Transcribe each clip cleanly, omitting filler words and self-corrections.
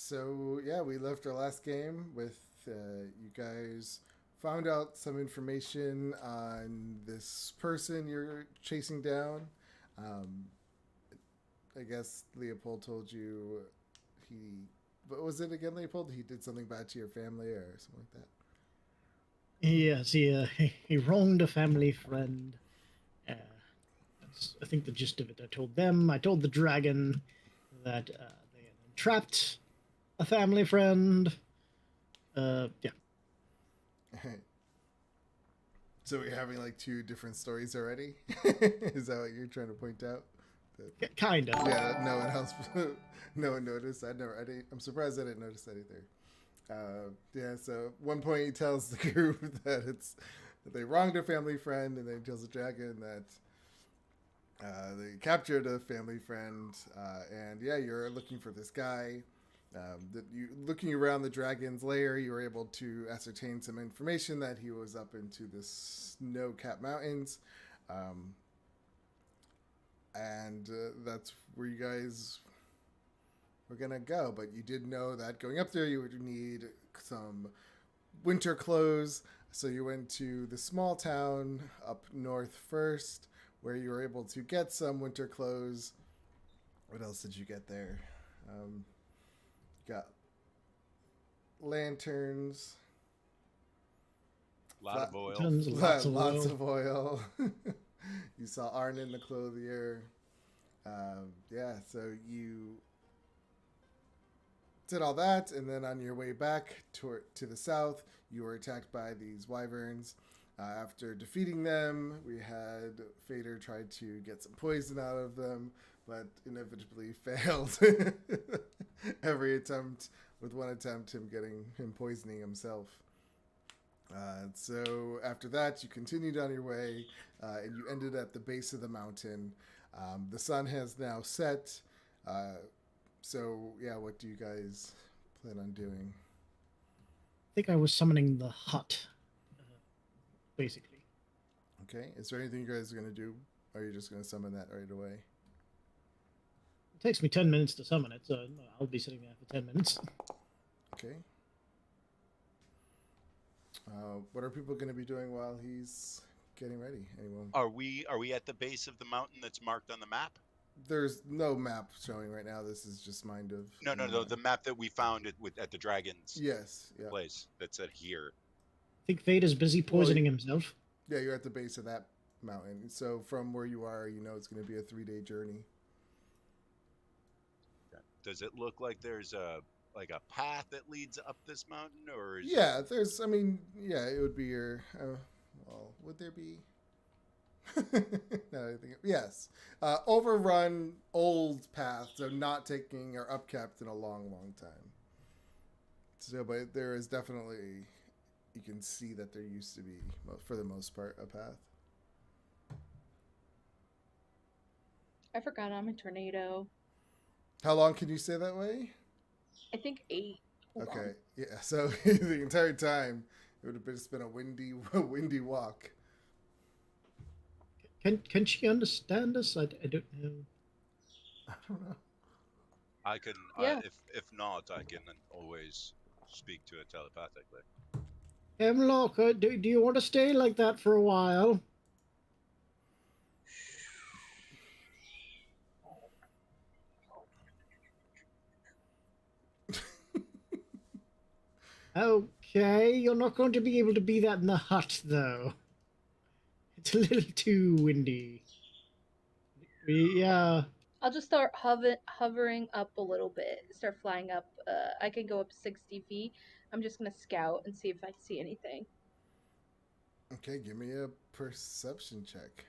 So yeah, we left our last game with you guys found out some information on this person you're chasing down. Um, I guess Leopold told you he. What was it again, Leopold? He did something bad to your family or something like that. Yes, he wronged a family friend. Uh, that's, I think, the gist of it. I told them. I told the dragon that they had entrapped a family friend. Yeah. So we're having like two different stories already. Is that what you're trying to point out? That, Kind of. yeah, no one else, no one noticed. I'm surprised I didn't notice that either. Yeah, so at one point he tells the group that they wronged a family friend, and then he tells the dragon that they captured a family friend, and yeah, you're looking for this guy. That you looking around the dragon's lair, you were able to ascertain some information that he was up into the snow-capped mountains, um, and that's where you guys were gonna go. But you did know that going up there, you would need some winter clothes, so you went to the small town up north first, where you were able to get some winter clothes. What else did you get there? Got lanterns, A lot flat, of oil. Tons, lots of lots oil. of oil. You saw Arnon the clothier. Yeah, so you did all that, and then on your way back to the south, you were attacked by these wyverns. After defeating them, we had Fader try to get some poison out of them, but inevitably failed. Every attempt, with one attempt, him poisoning himself. So after that, you continued on your way, and you ended at the base of the mountain. The sun has now set. So yeah, what do you guys plan on doing? I think I was summoning the hut, basically. Okay, is there anything you guys are gonna do? Or are you just gonna summon that right away? It takes me 10 minutes to summon it, so I'll be sitting there for 10 minutes. Okay. What are people gonna be doing while he's getting ready? Anyone? Are we at the base of the mountain that's marked on the map? There's no map showing right now. This is just mind of. No. The map that we found at the dragon's Yes. Yeah. place that said here. I think Vader's busy Well, poisoning himself. yeah, you're at the base of that mountain. So from where you are, you know it's going to be a 3-day journey. Does it look like there's a path that leads up this mountain, or is Yeah, there's. I mean, yeah, it would be your. Well, would there be? No, I think yes. Overrun old path, so not taking or upkept in a long, long time. So, but there is definitely. You can see that there used to be, for the most part, a path. I forgot I'm a tornado. How long can you stay that way? I think 8. Hold Okay, on. yeah. So the entire time, it would have just been a windy, windy walk. Can she understand us? I don't know. I don't know. I can Yeah. if not, I can always speak to it telepathically. Hemlock, do you want to stay like that for a while? Okay, you're not going to be able to be that in the hut, though. It's a little too windy. Yeah. I'll just start hovering up a little bit. Start flying up. I can go up 60 feet. I'm just gonna scout and see if I see anything. Okay, give me a perception check.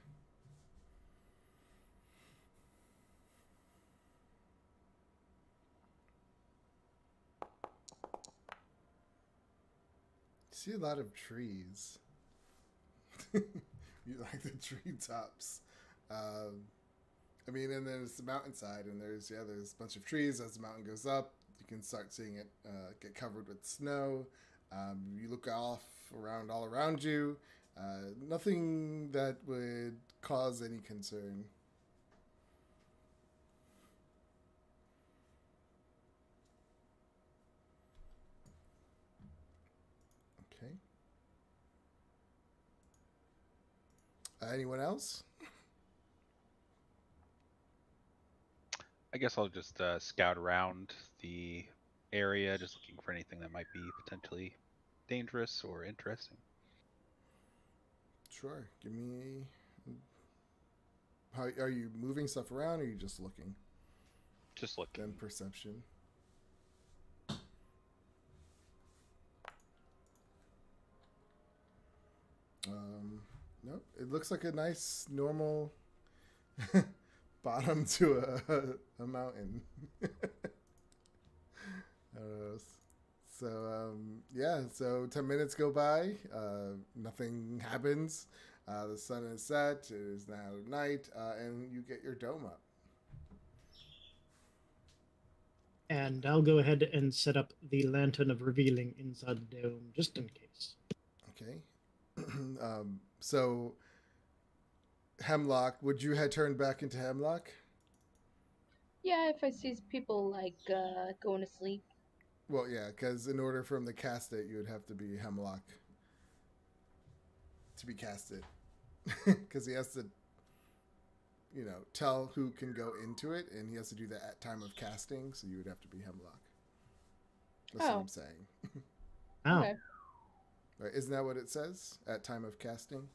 See a lot of trees. You like the treetops. I mean, and there's the mountainside, and there's a bunch of trees. As the mountain goes up, you can start seeing it get covered with snow. You look off around all around you. Nothing that would cause any concern. Anyone else? I guess I'll just scout around the area, just looking for anything that might be potentially dangerous or interesting. Sure. Give me. How are you moving stuff around, or are you just looking? Just looking. Then perception. Nope. It looks like a nice normal bottom to a mountain. I don't know. So yeah. So 10 minutes go by. Nothing happens. The sun is set. It is now night, and you get your dome up. And I'll go ahead and set up the lantern of revealing inside the dome, just in case. Okay. So Hemlock, would you have turned back into Hemlock? Yeah, if I see people like going to sleep. Well, yeah, because in order for him to cast it, you would have to be Hemlock to be casted. Because he has to, tell who can go into it, and he has to do that at time of casting, so you would have to be Hemlock. That's what I'm saying. Oh. Okay. Right, isn't that what it says? At time of casting?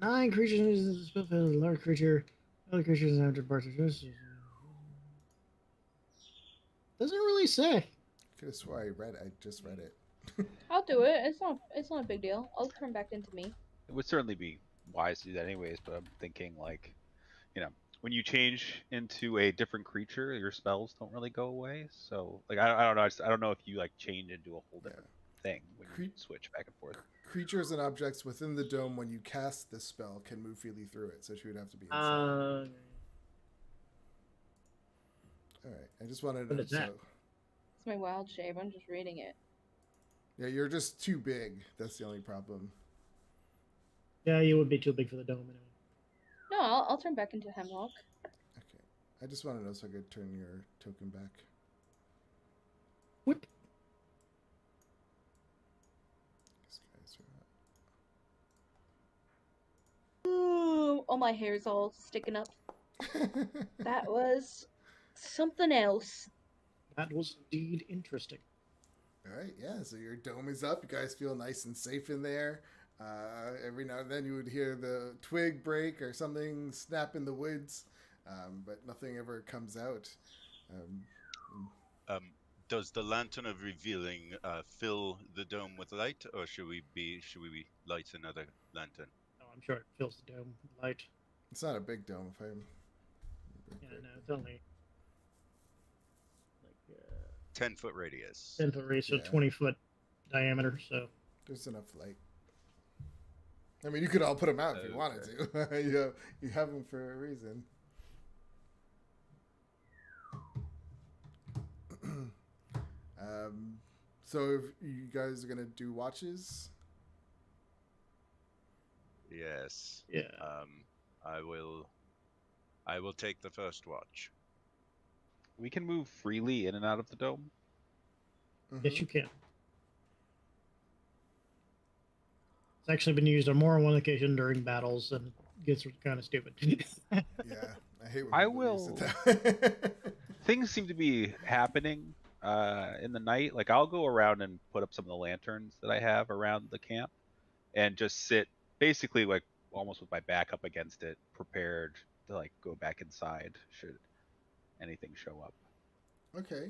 9 creatures, a large creature, other creatures after parts of this. Doesn't really say. Could have swore I just read it. I'll do it. It's not a big deal. I'll turn back into me. It would certainly be wise to do that anyways, but I'm thinking like, when you change into a different creature, your spells don't really go away. So like I don't know. I don't know if you like change into a whole different thing when you switch back and forth. Creatures and objects within the dome when you cast this spell can move freely through it, so she would have to be inside. All right, I just wanted to What is that? It's my wild shape. I'm just reading it. Yeah, you're just too big. That's the only problem. Yeah, you would be too big for the dome anyway. No, I'll turn back into Hemlock. Okay, I just want to know so I could turn your token back. Whip. Ooh, all my hair's all sticking up. That was something else. That was indeed interesting. All right, yeah. So your dome is up. You guys feel nice and safe in there. Every now and then you would hear the twig break or something snap in the woods, but nothing ever comes out. Does the lantern of revealing fill the dome with light, or should we light another lantern? Oh, I'm sure it fills the dome with light. It's not a big dome, if I'm. Yeah, no, it's only like 10-foot radius. 10-foot radius, so 20-foot diameter. So there's enough light. I mean, you could all put them out if you wanted to. You have them for a reason. So if you guys are gonna do watches? Yes. Yeah. I will take the first watch. We can move freely in and out of the dome. Mm-hmm. Yes, you can. It's actually been used on more than one occasion during battles, and it gets kind of stupid. Yeah, I hate when I people use will. it. Things seem to be happening in the night. Like I'll go around and put up some of the lanterns that I have around the camp, and just sit basically like almost with my back up against it, prepared to like go back inside should anything show up. Okay.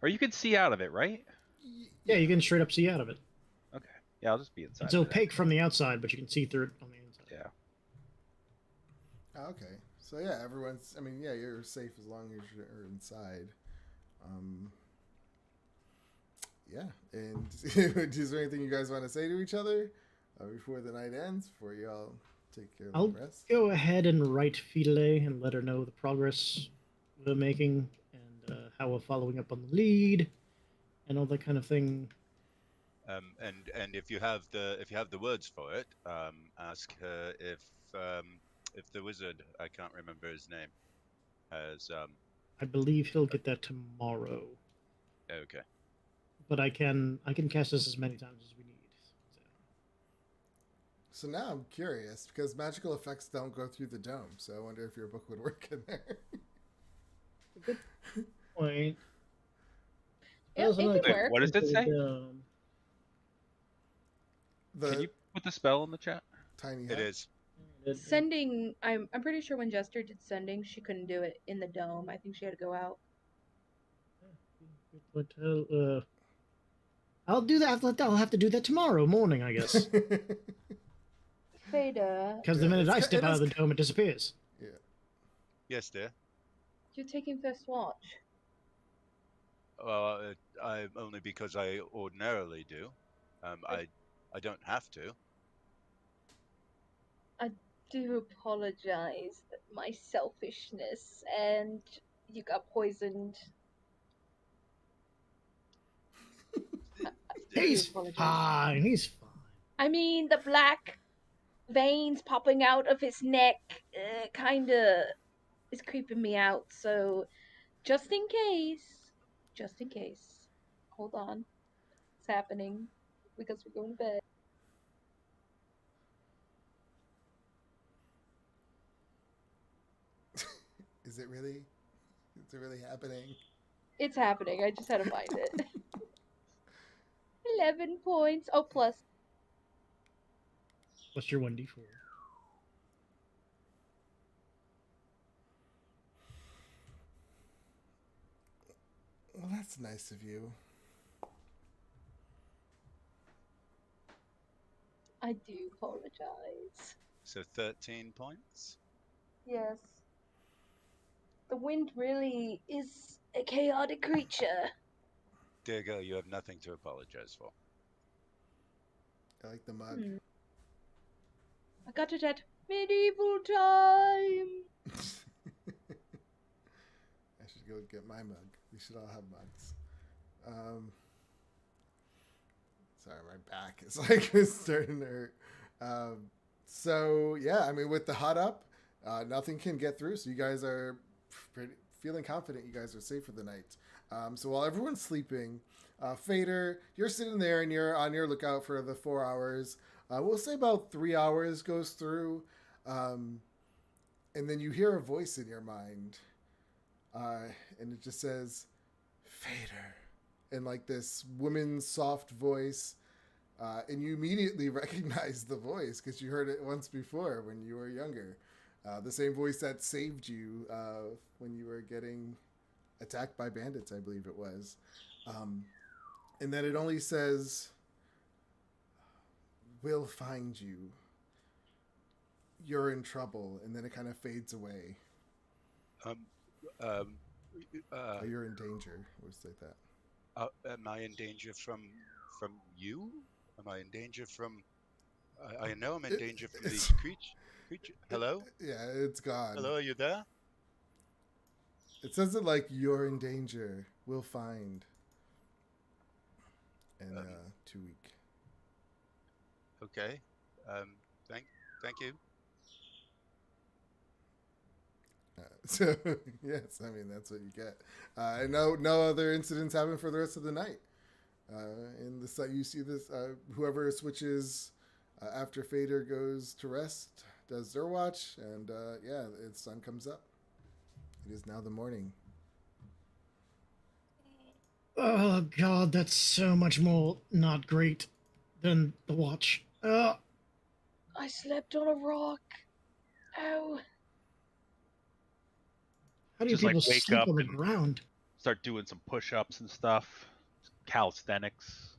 Or you can see out of it, right? Yeah, you can straight up see out of it. Okay. Yeah, I'll just be inside. It's opaque from the outside, but you can see through it on the inside. Yeah. Oh, okay. So yeah, everyone's. I mean, yeah, you're safe as long as you're inside. Yeah, and is there anything you guys want to say to each other before the night ends? Before you all take care of I'll the rest? go ahead and write Fidele and let her know the progress we're making and how we're following up on the lead and all that kind of thing. And if you have the words for it, ask her if the wizard, I can't remember his name, has I believe he'll get that tomorrow. Okay. But I can cast this as many times as we need. So. So now I'm curious because magical effects don't go through the dome. So I wonder if your book would work in there. Good point. Yeah, Doesn't it look could Wait, work. what does it say? The Can you put the spell in the chat? tiny It hut. is. Sending. I'm pretty sure when Jester did sending, she couldn't do it in the dome. I think she had to go out. But, I'll do that. I'll have to do that tomorrow morning, I guess. Fada, Because the Yeah, minute it's I ki- step it out of is the dome, it disappears. Yeah. Yes, dear. you're taking first watch. Well, I only because I ordinarily do. I don't have to. I do apologize that my selfishness and you got poisoned. I do He's apologize. fine. He's fine. I mean, the black veins popping out of his neck kinda is creeping me out, so just in case, hold on. It's happening because we're going to bed. Is it really? Is it really happening? It's happening. I just had to find it. 11 points. Oh, plus. What's your 1d4? Well, that's nice of you. I do apologize. So 13 points. Yes. The wind really is a chaotic creature. Dear girl, you have nothing to apologize for. I like the mug. I got it at medieval time. I should go get my mug. We should all have mugs. Sorry, my back is like starting to hurt. So yeah, I mean, with the hut up, nothing can get through. So you guys are feeling confident. You guys are safe for the night. So while everyone's sleeping, Fader, you're sitting there and you're on your lookout for the 4 hours. We'll say about 3 hours goes through, and then you hear a voice in your mind, and it just says, "Fader," in like this woman's soft voice, and you immediately recognize the voice because you heard it once before when you were younger. The same voice that saved you when you were getting attacked by bandits, I believe it was. And then it only says, "We'll find you. You're in trouble," and then it kind of fades away. Um, Or you're in danger. We'll say that. am I in danger from you? Am I in danger from? I know I'm in danger from these creature. Hello? Yeah, it's gone. Hello, are you there? It says it like, "You're in danger. We'll find." And 2 week. Okay. Thank you. So yes, I mean that's what you get. And no other incidents happen for the rest of the night. In the site, you see this. Whoever switches after Fader goes to rest does their watch, and yeah, the sun comes up. It is now the morning. Oh god, that's so much more not great than the watch. I slept on a rock. Ow. How do you Just like people wake sleep up on the and ground? start doing some push-ups and stuff, calisthenics,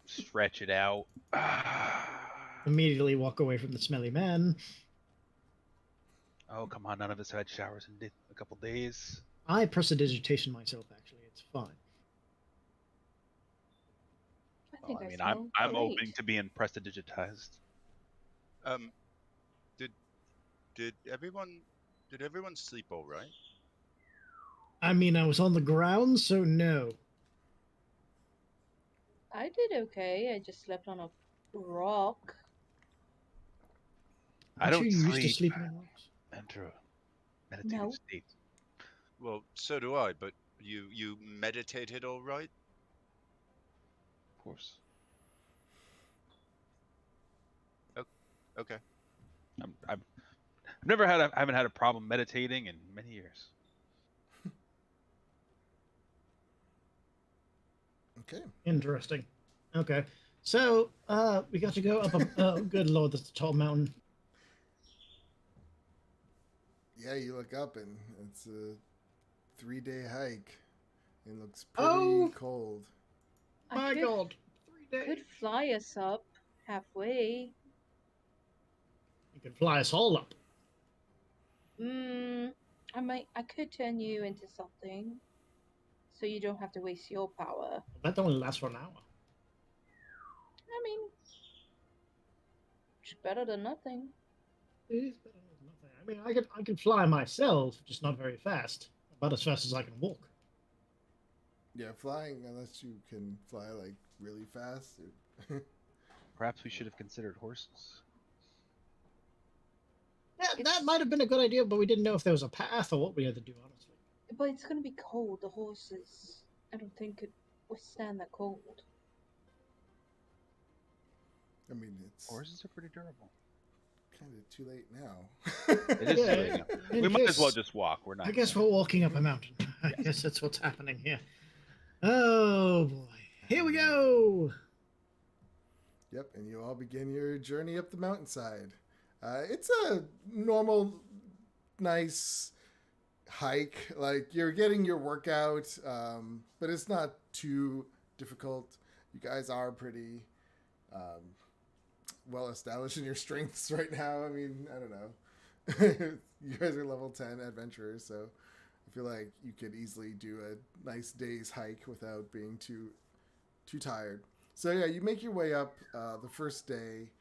stretch it out. Immediately walk away from the smelly man. Oh, come on, none of us had showers in a couple days. I prestidigitation myself, actually. It's fine. I think I I mean, smell I'm great. open to being prestidigitized. Did everyone sleep all right? I mean, I was on the ground, so no. I did okay. I just slept on a rock. I Aren't don't you used to sleep. sleeping on rocks? Enter a meditative No. state. Well, so do I. But you meditated all right? Of course. Okay. I've I haven't had a problem meditating in many years. Okay. Interesting. Okay. So, we got to go up a, oh, good lord, that's a tall mountain. Yeah, you look up and it's a 3-day hike. It looks pretty Oh, cold. my God. 3 days. Could fly us up halfway. You could fly us all up. I could turn you into something, so you don't have to waste your power. That only lasts for an hour. I mean, it's better than nothing. It is better than nothing. I mean, I could fly myself, just not very fast. About as fast as I can walk. Yeah, flying, unless you can fly like really fast. Perhaps we should have considered horses. Yeah, that might have been a good idea, but we didn't know if there was a path or what we had to do, honestly. But it's gonna be cold. The horses, I don't think, could withstand that cold. I mean, it's Horses are pretty durable. kind of too late now. It is Yeah, too late now. in We might as case- well just walk. We're not. I guess gonna- we're walking up a mountain. I guess that's what's happening here. Oh boy. Here we go. Yep, and you all begin your journey up the mountainside. It's a normal, nice hike. Like, you're getting your workout, but it's not too difficult. You guys are pretty well established in your strengths right now. I mean, I don't know. You guys are level 10 adventurers, so I feel like you could easily do a nice day's hike without being too tired. So yeah, you make your way up the first day.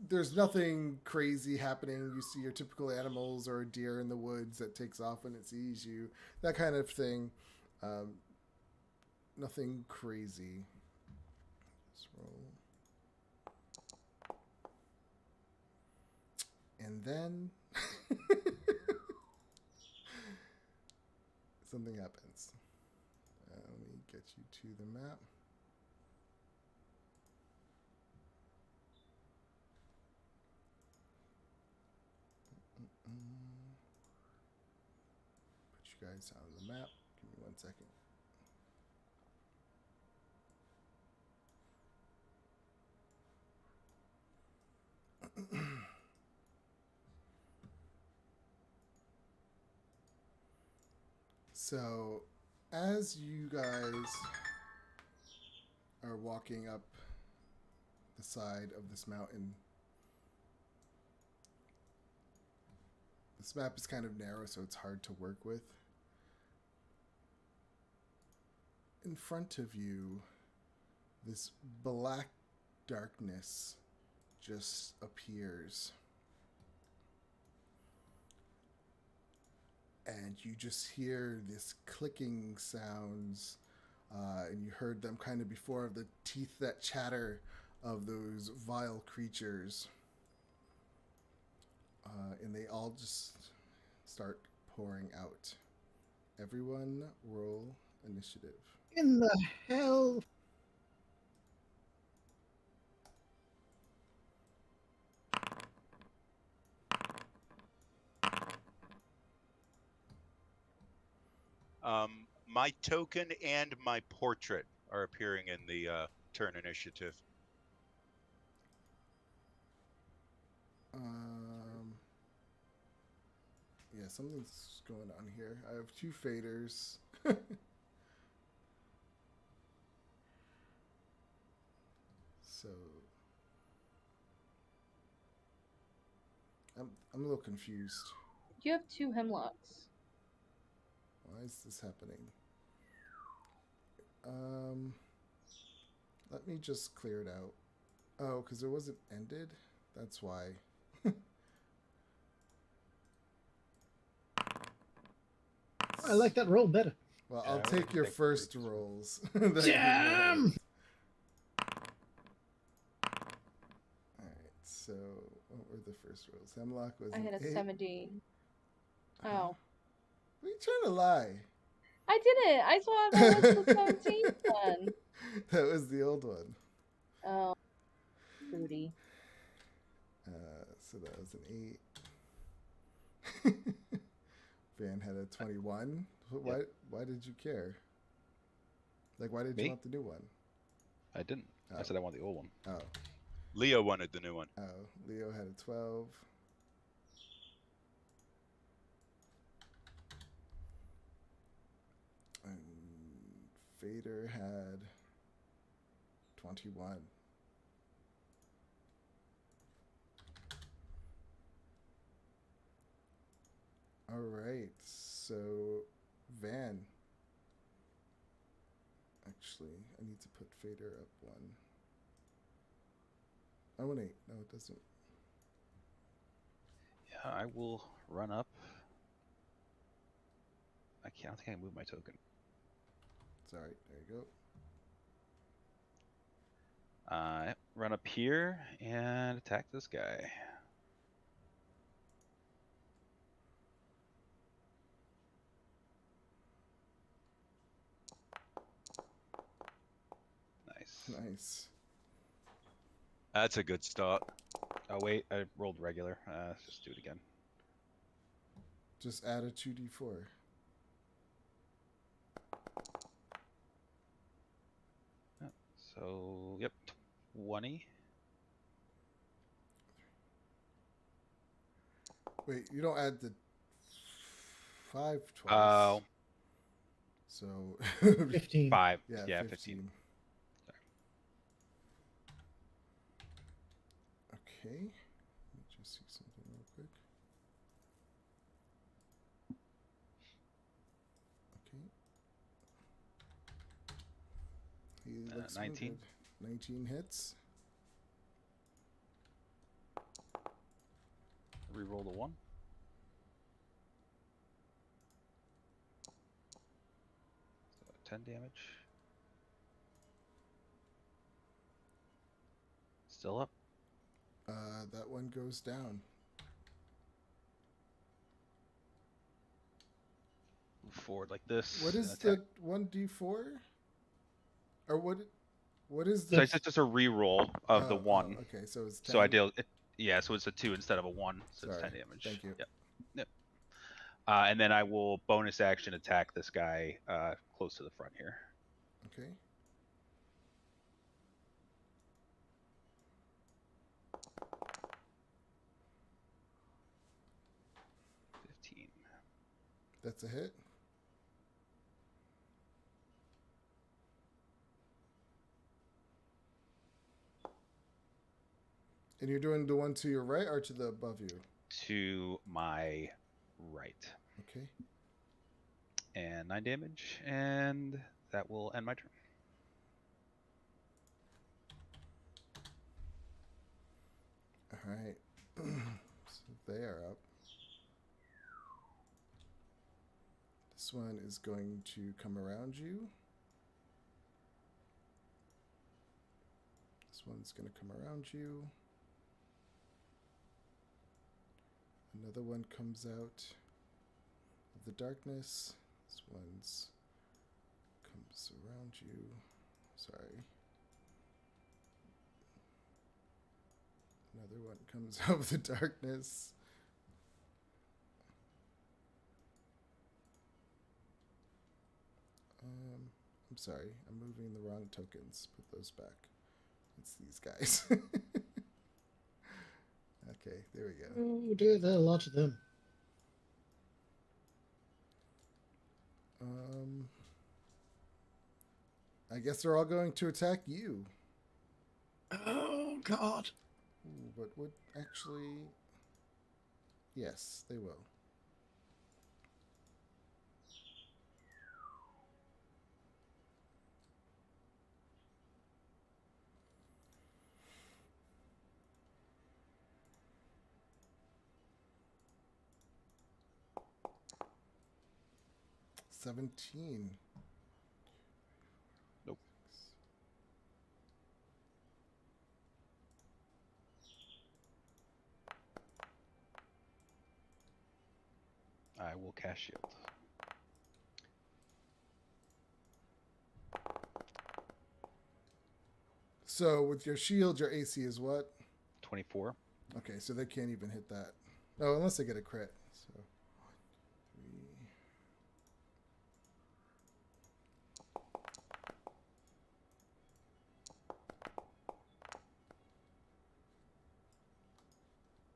There's nothing crazy happening. You see your typical animals or a deer in the woods that takes off when it sees you, that kind of thing. Nothing crazy. Just roll. And then something happens. Let me get you to the map. Put you guys on the map. Give me 1 second. So, as you guys are walking up the side of this mountain, this map is kind of narrow, so it's hard to work with. In front of you, this black darkness just appears. And you just hear this clicking sounds, and you heard them kind of before, of the teeth that chatter of those vile creatures. And they all just start pouring out. Everyone roll initiative. In the hell? My token and my portrait are appearing in the turn initiative. Yeah, something's going on here. I have 2 faders. So I'm a little confused. You have 2 hemlocks. Why is this happening? Let me just clear it out. Oh, because it wasn't ended? That's why. I like that roll better. Well, Yeah, I'll I take would your think first so. rolls. that you Damn! rolled. Alright, so what were the first rolls? Hemlock was I had an a 8. 17. Oh. What are you trying to lie? I didn't. I thought that was the 17 one. That was the old one. Oh. Booty. So that was an 8. Van had a 21. Why did you care? Like, why did Me? you want the new one? I didn't. I Oh. said I want the old one. Oh. Leo wanted the new one. Oh. Leo had a 12. And Vader had 21. All right, so Van. Actually, I need to put Fader up 1. Oh, an 8. No, it doesn't. Yeah, I will run up. I don't think I can move my token. Sorry, there you go. Run up here and attack this guy. Nice. Nice. That's a good start. Oh wait, I rolled regular. Let's just do it again. Just add a 2d4. So, yep, 20. Wait, you don't add the 5 twice. Oh, So 15. 5. yeah, Yeah, 15. 15. Okay. Let me just see something real quick. Okay. He looks 19. wounded. 19 hits. Reroll the 1. So 10 damage. Still up. That one goes down. Move forward like this. What is and attack. the 1d4? Or what is So the... it's just a reroll of the 1. okay, so it's 10. So I deal it. Yeah, so it's a 2 instead of a 1. So Sorry. it's 10 damage. Thank you. Yep. And then I will bonus action attack this guy close to the front here. Okay. That's a hit. And you're doing the one to your right or to the above you? To my right. Okay. And 9 damage, and that will end my turn. All right. So they are up. This one is going to come around you. This one's going to come around you. Another one comes out of the darkness. This one's comes around you. Sorry. Another one comes out of the darkness. I'm sorry. I'm moving the wrong tokens. Put those back. It's these guys. Okay, there we go. Oh dear, there are lots of them. I guess they're all going to attack you. Oh God. Ooh, but would actually... Yes, they will. $17. Nope. I will cast shield. So with your shield, your AC is what? 24. Okay, so they can't even hit that. Oh, unless they get a crit. So 3.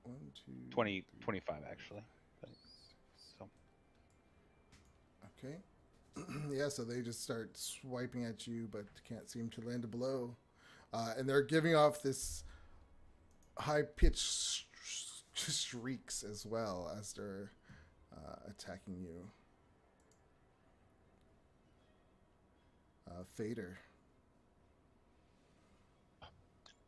One, two, 20, three, 25 four, actually. So Okay. Yeah, so they just start swiping at you, but can't seem to land a blow. And they're giving off this high-pitched shrieks as well as they're attacking you. Fader.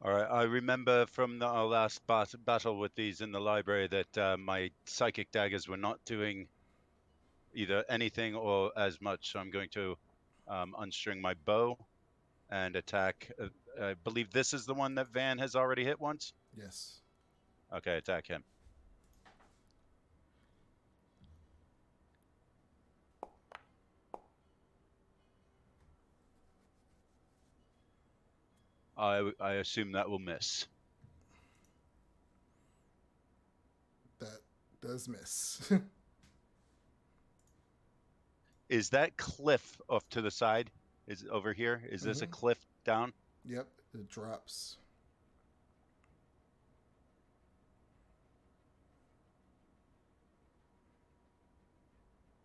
All right. I remember from our last battle with these in the library that my psychic daggers were not doing either anything or as much. So I'm going to unstring my bow and attack. I believe this is the one that Van has already hit once. Yes. Okay, attack him. I assume that will miss. That does miss. Is that cliff off to the side? Is it over here? Is this a cliff down? Yep, it drops.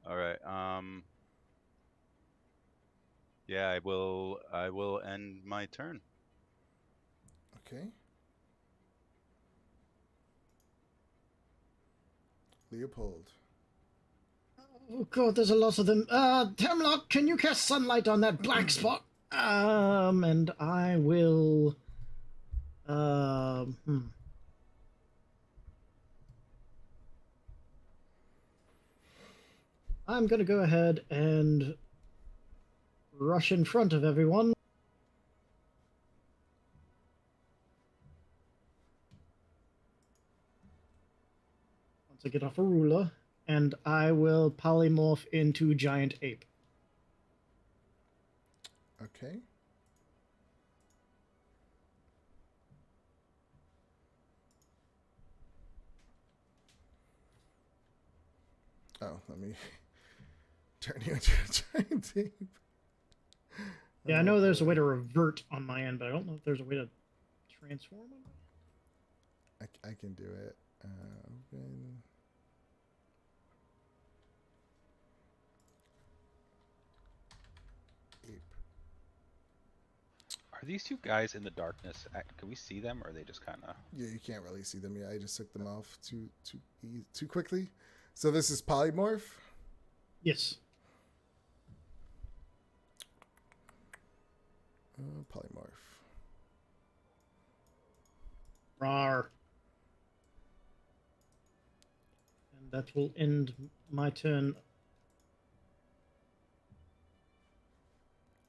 All right. Yeah, I will end my turn. Okay. Leopold. Oh god, there's a lot of them. Hemlock, can you cast sunlight on that black spot? And I will. Um. Hmm. I'm gonna go ahead and rush in front of everyone. Once I get off a ruler, and I will polymorph into giant ape. Okay. Oh, let me turn you into a giant ape. Yeah, I know there's a way to revert on my end, but I don't know if there's a way to transform on my end. I can do it. Open. Ape. are these two guys in the darkness? Can we see them, or are they just kind of? Yeah, you can't really see them yet. I just took them off too quickly. So this is polymorph. Yes. Polymorph. Rar. And that will end my turn.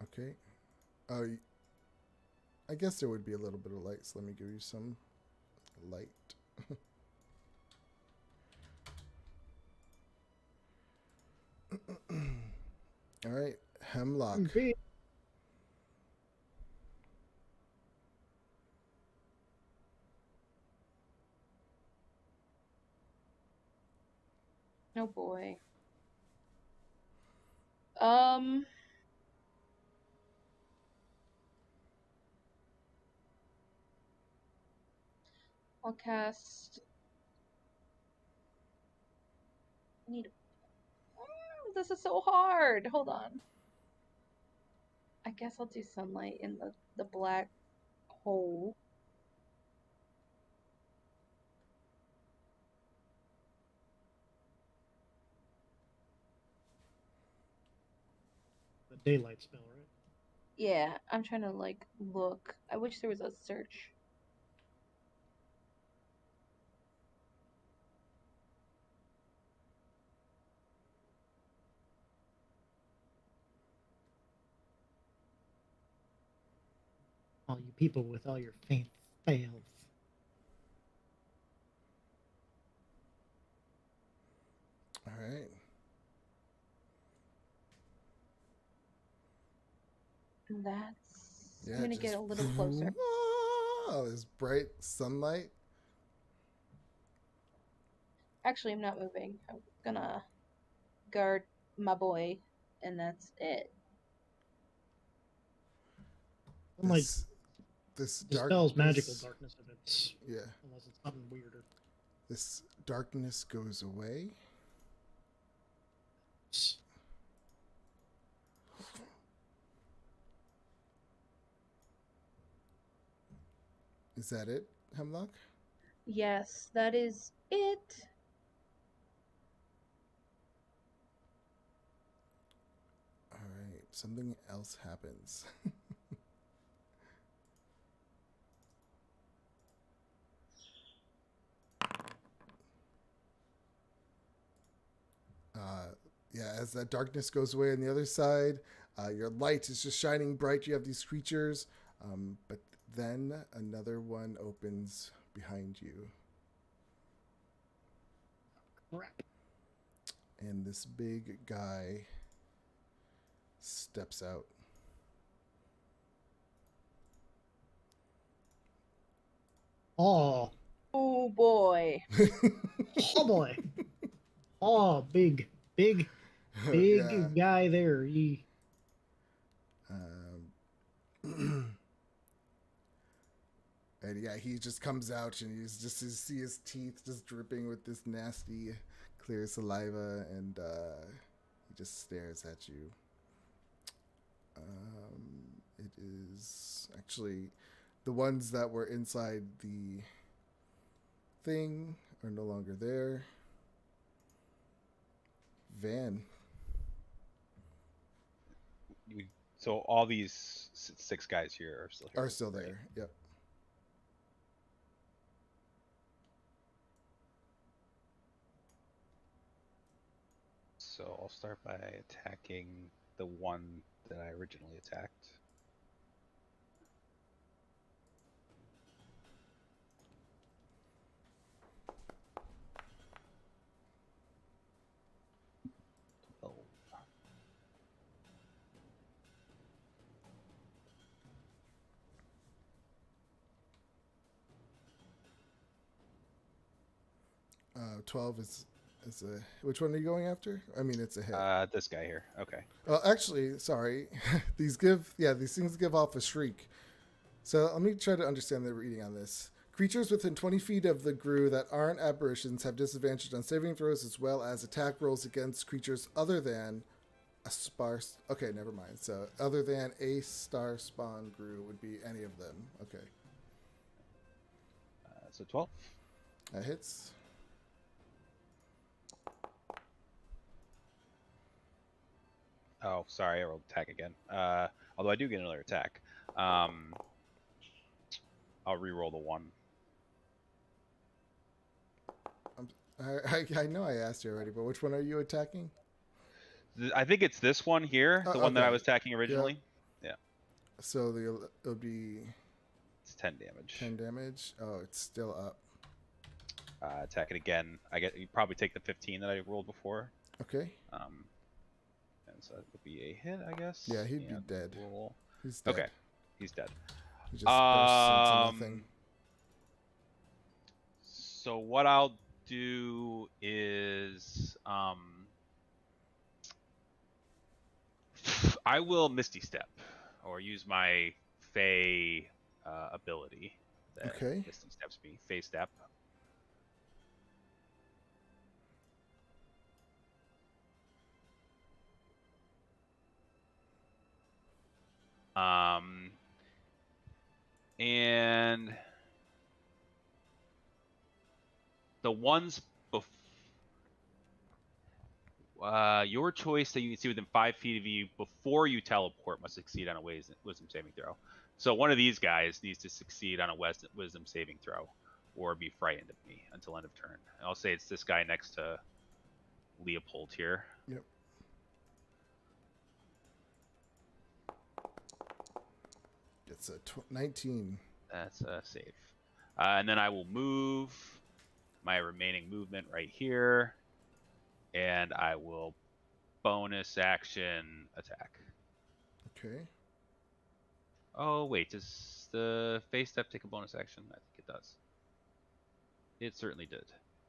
Okay. Oh, I guess there would be a little bit of light, so let me give you some light. All right, Hemlock. Okay. Oh boy. I'll cast. I need. This is so hard. Hold on. I guess I'll do sunlight in the black hole. The daylight spell, right? Yeah, I'm trying to like look. I wish there was a search. All you people with all your faint fails. All right. That's. Yeah, I'm gonna get just a little closer. Oh, this bright sunlight. Actually, I'm not moving. I'm gonna guard my boy, and that's it. I'm like, This dispels magical darkness. darkness if it's Yeah. unless it's something weirder. This darkness goes away. Is that it, Hemlock? Yes, that is it. All right. Something else happens. Yeah, as that darkness goes away on the other side, your light is just shining bright. You have these creatures, but then another one opens behind you, Crap. and this big guy steps out. Oh, Oh boy. oh boy. Oh, big Yeah. guy there. He Um, and yeah, he just comes out and he's just, you see his teeth just dripping with this nasty, clear saliva, and he just stares at you. It is actually the ones that were inside the thing are no longer there. Van. So all these 6 guys here are still here. Are still right? there. Yep. So I'll start by attacking the one that I originally attacked. Oh. 12 is a. Which one are you going after? I mean, it's a hit. This guy here. Okay. Well, actually, sorry. These things give off a shriek. So let me try to understand the reading on this. Creatures within 20 feet of the Gru that aren't aberrations have disadvantage on saving throws as well as attack rolls against creatures other than a sparse. Okay, never mind. So other than a star spawn Gru would be any of them. Okay, So 12. that hits. Oh, sorry, I rolled attack again. Although I do get another attack. I'll re-roll the 1. I know I asked you already, but which one are you attacking? I think it's this one here, the one that I Okay. was attacking originally. Yeah. So it'll be It's 10 damage. 10 damage. Oh, it's still up. Attack it again. You probably take the 15 that I rolled before. Okay. And so it would be a hit, I guess. Yeah, he'd be dead. Roll. He's dead. Okay, he's dead. He just bursts into nothing. So what I'll do is I will Misty Step or use my Fey ability that Okay. Misty Steps me. Fey Step. And the ones your choice that you can see within 5 feet of you before you teleport must succeed on a wisdom saving throw. So one of these guys needs to succeed on a wisdom saving throw or be frightened of me until end of turn. And I'll say it's this guy next to Leopold here. Yep. It's a 19. That's safe. And then I will move my remaining movement right here. And I will bonus action attack. Okay. Oh, wait. Does the face step take a bonus action? I think it does. It certainly did.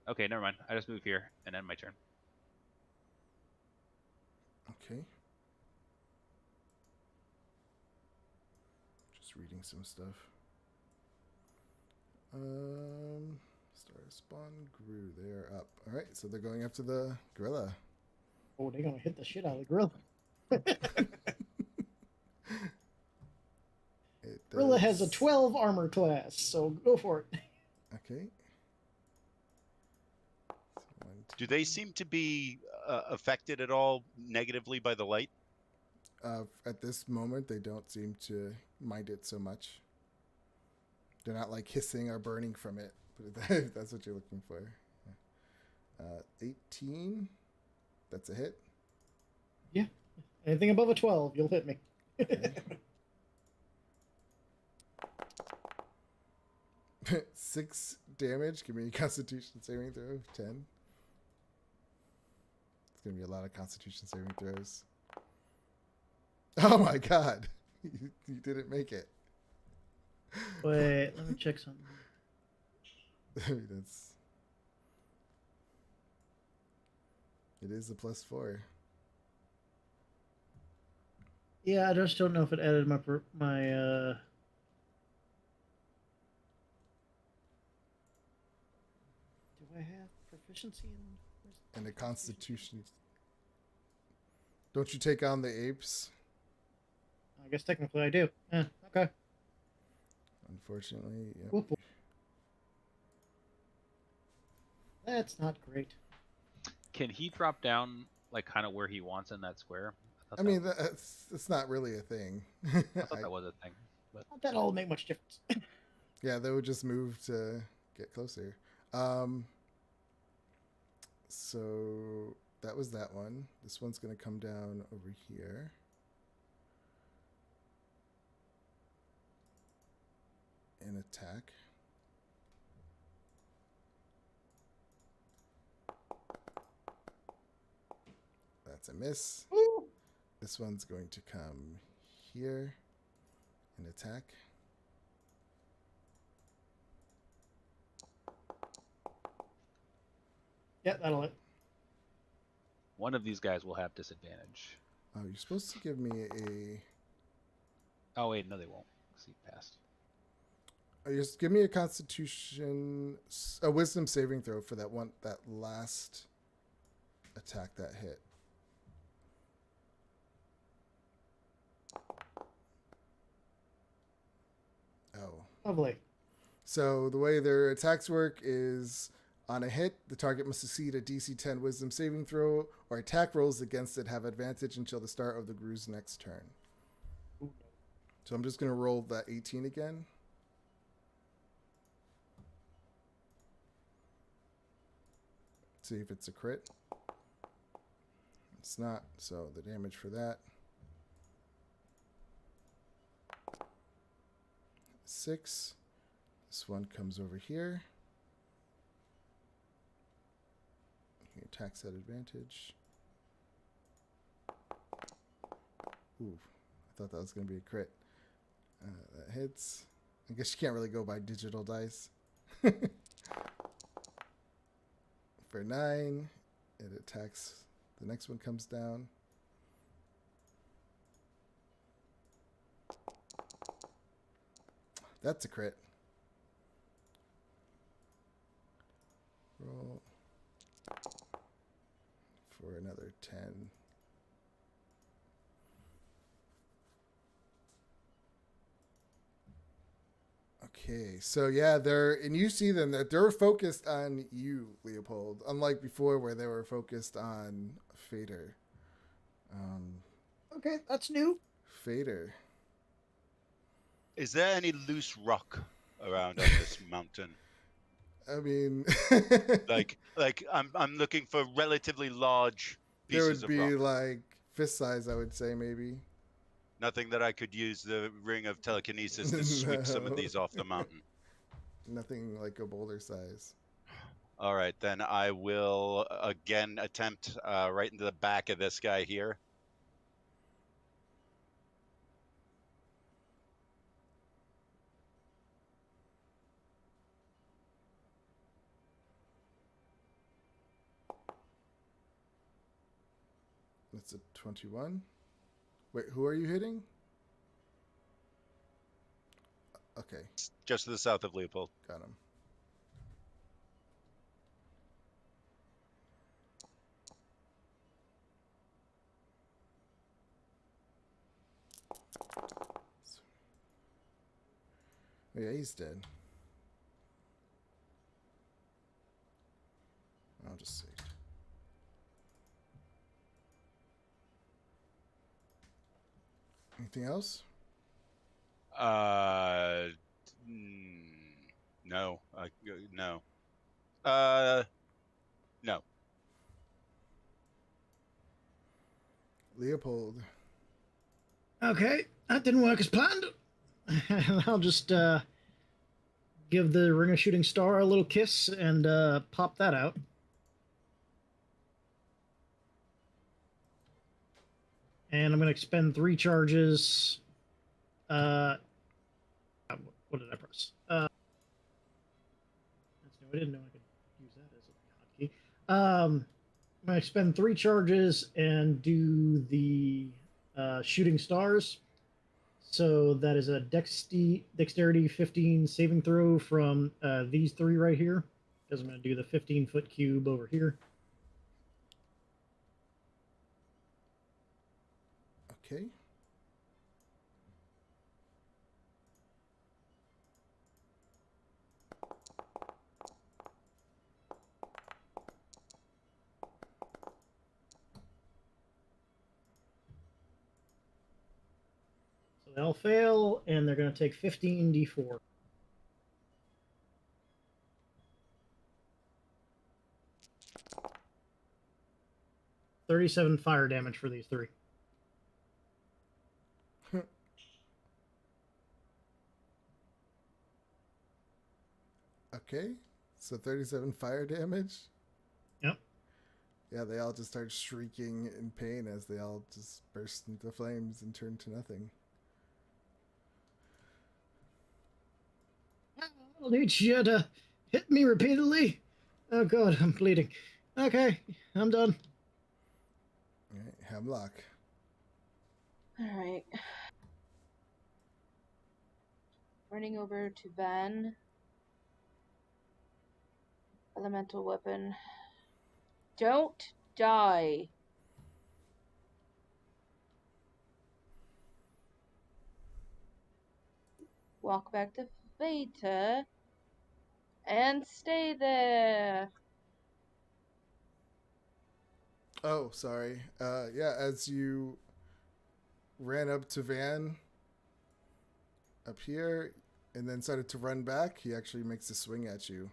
Okay, never mind. I just move here and end my turn. Okay. Just reading some stuff. Star spawn grew. They're up. All right, so they're going after the gorilla. Oh, they're gonna hit the shit out of the gorilla. It Gorilla has a does- 12 armor class, so go for it. Okay. So one, Do they seem to be affected at all negatively by the light? at this moment, they don't seem to mind it so much. They're not like hissing or burning from it, but if that's what you're looking for. 18. That's a hit. Yeah. Anything above a 12, you'll hit me. Okay. 6 damage. Give me a Constitution saving throw of 10. It's gonna be a lot of Constitution saving throws. Oh my god, you didn't make it. Wait, let me check something. That's. It is a +4. Yeah, I just don't know if it added my Do I have proficiency in? And the Constitution. Don't you take on the apes? I guess technically I do. Okay. Unfortunately, yep. Whoop, whoop. That's not great. Can he drop down like kind of where he wants in that square? I mean, it's not really a thing. I thought that was a thing. But That'll make much difference. Yeah, they would just move to get closer. So that was that one. This one's going to come down over here. And attack. That's a miss. Ooh. This one's going to come here and attack. Yeah, that'll hit. one of these guys will have disadvantage. Oh, you're supposed to give me a. Oh wait, no, they won't. 'Cause he passed. Just give me a a wisdom saving throw for that last attack that hit. Oh. Lovely. So the way their attacks work is on a hit, the target must succeed a DC 10 wisdom saving throw, or attack rolls against it have advantage until the start of the Gru's next turn. Ooh. So I'm just going to roll that 18 again. See if it's a crit. It's not, so the damage for that. 6. This one comes over here. He attacks at advantage. Ooh, I thought that was going to be a crit. That hits. I guess you can't really go by digital dice. For 9, it attacks. The next one comes down. That's a crit. Roll for another 10. Okay, so yeah, and you see them that they're focused on you, Leopold, unlike before where they were focused on Fader. Okay, that's new. Fader. Is there any loose rock around on this mountain? I mean, Like I'm looking for relatively large there pieces would of be rock. like fist size, I would say, maybe. Nothing that I could use the ring of telekinesis to sweep some of No. these off the mountain. Nothing like a boulder size. All right, then I will again attempt right into the back of this guy here. That's a 21. Wait, who are you hitting? Okay, Just to the south of Leopold. got him. Oh, yeah, he's dead. I'll just save. Anything else? No. No. No. Leopold. Okay, that didn't work as planned. I'll just give the ring of shooting star a little kiss and pop that out. And I'm going to expend 3 charges. What did I press? That's new. I didn't know I could use that as a hotkey. I'm going to expend 3 charges and do the shooting stars. So that is a dexterity 15 saving throw from these 3 right here. Because I'm going to do the 15-foot cube over here. Okay. So they'll fail, and they're going to take 15d4. $37 fire damage for these 3. Okay. So 37 fire damage. Yep. Yeah, they all just start shrieking in pain as they all just burst into flames and turn to nothing. I'll need you to hit me repeatedly. Oh god, I'm bleeding. Okay, I'm done. All right, Hemlock. Alright. Running over to Van. Elemental weapon. Don't die. Walk back to Veta. And stay there. Oh, sorry. Yeah, as you ran up to Van up here and then started to run back, he actually makes a swing at you.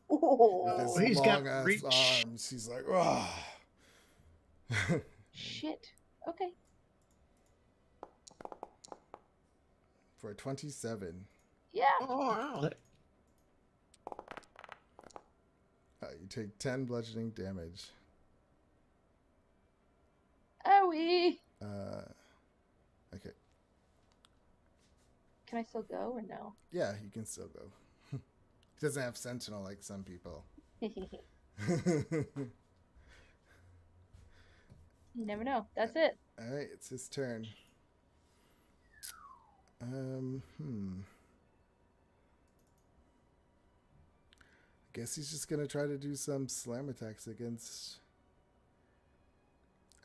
With Oh, his he's got long ass reach. arms. He's like, oh. shit. Okay. For a 27. Yeah. Oh, You take 10 bludgeoning damage. Owie. Okay. Can I still go or no? Yeah, you can still go. He doesn't have Sentinel like some people. You never know. That's it. Alright, it's his turn. I guess he's just gonna try to do some slam attacks against...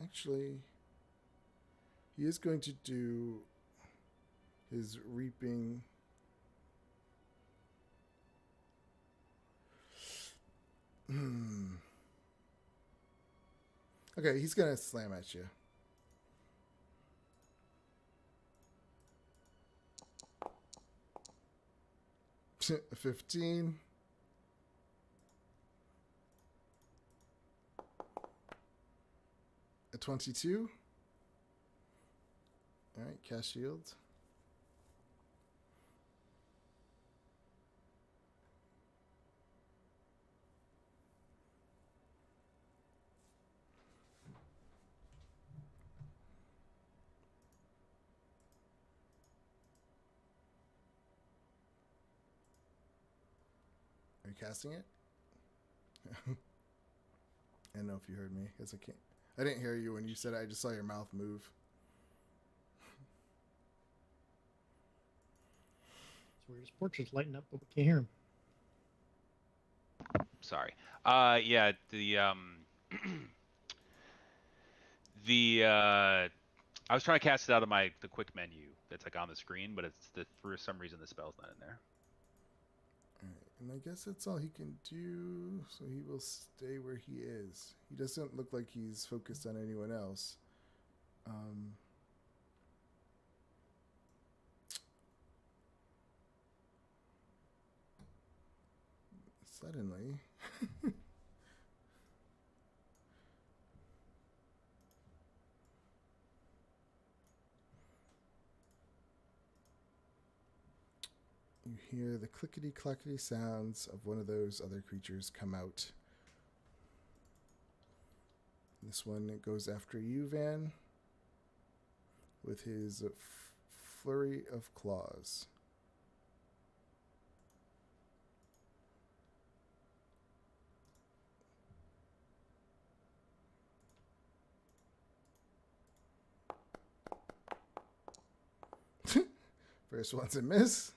Actually, he is going to do his reaping... Okay, he's gonna slam at you. A 15. A 22. Alright, cast shield. Are you casting it? I don't know if you heard me, because I can't. I didn't hear you when you said it. I just saw your mouth move. So his portrait's lighting up, but we can't hear him. Sorry. Yeah, the I was trying to cast it out of the quick menu that's like on the screen, but for some reason the spell's not in there. Alright, and I guess that's all he can do, so he will stay where he is. He doesn't look like he's focused on anyone else. Suddenly... you hear the clickety-clackety sounds of one of those other creatures come out. This one goes after you, Van, with his flurry of claws. First one's a miss.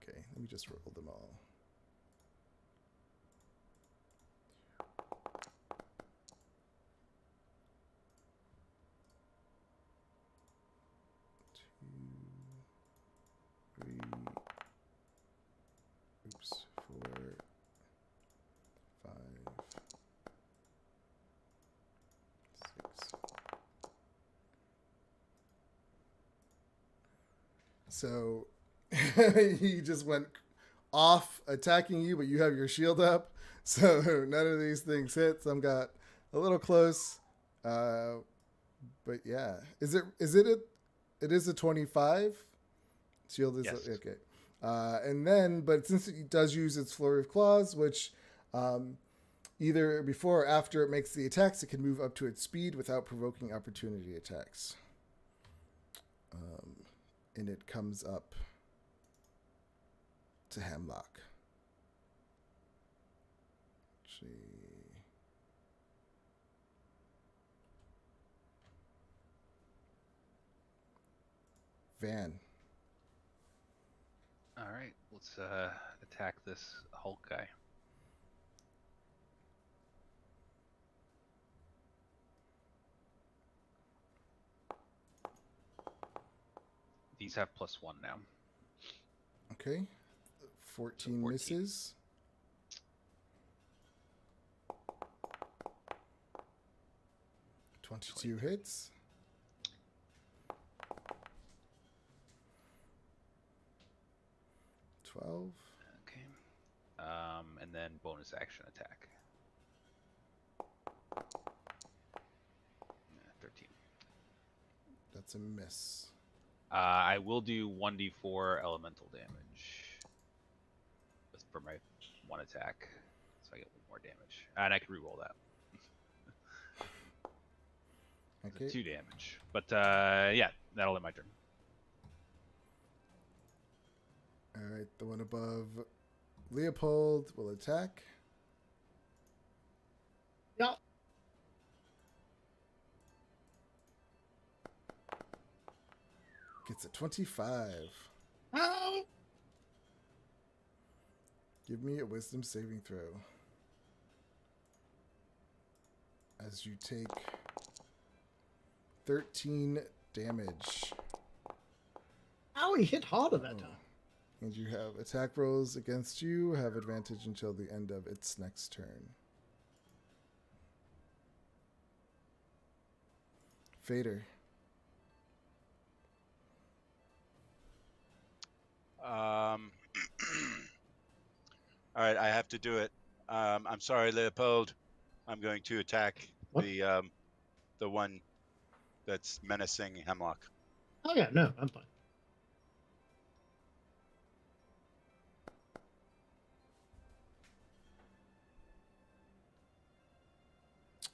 Okay, let me just roll them all. Four, 5, 6. So he just went off attacking you, but you have your shield up, so none of these things hit. Some got a little close, but yeah, it is a 25 shield is Yes. okay. And then, but since it does use its flurry of claws, which either before or after it makes the attacks, it can move up to its speed without provoking opportunity attacks. And it comes up to Hemlock. Van. All right, let's attack this Hulk guy. These have +1 now. Okay. 14 misses. Twenty-two hits. $12. Okay. And then bonus action attack. 13. That's a miss. I will do 1d4 elemental damage for my one attack, so I get 1 more damage, and I can reroll that. Okay. 2 damage, but yeah, that'll end my turn. All right, the one above Leopold will attack. Yeah. Gets a 25. Ow! Give me a wisdom saving throw. As you take 13 damage. Ow, he hit harder that time. And you have attack rolls against you, have advantage until the end of its next turn. Fader. All right, I have to do it. I'm sorry, Leopold. I'm going to attack What? the one that's menacing Hemlock. Oh yeah, no, I'm fine.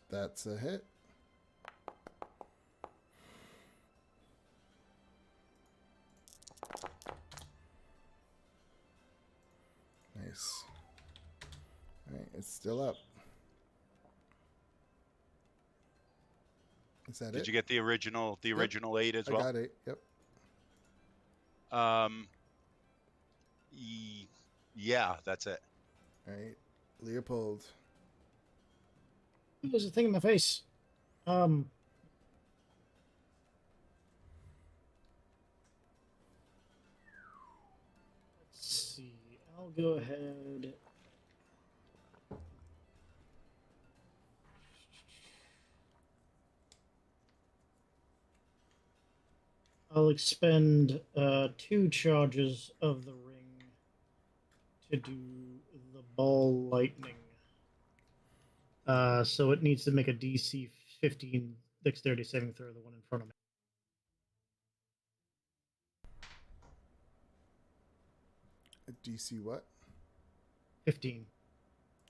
That's a hit. Nice. All right, it's still up. Is that Did it? you get the original 8 as I well? got it. Yep. Yeah, that's it. All right. Leopold. There's a thing in my face. Let's see. I'll go ahead. I'll expend 2 charges of the ring to do the ball lightning. So it needs to make a DC 15 dexterity saving throw, the one in front of me. DC what? 15.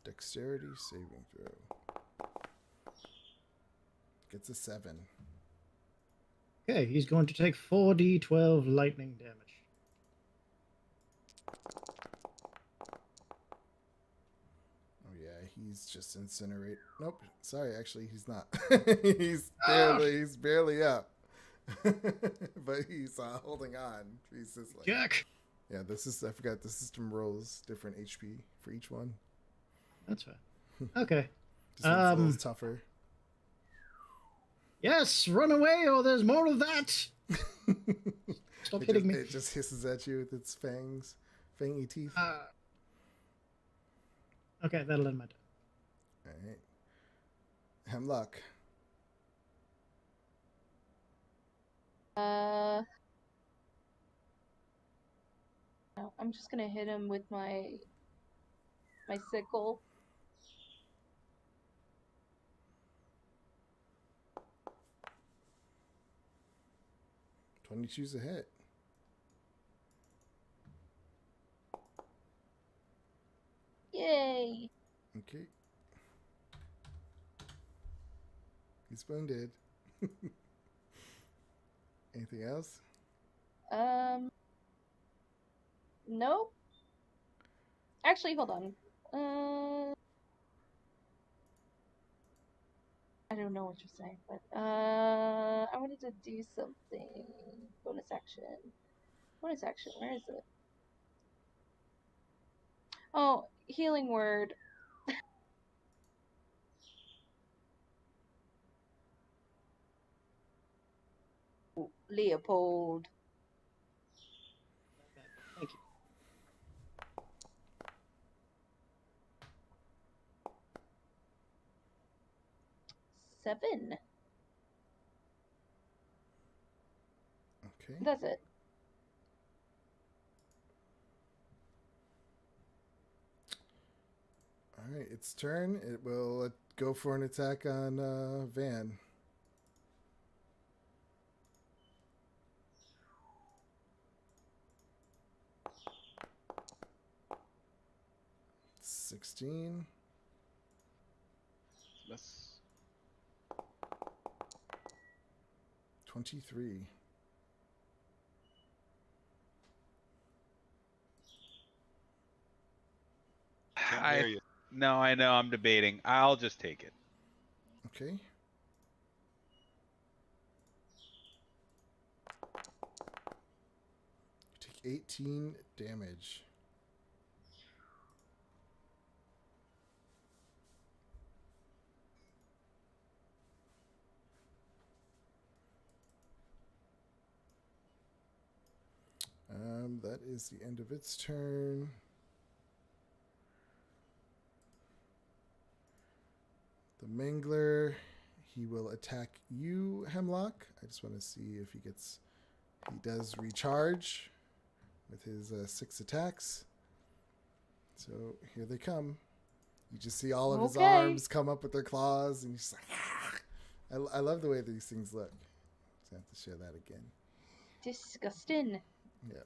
Dexterity saving throw. Gets a 7. Okay, he's going to take 4d12 lightning damage. Oh yeah, he's just incinerate. Nope. Sorry, actually, he's not. he's barely up. But he's holding on. He's just like. Jack! Yeah, I forgot the system rolls different HP for each one. That's fine. Okay. Just makes it a little tougher. Yes, run away or there's more of that! Stop hitting me. It just hisses at you with its fangy teeth. Okay, that'll end my turn. Alright. Hemlock. No, I'm just gonna hit him with my sickle. $22's a hit. Yay! Okay. He's wounded. Anything else? Nope. Actually, hold on. I don't know what you're saying, but I wanted to do something. Bonus action. Bonus action. Where is it? Oh, healing word. Leopold. Thank you. Seven. Okay. That's it. Alright, its turn. It will go for an attack on Van. $16. Miss. 23. Can't hear you. No, I know. I'm debating. I'll just take it. Okay. You take 18 damage. That is the end of its turn. The Mangler, he will attack you, Hemlock. I just want to see if he does recharge with his 6 attacks. So here they come. You just see all of his arms come up with their claws, and he's just like, ah! I love the way these things look. So I have to share that again. Disgusting. Yeah.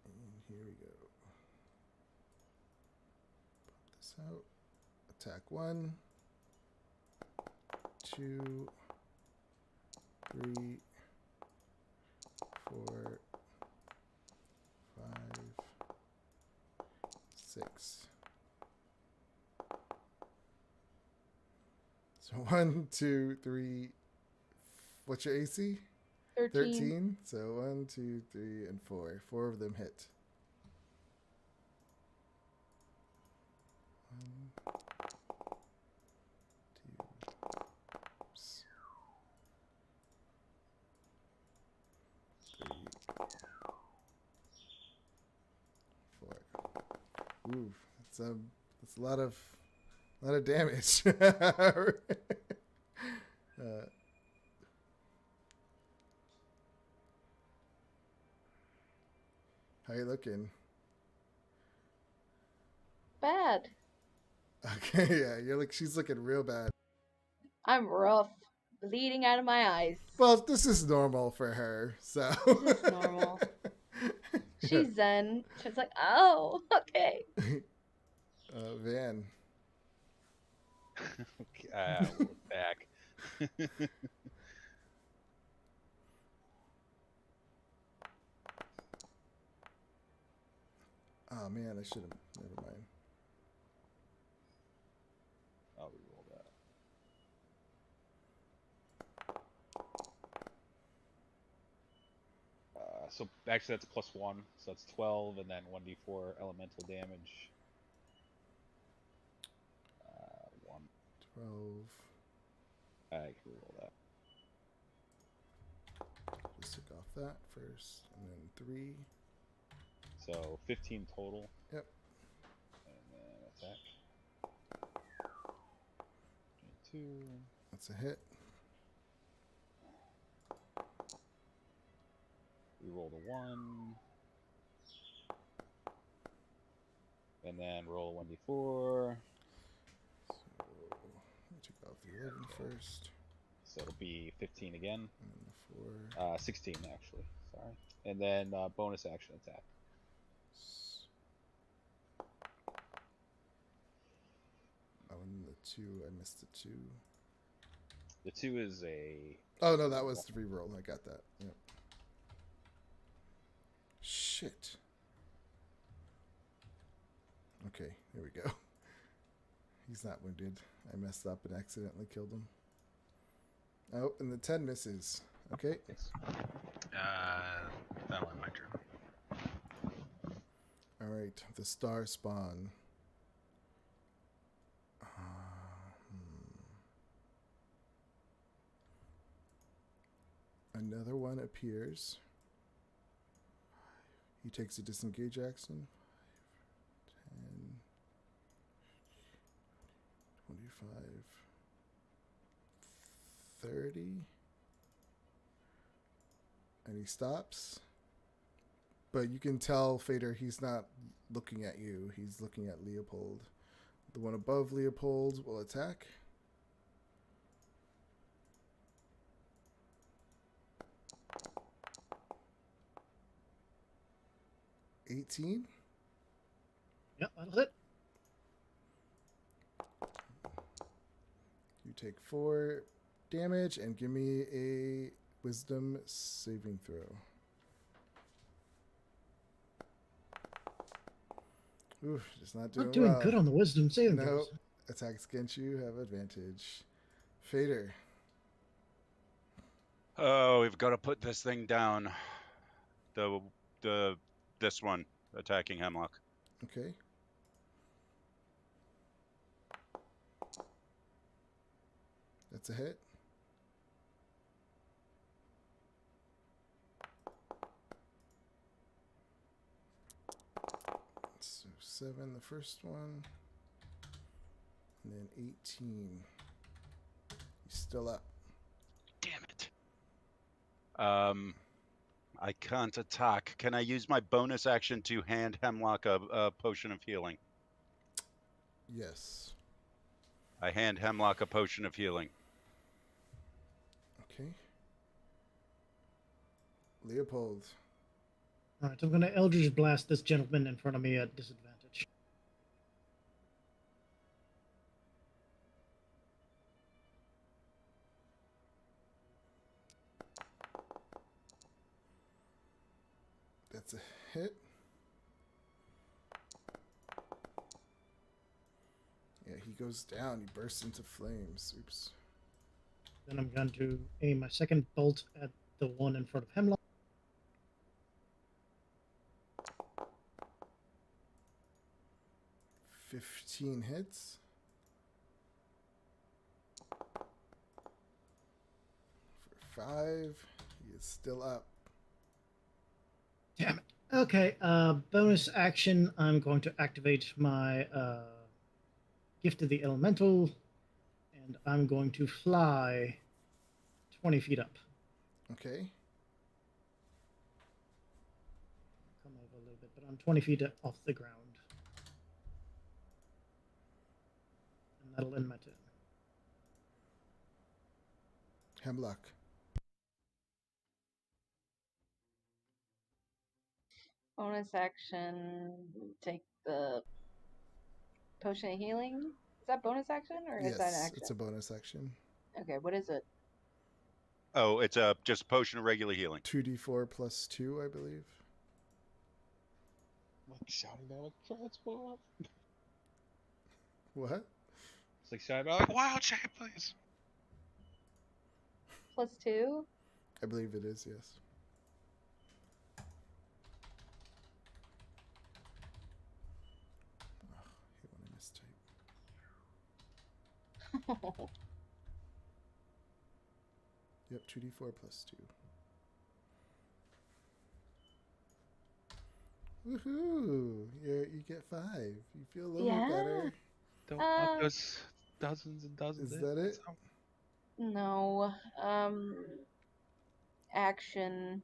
And here we go. Pop this out. Attack 1, 2, 3, 4, 5, 6. So 1, 2, 3. What's your AC? 13. 13. So 1, 2, 3, and 4. 4 of them hit. 1, 2, 3, 4. Ooh, that's a lot of damage. How you looking? Bad. Okay, yeah, she's looking real bad. I'm rough. Bleeding out of my eyes. Well, this is normal for her, so. This is normal. She's zen. She's like, oh, okay. Van. We'll look back. Oh man, I should have. Never mind. I'll reroll that. So actually that's +1, so that's 12, and then 1d4 elemental damage. 1. 12. I can reroll that. Just took off that first, and then 3. So 15 total. Yep. And then attack. 22. That's a hit. We rolled a 1. And then roll 1d4. So we took off the 11 first, So it'll be 15 again. and then the 4. 16 actually. Sorry. And then bonus action attack. Oh, and the 2. I missed the 2. The 2 is a. Oh no, that was the reroll. I got that. Yep. Shit. Okay, here we go. He's not wounded. I messed up and accidentally killed him. Oh, and the 10 misses. Okay. Yes. That'll end my turn. All right, the star spawn. Another one appears. He takes a disengage action. 10, 25, 30. And he stops. But you can tell, Fader, he's not looking at you. He's looking at Leopold. The one above Leopold will attack. $18. Yep, that'll hit. You take 4 damage and give me a wisdom saving throw. Oof, just not doing Not doing well. good on the wisdom saving No, throws. attacks against you have advantage. Fader. Oh, we've got to put this thing down. This one attacking Hemlock. Okay. That's a hit. So 7 the first one. And then 18. He's still up. Damn it. I can't attack. Can I use my bonus action to hand Hemlock a potion of healing? Yes. I hand Hemlock a potion of healing. Okay. Leopold. All right, so I'm going to Eldritch Blast this gentleman in front of me at disadvantage. That's a hit. Yeah, he goes down. He bursts into flames. Oops. Then I'm going to aim my second bolt at the one in front of Hemlock. $15 hits. For 5. He is still up. Damn it. Okay, bonus action. I'm going to activate my Gift of the Elemental, and I'm going to fly 20 feet up. Okay. Come over a little bit, but I'm 20 feet off the ground. And that'll end my turn. Hemlock. Bonus action, take the potion of healing. Is that bonus action or is that an Yes, action? it's a bonus action. Okay, what is it? Oh, it's just a potion of regular healing. 2d4 plus 2, I believe. Like shouting about like transform. What? It's like shouting about like wild shape, please. +2? I believe it is, yes. Oh, I hate when I mistype. Yep, 2d4 plus 2. Woohoo! You get 5. You feel a little bit better. Don't want those dozens and dozens. Is that it? No. Action.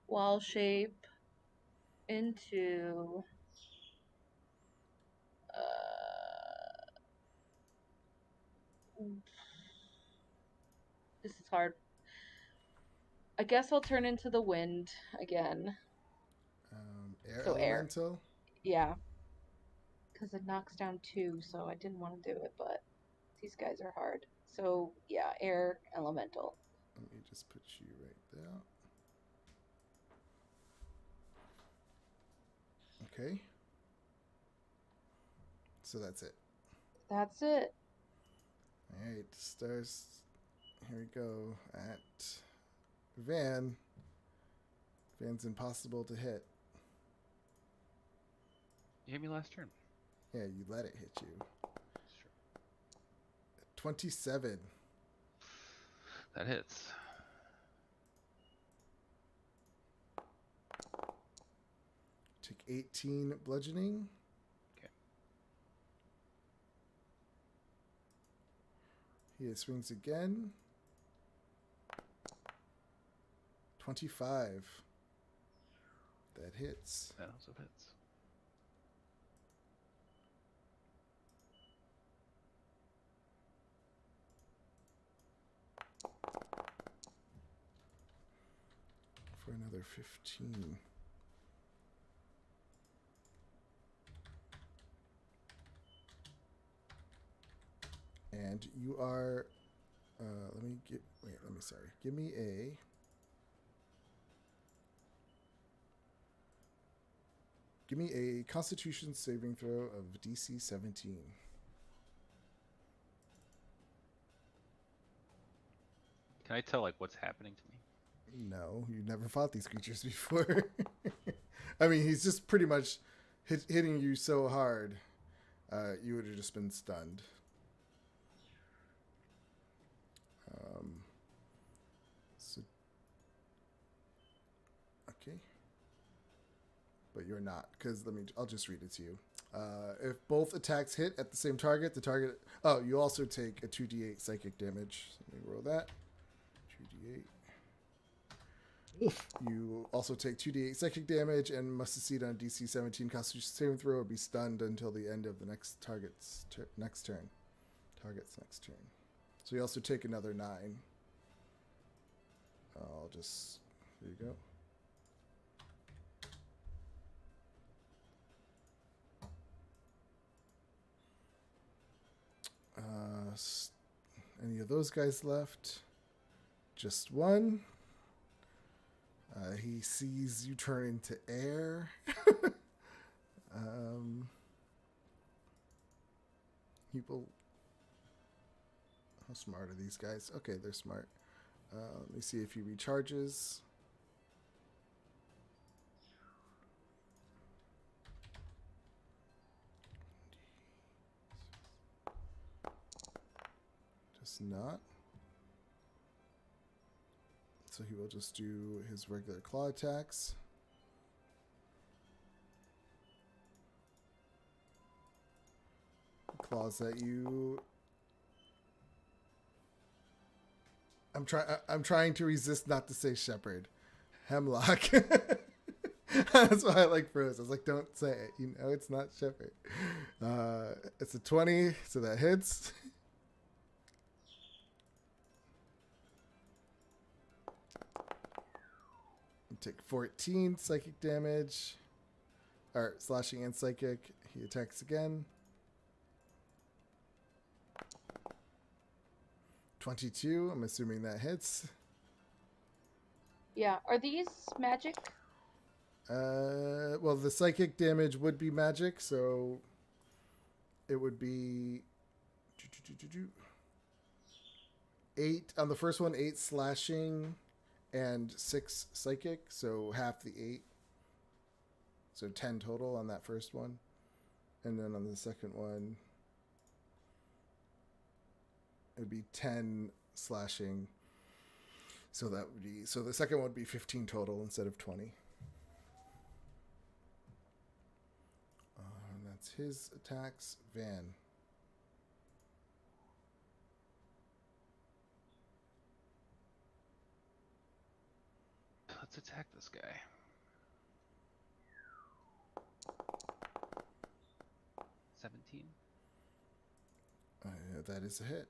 Wall shape into this is hard. I guess I'll turn into the wind again. Air So air. elemental. Yeah. Because it knocks down 2, so I didn't want to do it, but these guys are hard. So, yeah, air elemental. Let me just put you right there. Okay. So that's it. That's it. All right, stars. Here we go at Van. Van's impossible to hit. You hit me last turn. Yeah, you let it hit you. Sure. 27. That hits. Take 18 bludgeoning. Okay. He swings again. 25. That hits. That also hits. For another 15. And you are, give me a Constitution saving throw of DC 17. Can I tell like what's happening to me? No, you never fought these creatures before. I mean, he's just pretty much hitting you so hard, you would have just been stunned. So, okay. But you're not, because I'll just read it to you. If both attacks hit at the same target, you also take a 2d8 psychic damage. Let me roll that. 2d8. Oof. You also take 2d8 psychic damage and must succeed on DC 17 Constitution saving throw or be stunned until the end of the next target's next turn. Target's next turn. So you also take another 9. There you go. Any of those guys left? Just one. He sees you turn into air. He will. How smart are these guys? Okay, they're smart. Let me see if he recharges. Does not. So he will just do his regular claw attacks. Claws at you. I'm trying to resist not to say shepherd. Hemlock. That's why I like Froze. I was like, don't say it. You know it's not shepherd. It's a 20, so that hits. You take 14 psychic damage. Or slashing and psychic. He attacks again. 22. I'm assuming that hits. Yeah. Are these magic? Well, the psychic damage would be magic, so it would be 8 on the first one, 8 slashing and 6 psychic, so half the 8. So 10 total on that first one. And then on the second one, it would be 10 slashing. So that would be, so the second one would be 15 total instead of 20. And that's his attacks. Van. Let's attack this guy. 17. That is a hit.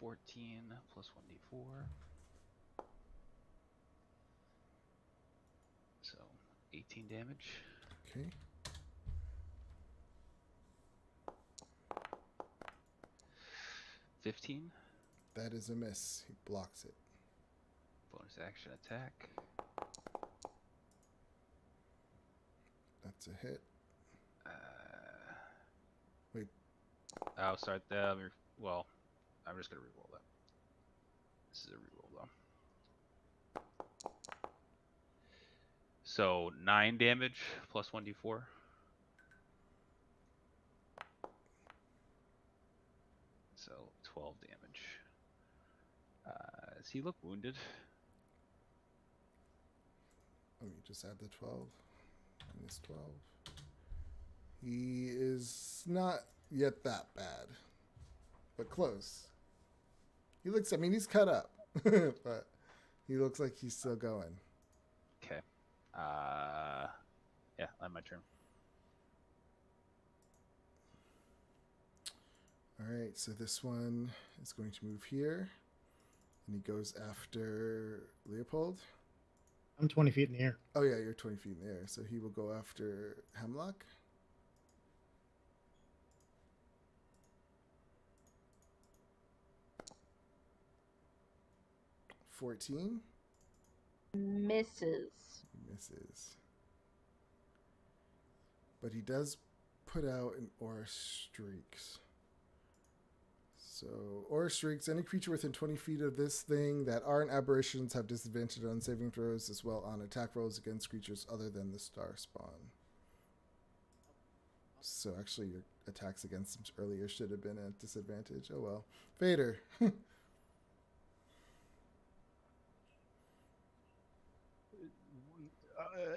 +14 1d4. So 18 damage. Okay. $15. That is a miss. He blocks it. Bonus action attack. That's a hit. Wait. Oh, sorry. Well, I'm just gonna reroll that. This is a reroll though. So 9 damage plus 1d4. So 12 damage. Does he look wounded? Let me just add the 12. Minus 12. He is not yet that bad, but close. He looks, I mean, he's cut up, but he looks like he's still going. Okay. Yeah, on my turn. All right, so this one is going to move here, and he goes after Leopold. I'm 20 feet in the air. Oh yeah, you're 20 feet in the air, so he will go after Hemlock. $14. Misses. Misses. But he does put out an Aura Streaks. So, Aura Streaks, any creature within 20 feet of this thing that aren't aberrations have disadvantage on saving throws as well on attack rolls against creatures other than the star spawn. So actually your attacks against him earlier should have been at disadvantage. Oh well. Vader.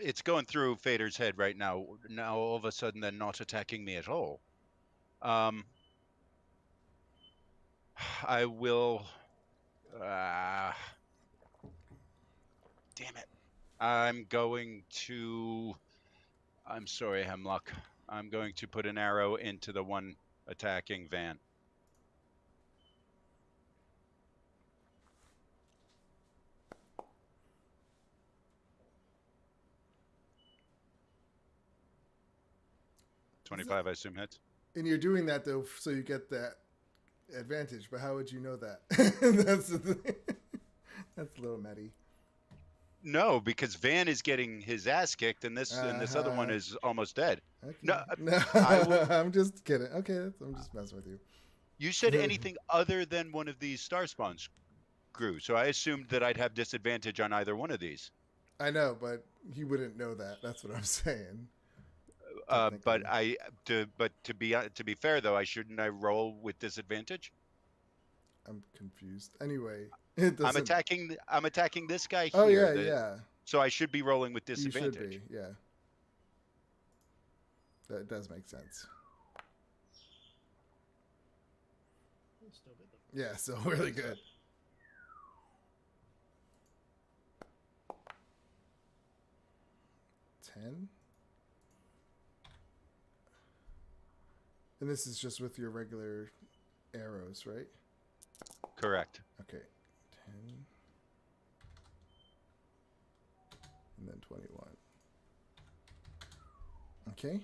It's going through Fader's head right now. Now all of a sudden they're not attacking me at all. I will. Damn it! I'm sorry, Hemlock. I'm going to put an arrow into the one attacking Van. $25, I assume, hits. And you're doing that though so you get that advantage, but how would you know that? That's a little nutty. No, because Van is getting his ass kicked, and this other one is almost dead. Okay. No, No, I will. I'm just kidding. Okay, I'm just messing with you. You said anything other than one of these star spawns grew, so I assumed that I'd have disadvantage on either one of these. I know, but he wouldn't know that. That's what I'm saying. But Technically. to be fair though, shouldn't I roll with disadvantage? I'm confused. Anyway, it I'm doesn't. attacking this guy Oh here. yeah, yeah. So I should be rolling with You should disadvantage. be. Yeah. That does make sense. Still be the Yeah, so really good. $10. And this is just with your regular arrows, right? Correct. Okay. 10. And then 21. Okay.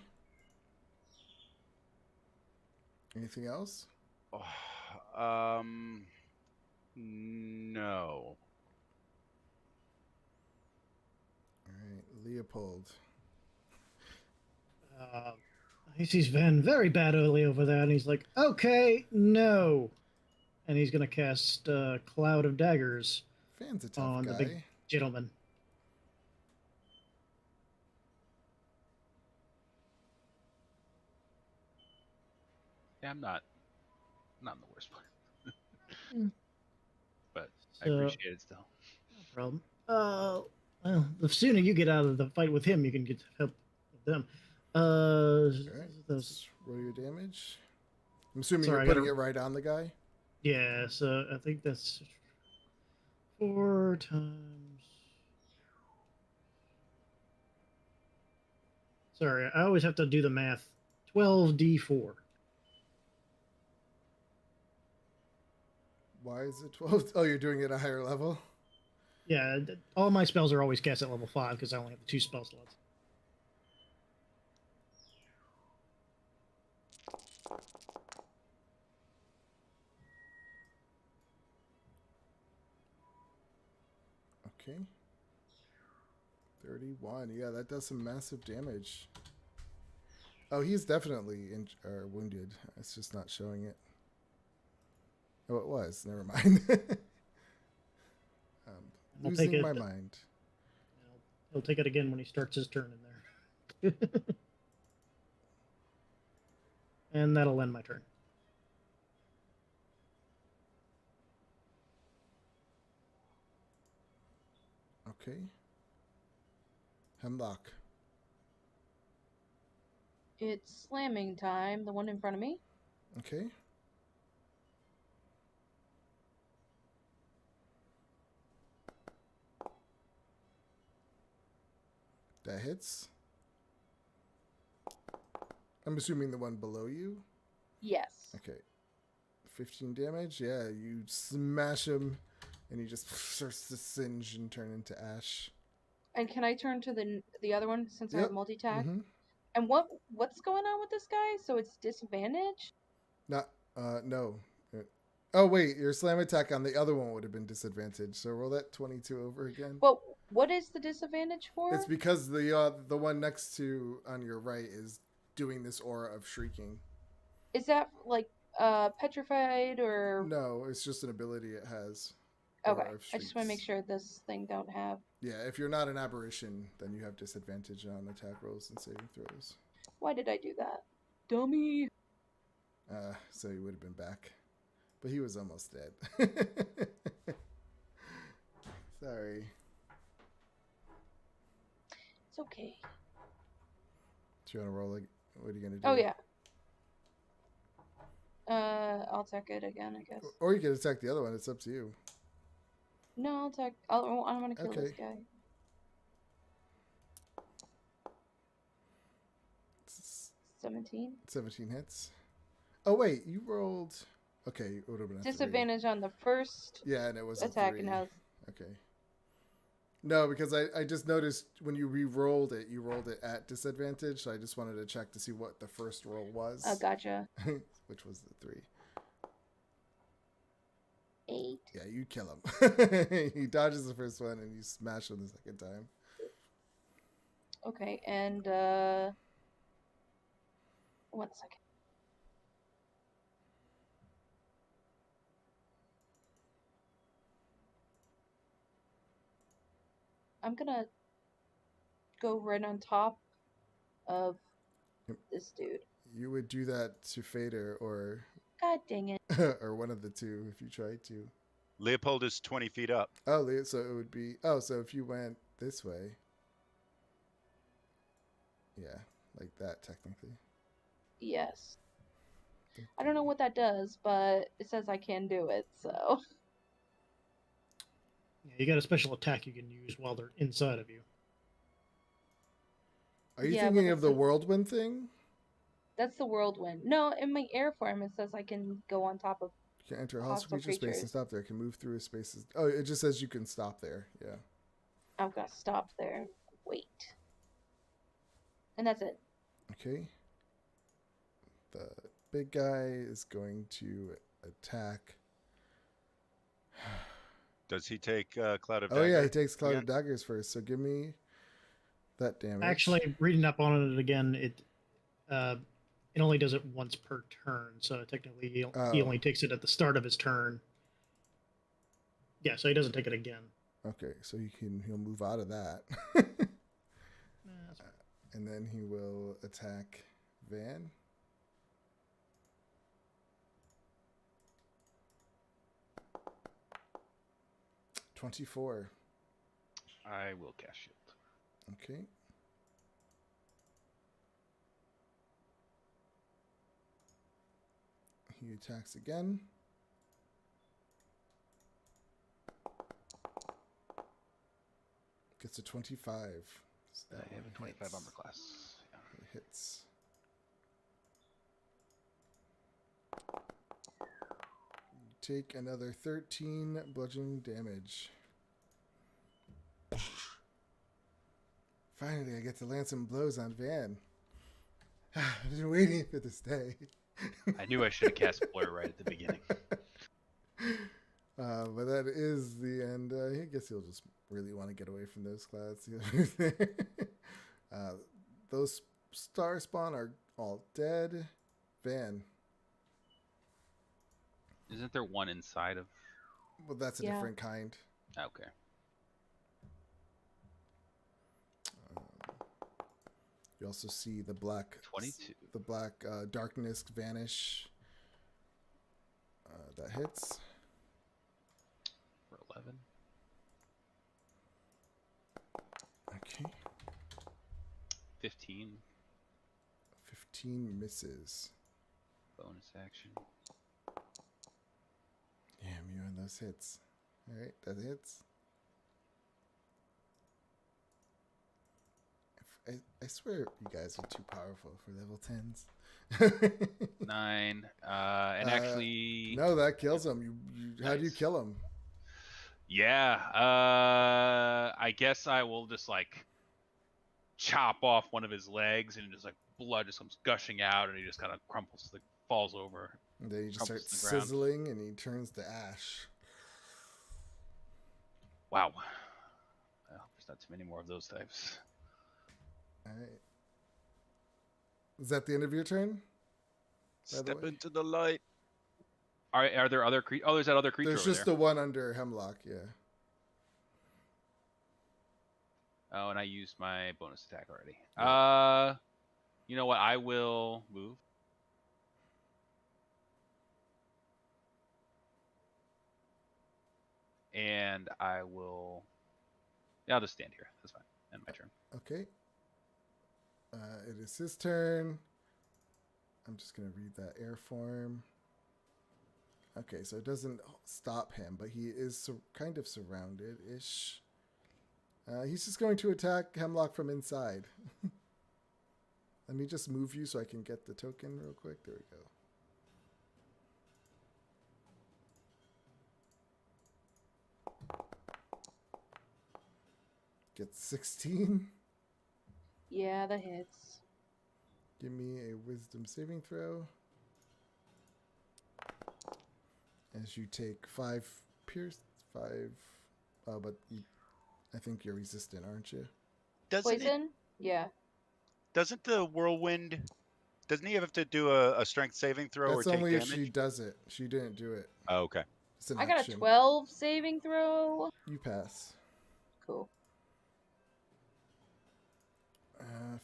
Anything else? No. All right, Leopold. He sees Van very badly over there, and he's like, "Okay, no," and he's gonna cast Cloud of Daggers Fan's a tough on guy. the big gentleman. Yeah, I'm not in the worst place. Mm. But I So, appreciate it still. no problem. Well, the sooner you get out of the fight with him, you can get help with them. All right, Those, let's roll your damage. I'm assuming Sorry, I you're putting gotta- it right on the guy. yeah. So I think that's 4 times. Sorry, I always have to do the math. 12d4. Why is it 12? Oh, you're doing it at a higher level? Yeah, all my spells are always cast at level 5 because I only have the 2 spell slots. Okay. 31. Yeah, that does some massive damage. Oh, he's definitely wounded. It's just not showing it. Oh, it was. Never mind. I'll take Losing it. my mind. He'll take it again when he starts his turn in there. And that'll end my turn. Okay. Hemlock. It's slamming time, the one in front of me. Okay. That hits. I'm assuming the one below you. Yes. Okay. 15 damage. Yeah, you smash him, and he just starts to singe and turn into ash. And can I turn to the other one since I have multi-attack? Mm-hmm. And what's going on with this guy? So it's disadvantage? Not. No. Oh wait, your slam attack on the other one would have been disadvantage. So roll that 22 over again. Well, what is the disadvantage for? It's because the one next to on your right is doing this aura of shrieking. Is that like petrified or? No, it's just an ability it has. Okay, Aura of I just want to make shrieks. sure this thing don't have. Yeah, if you're not an aberration, then you have disadvantage on attack rolls and saving throws. Why did I do that? Dummy. So he would have been back. But he was almost dead. Sorry. It's okay. Do you want to roll? What are you going to do? Oh, yeah. I'll attack it again, I guess. Or you can attack the other one. It's up to you. No, I'll attack. I'm gonna kill this guy. 17. 17 hits. Oh, wait. You rolled... Okay, it would have been a Disadvantage on the first Yeah, and it was attack a 3. and has. Okay. No, because I just noticed when you re-rolled it, you rolled it at disadvantage, so I just wanted to check to see what the first roll was. Oh, gotcha. Which was the 3. 8. Yeah, you kill him. He dodges the first one and you smash him the second time. Okay, and 1 second. I'm gonna go right on top of this dude. You would do that to Fader or God dang it. or one of the two if you tried to. Leopold is 20 feet up. Oh, so it would be. Oh, so if you went this way. Yeah, like that technically. Yes. I don't know what that does, but it says I can do it, so. Yeah, you got a special attack you can use while they're inside of you. Are you Yeah, thinking but of the whirlwind thing? That's the whirlwind. No, in my air form it says I can go on top of You can enter a hostile hostile creature space and creatures. stop there. Can move through a spaces. Oh, it just says you can stop there. Yeah. I'm gonna stop there. Wait. And that's it. Okay. The big guy is going to attack. Does he take Cloud of Oh Dagger? yeah, he takes Cloud of again? Daggers first. So give me that damage. Actually, reading up on it again, it only does it once per turn. So technically, he Oh. only takes it at the start of his turn. Yeah, so he doesn't take it again. Okay, so he'll move out of that. And then he will attack Van. $24. I will cast shield. Okay. He attacks again. Gets a 25. So that I have a one 25 hits. armor class. Yeah. It hits. You take another 13 bludgeoning damage. Finally, I get to land some blows on Van. I've been waiting for this day. I knew I should have cast Blur right at the beginning. But that is the end. I guess he'll just really want to get away from those clouds. Those star spawn are all dead. Van. Isn't there one inside of? Well, that's a Yeah. different kind. Okay. You also see the black 22. The black darkness vanish. That hits. For 11. Okay. 15. 15 misses. Bonus action. Damn, you on those hits. All right, that hits. I swear you guys are too powerful for level 10s. 9. And actually. No, that kills him. How do you Nice. kill him? Yeah. I guess I will just like chop off one of his legs, and just like blood just comes gushing out, and he just kind of crumples, like falls over. And then you just start Crumples to the ground. sizzling, and he turns to ash. Wow. Well, there's not too many more of those types. All right. Is that the end of your turn? By the Step way. into the light. Are there other creatures? Oh, there's that other creature There's over just there. the one under Hemlock, yeah. Oh, and I used my bonus attack already. Yeah. You know what? I will move. And I will. Yeah, I'll just stand here. That's fine. End my turn. Okay. It is his turn. I'm just going to read that air form. Okay, so it doesn't stop him, but he is kind of surrounded-ish. He's just going to attack Hemlock from inside. Let me just move you so I can get the token real quick. There we go. Get 16. Yeah, that hits. Give me a wisdom saving throw. as you take 5 pierce, 5. Oh, but I think you're resistant, aren't you? Poison? Yeah. Doesn't the whirlwind? Doesn't he have to do a strength saving throw or That's take only if damage? she does it. She didn't do it. Oh, okay. It's an I got a action. 12 saving throw. You pass. Cool.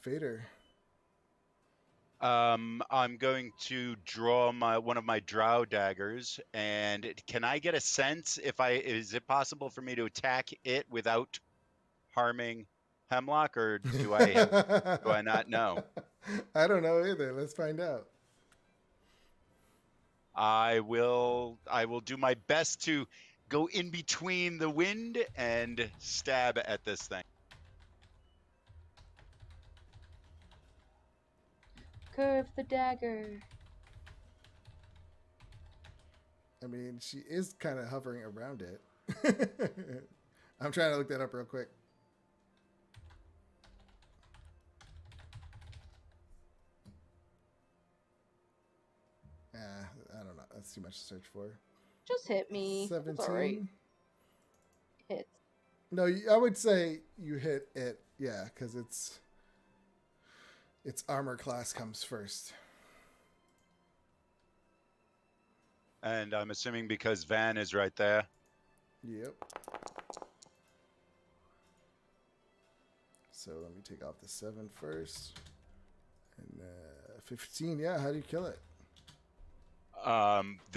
Fader. I'm going to draw one of my drow daggers, and can I get a sense is it possible for me to attack it without harming Hemlock, or do I not know? I don't know either. Let's find out. I will do my best to go in between the wind and stab at this thing. Curve the dagger. I mean, she is kind of hovering around it. I'm trying to look that up real quick. I don't know. That's too much to search for. Just hit me. 17. That's alright. Hits. No, I would say you hit it. Yeah, because its armor class comes first. And I'm assuming because Van is right there. Yep. So let me take off the 7 first. And 15. Yeah, how do you kill it?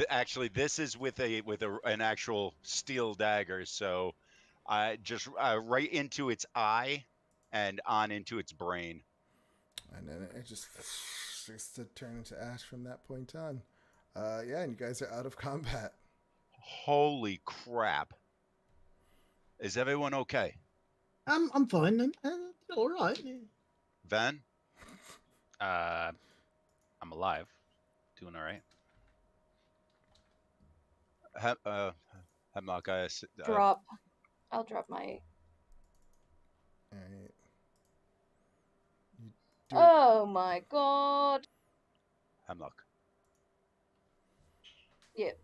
Actually, this is with an actual steel dagger. So I just right into its eye and on into its brain. And then it just starts to turn into ash from that point on. Yeah, and you guys are out of combat. Holy crap! Is everyone okay? I'm fine. All right. Van? I'm alive. Doing all right. Hemlock, Drop. I'll drop my. All right. Oh my god. Hemlock. Yep.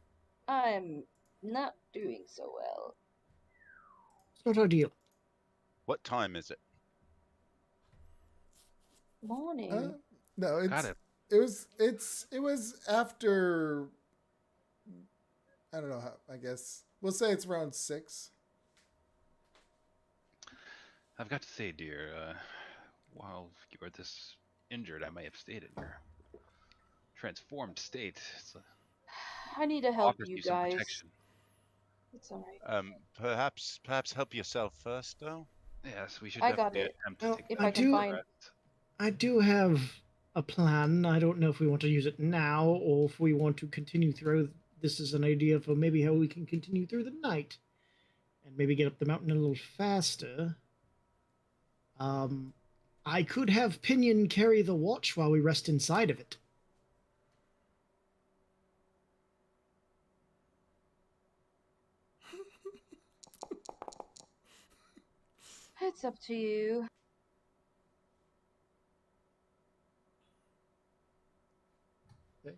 I'm not doing so well. It's not ideal. What time is it? Morning. No, Got it. it was after. I don't know how. I guess we'll say it's around 6. I've got to say, dear, while you were this injured, I may have stayed in your transformed state. It's I need to help offers you some guys. protection. It's alright. Perhaps help yourself first, though. Yes, we should I got definitely it. attempt to Well, take If the I can do- find. rest. I do have a plan. I don't know if we want to use it now or if we want to continue through. This is an idea for maybe how we can continue through the night and maybe get up the mountain a little faster. I could have Pinion carry the watch while we rest inside of it. It's up to you. Okay.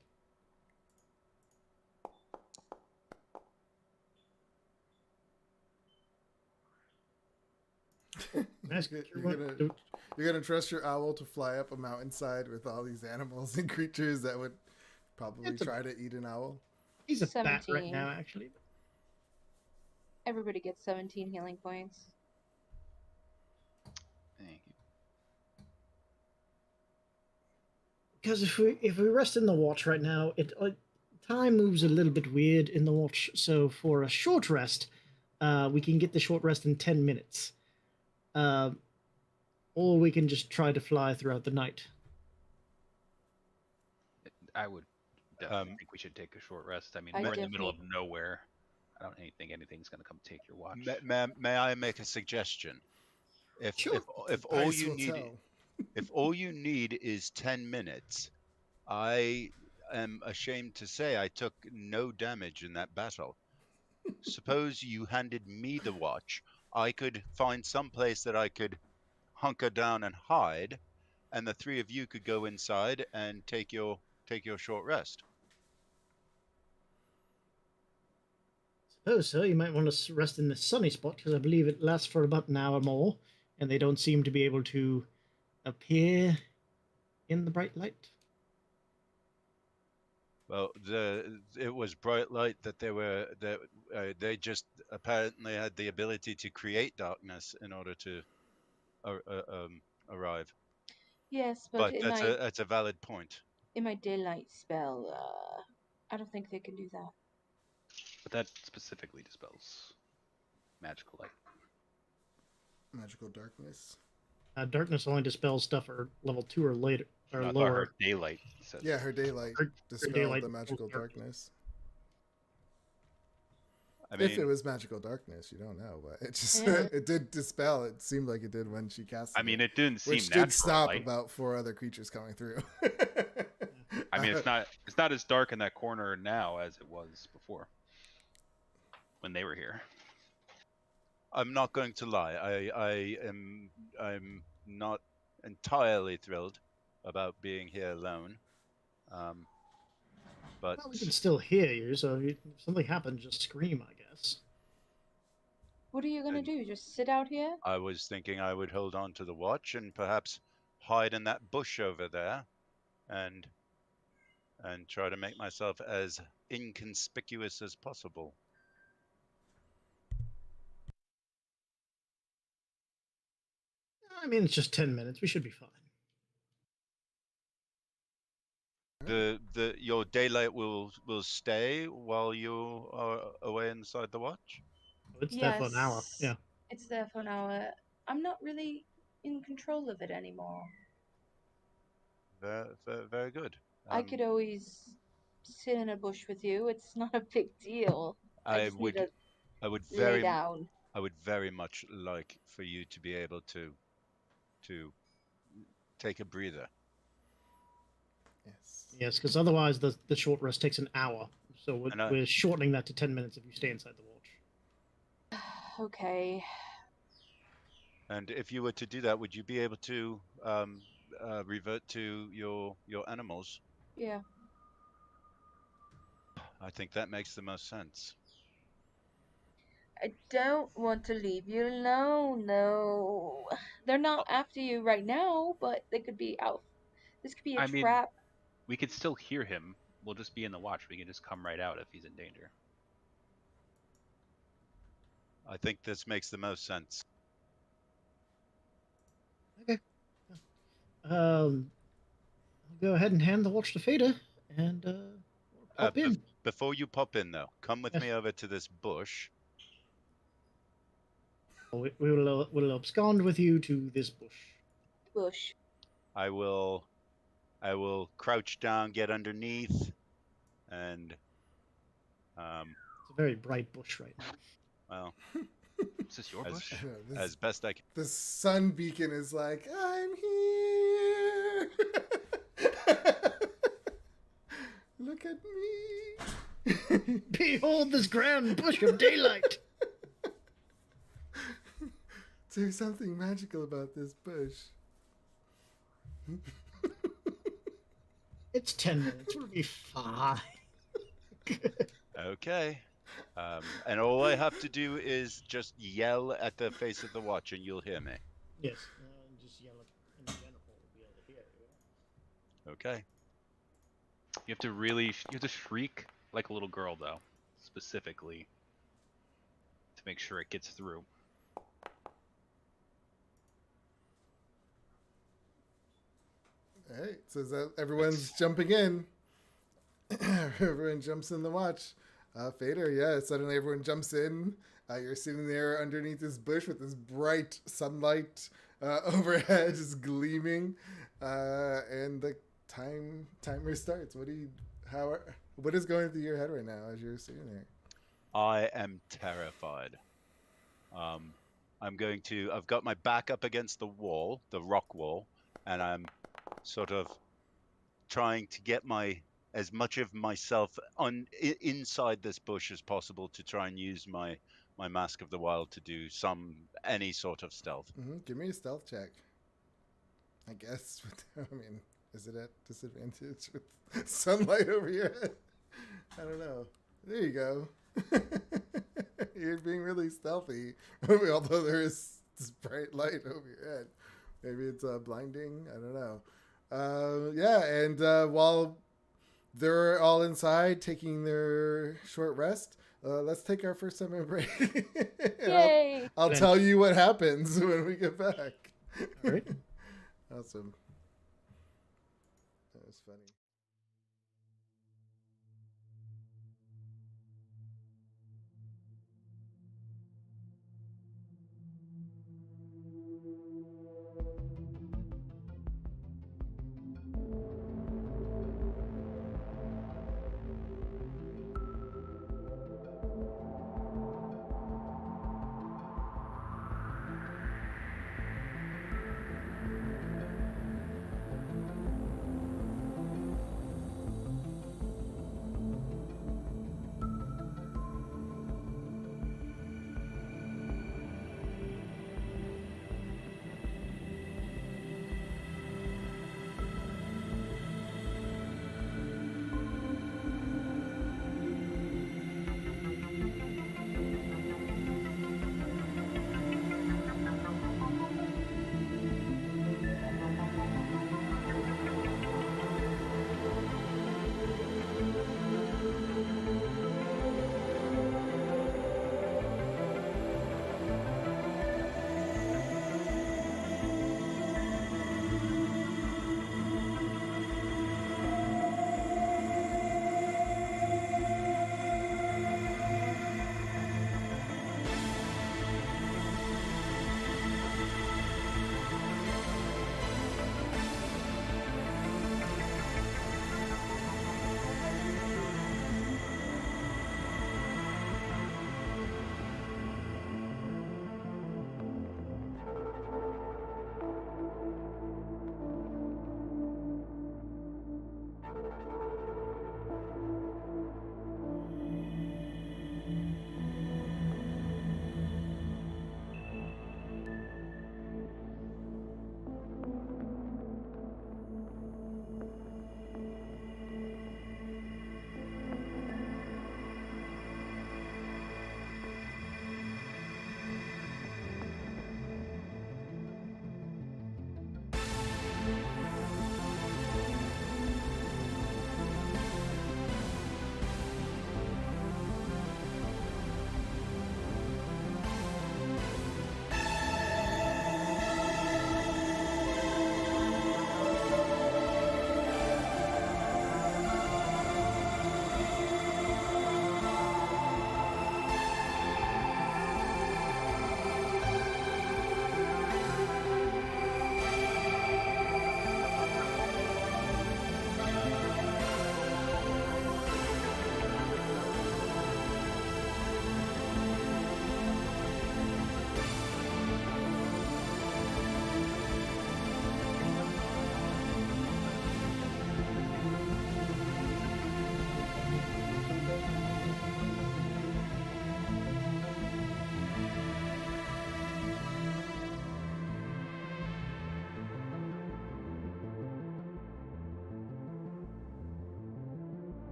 Ask You're if you want gonna- to- You're gonna trust your owl to fly up a mountainside with all these animals and creatures that would probably It's a- try to eat an owl. He's a bat right 17. now, actually. Everybody gets 17 healing points. Thank you. Because if we rest in the watch right now, time moves a little bit weird in the watch. So for a short rest, we can get the short rest in 10 minutes, or we can just try to fly throughout the night. I would definitely think we should take a short rest. I mean, I we're in the middle of definitely- nowhere. I don't think anything's going to come take your watch. May I make a suggestion? Sure. If all Dice you will need tell. if all you need is 10 minutes, I am ashamed to say I took no damage in that battle. Suppose you handed me the watch, I could find some place that I could hunker down and hide, and the 3 of you could go inside and take your short rest. Oh, sir, you might want to rest in this sunny spot because I believe it lasts for about an hour more, and they don't seem to be able to appear in the bright light. Well, it was bright light that they just apparently had the ability to create darkness in order to arrive. Yes, but But that's a valid point. in my daylight spell, I don't think they can do that. But that specifically dispels magical light. Magical darkness. Darkness only dispels stuff at level 2 or later or No, I thought lower. her daylight says. Yeah, her daylight Her dispelled daylight the dispels magical darkness. darkness. I mean, If it was magical darkness, you don't know, but it just Yeah. it did dispel. It seemed like it did when she cast. I mean, it didn't seem which natural. did stop light. about 4 other creatures coming through. I mean, it's not as dark in that corner now as it was before when they were here. I'm not going to lie. I'm not entirely thrilled about being here alone. But Well, we can still hear you, so if something happens, just scream, I guess. What are you gonna And- do? Just sit out here? I was thinking I would hold on to the watch and perhaps hide in that bush over there, and try to make myself as inconspicuous as possible. I mean, it's just 10 minutes. We should be fine. Your daylight will stay while you are away inside the watch. It's there for an hour. Yeah. It's there for an hour. I'm not really in control of it anymore. Very good. I could always sit in a bush with you. It's not a big deal. I just need to I would lay down. I would very much like for you to be able to take a breather. Yes. Yes, because otherwise the short rest takes an hour. So we're shortening that to 10 minutes if you stay inside the watch. Okay. And if you were to do that, would you be able to revert to your animals? Yeah. I think that makes the most sense. I don't want to leave you alone, no. They're not after you right now, but they could be out. This could be a I mean, trap. we could still hear him. We'll just be in the watch. We can just come right out if he's in danger. I think this makes the most sense. Okay. I'll go ahead and hand the watch to Fader and pop in. Before you pop in, though, come with Yes. me over to this bush. We'll abscond with you to this bush. I will crouch down, get underneath, and It's a very bright bush right now. well, Is this your bush? I know, as best I can. the sun beacon is like, I'm here. Look at me. Behold this grand bush of daylight. There's something magical about this bush. It's 10 minutes. We'll be fine. Okay. And all I have to do is just yell at the face of the watch, and you'll hear me. Yes. Just yell in general. We'll be able to hear you. Okay. You have to shriek like a little girl, though, specifically, to make sure it gets through. All right, so that everyone's jumping in. Everyone jumps in the watch. Fader, yeah, suddenly everyone jumps in. You're sitting there underneath this bush with this bright sunlight overhead just gleaming. And the timer starts. What is going through your head right now as you're sitting there? I am terrified. I've got my back up against the wall, the rock wall, and I'm sort of trying to get as much of myself inside this bush as possible to try and use my Mask of the Wild to do any sort of stealth. Give me a stealth check. I guess. I mean, is it at disadvantage with sunlight over your head? I don't know. There you go. You're being really stealthy, although there is this bright light over your head. Maybe it's blinding. I don't know. Yeah, and while they're all inside taking their short rest, let's take our first 7-minute break. And Yay! I'll tell you what happens when we get back. All right. Awesome. That was funny.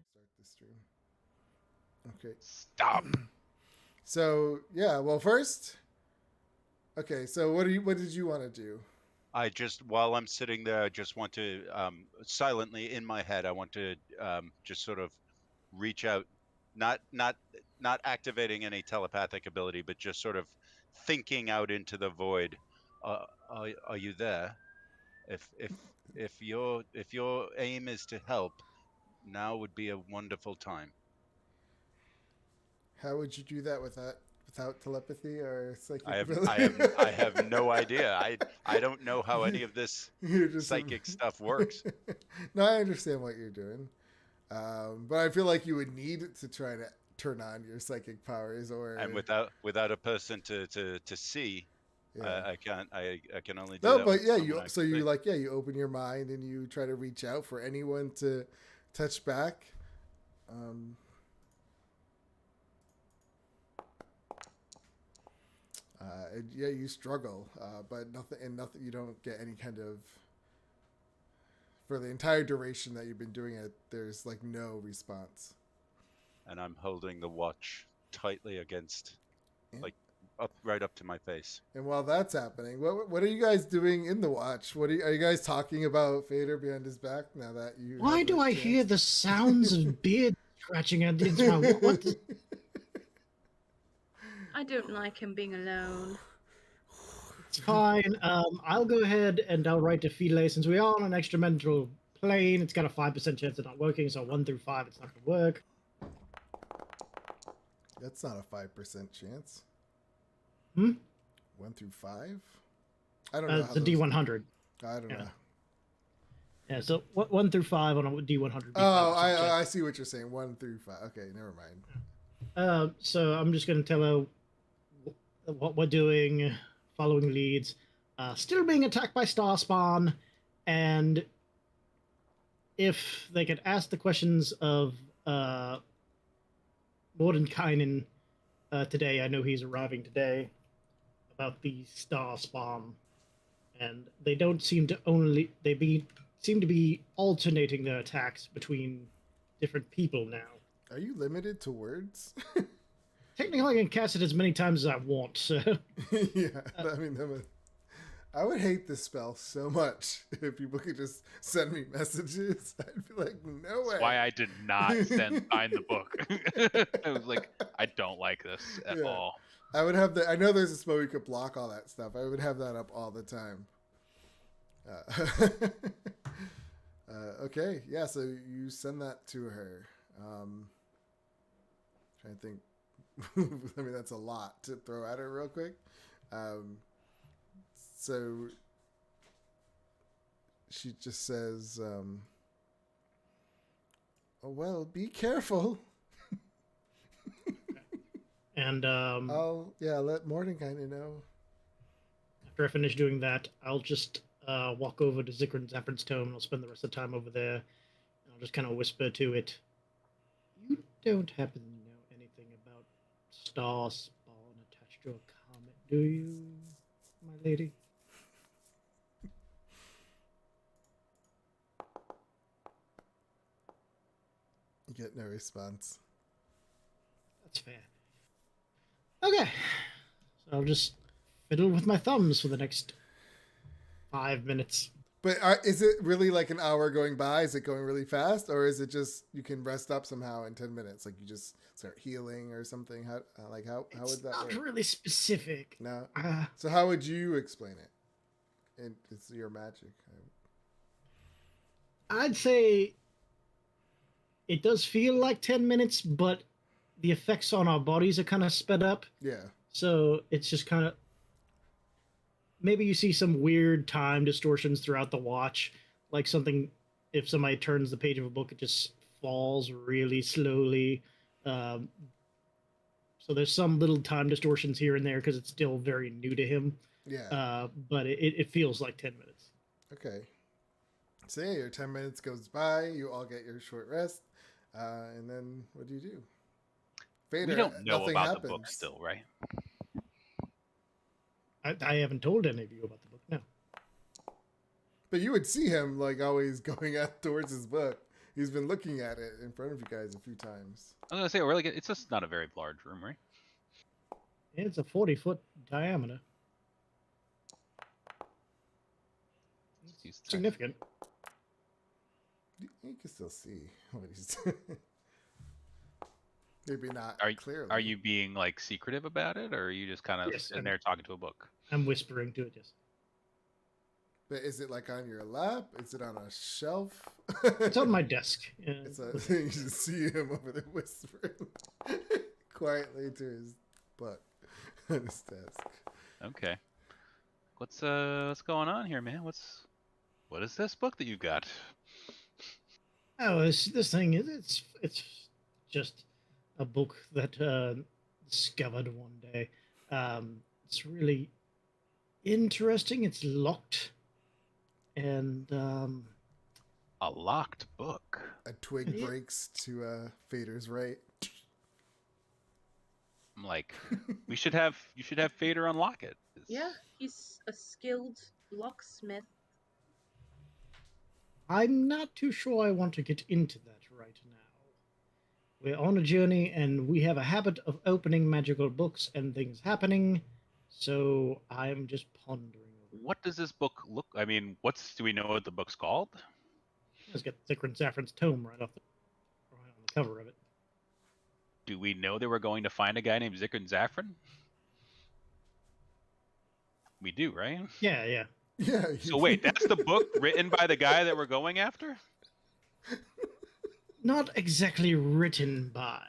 Start the stream. Okay. Stop. So yeah, well first, okay. So what did you want to do? I just, while I'm sitting there, I just want to silently in my head, I want to just sort of reach out, not activating any telepathic ability, but just sort of thinking out into the void. Are you there? If your aim is to help, now would be a wonderful time. How would you do that without telepathy or psychic I ability? have no idea. I don't know how any of this You're just psychic stuff works. No, I understand what you're doing, but I feel like you would need to try to turn on your psychic powers, or And without a person to see, yeah. I can't. I can only do No, that but with yeah, someone I can see. you open your mind and you try to reach out for anyone to touch back. Um, and yeah, you struggle, but nothing. You don't get any kind of, for the entire duration that you've been doing it. There's like no response. And I'm holding the watch tightly against, Yeah. like, right up to my face. And while that's happening, what are you guys doing in the watch? Are you guys talking about Fader behind his back now that you? Why have do I chance? hear the sounds of beard scratching against my what? I don't like him being alone. It's fine. I'll go ahead and I'll write to Philae, since we are on an extra-mental plane. It's got a 5% chance of not working, so 1 through 5, it's not going to work. That's not a 5% chance. 1 through 5? I don't know. It's a D100. I don't know. Yeah, so 1 through 5 on a D100. Oh, I see what you're saying. 1 through 5. Okay, never mind. So I'm just going to tell her what we're doing, following leads, still being attacked by Starspawn, and if they could ask the questions of Mordenkainen today. I know he's arriving today, about the Starspawn, and they don't seem to seem to be alternating their attacks between different people now. Are you limited to words? Technically, I can cast it as many times as I want, so... Yeah, I mean, I would hate this spell so much if people could just send me messages. I'd be like, no way. That's why I did not sign the book. I was like, I don't like this at all. I would have I know there's a spell we could block all that stuff. I would have that up all the time. Okay, yeah, so you send that to her. Trying to think. I mean, that's a lot to throw at her real quick. So she just says, oh, well, be careful. And I'll let Mordenkainen know. after I finish doing that, I'll just walk over to Zikrin Zafrin's tome, and I'll spend the rest of the time over there. And I'll just kind of whisper to it. You don't happen to know anything about star spawn attached to a comet, do you, my lady? You get no response. That's fair. Okay. So I'll just fiddle with my thumbs for the next 5 minutes. But is it really like an hour going by? Is it going really fast, or is it just you can rest up somehow in 10 minutes? Like you just start healing or something? How would that Not work? really specific. No. So how would you explain it? And it's your magic. I'd say it does feel like 10 minutes, but the effects on our bodies are kind of sped up. Yeah. So it's just kind of maybe you see some weird time distortions throughout the watch, like something if somebody turns the page of a book, it just falls really slowly. So there's some little time distortions here and there because it's still very new to him. Yeah. But it feels like 10 minutes. Okay. So yeah, your 10 minutes goes by. You all get your short rest, and then what do you do? Vader, We don't know nothing about happens. the book still, right? I haven't told any of you about the book, no. But you would see him like always going out towards his book. He's been looking at it in front of you guys a few times. I was gonna say, really, it's just not a very large room, right? It's a 40-foot diameter. It's Significant. You can still see what he's doing. Maybe not clearly. Are you being like secretive about it, or are you just kind of in there talking to a book? I'm whispering to it, yes. But is it like on your lap? Is it on a shelf? It's on my desk. Yeah. You just see him over there whispering quietly to his book on his desk. Okay. What's going on here, man? What is this book that you got? Oh, this thing it's just a book that discovered one day. It's really interesting. It's locked, and a locked book. A twig breaks to Fader's right. I'm like, you should have Fader unlock it. Yeah, he's a skilled locksmith. I'm not too sure I want to get into that right now. We're on a journey, and we have a habit of opening magical books and things happening. So I'm just pondering. What does this book look? I mean, do we know what the book's called? It's got Zikr and Saffron's tome right on the cover of it. Do we know they were going to find a guy named Zikr and Saffron? We do, right? Yeah, yeah. Yeah. So wait, that's the book written by the guy that we're going after? Not exactly written by.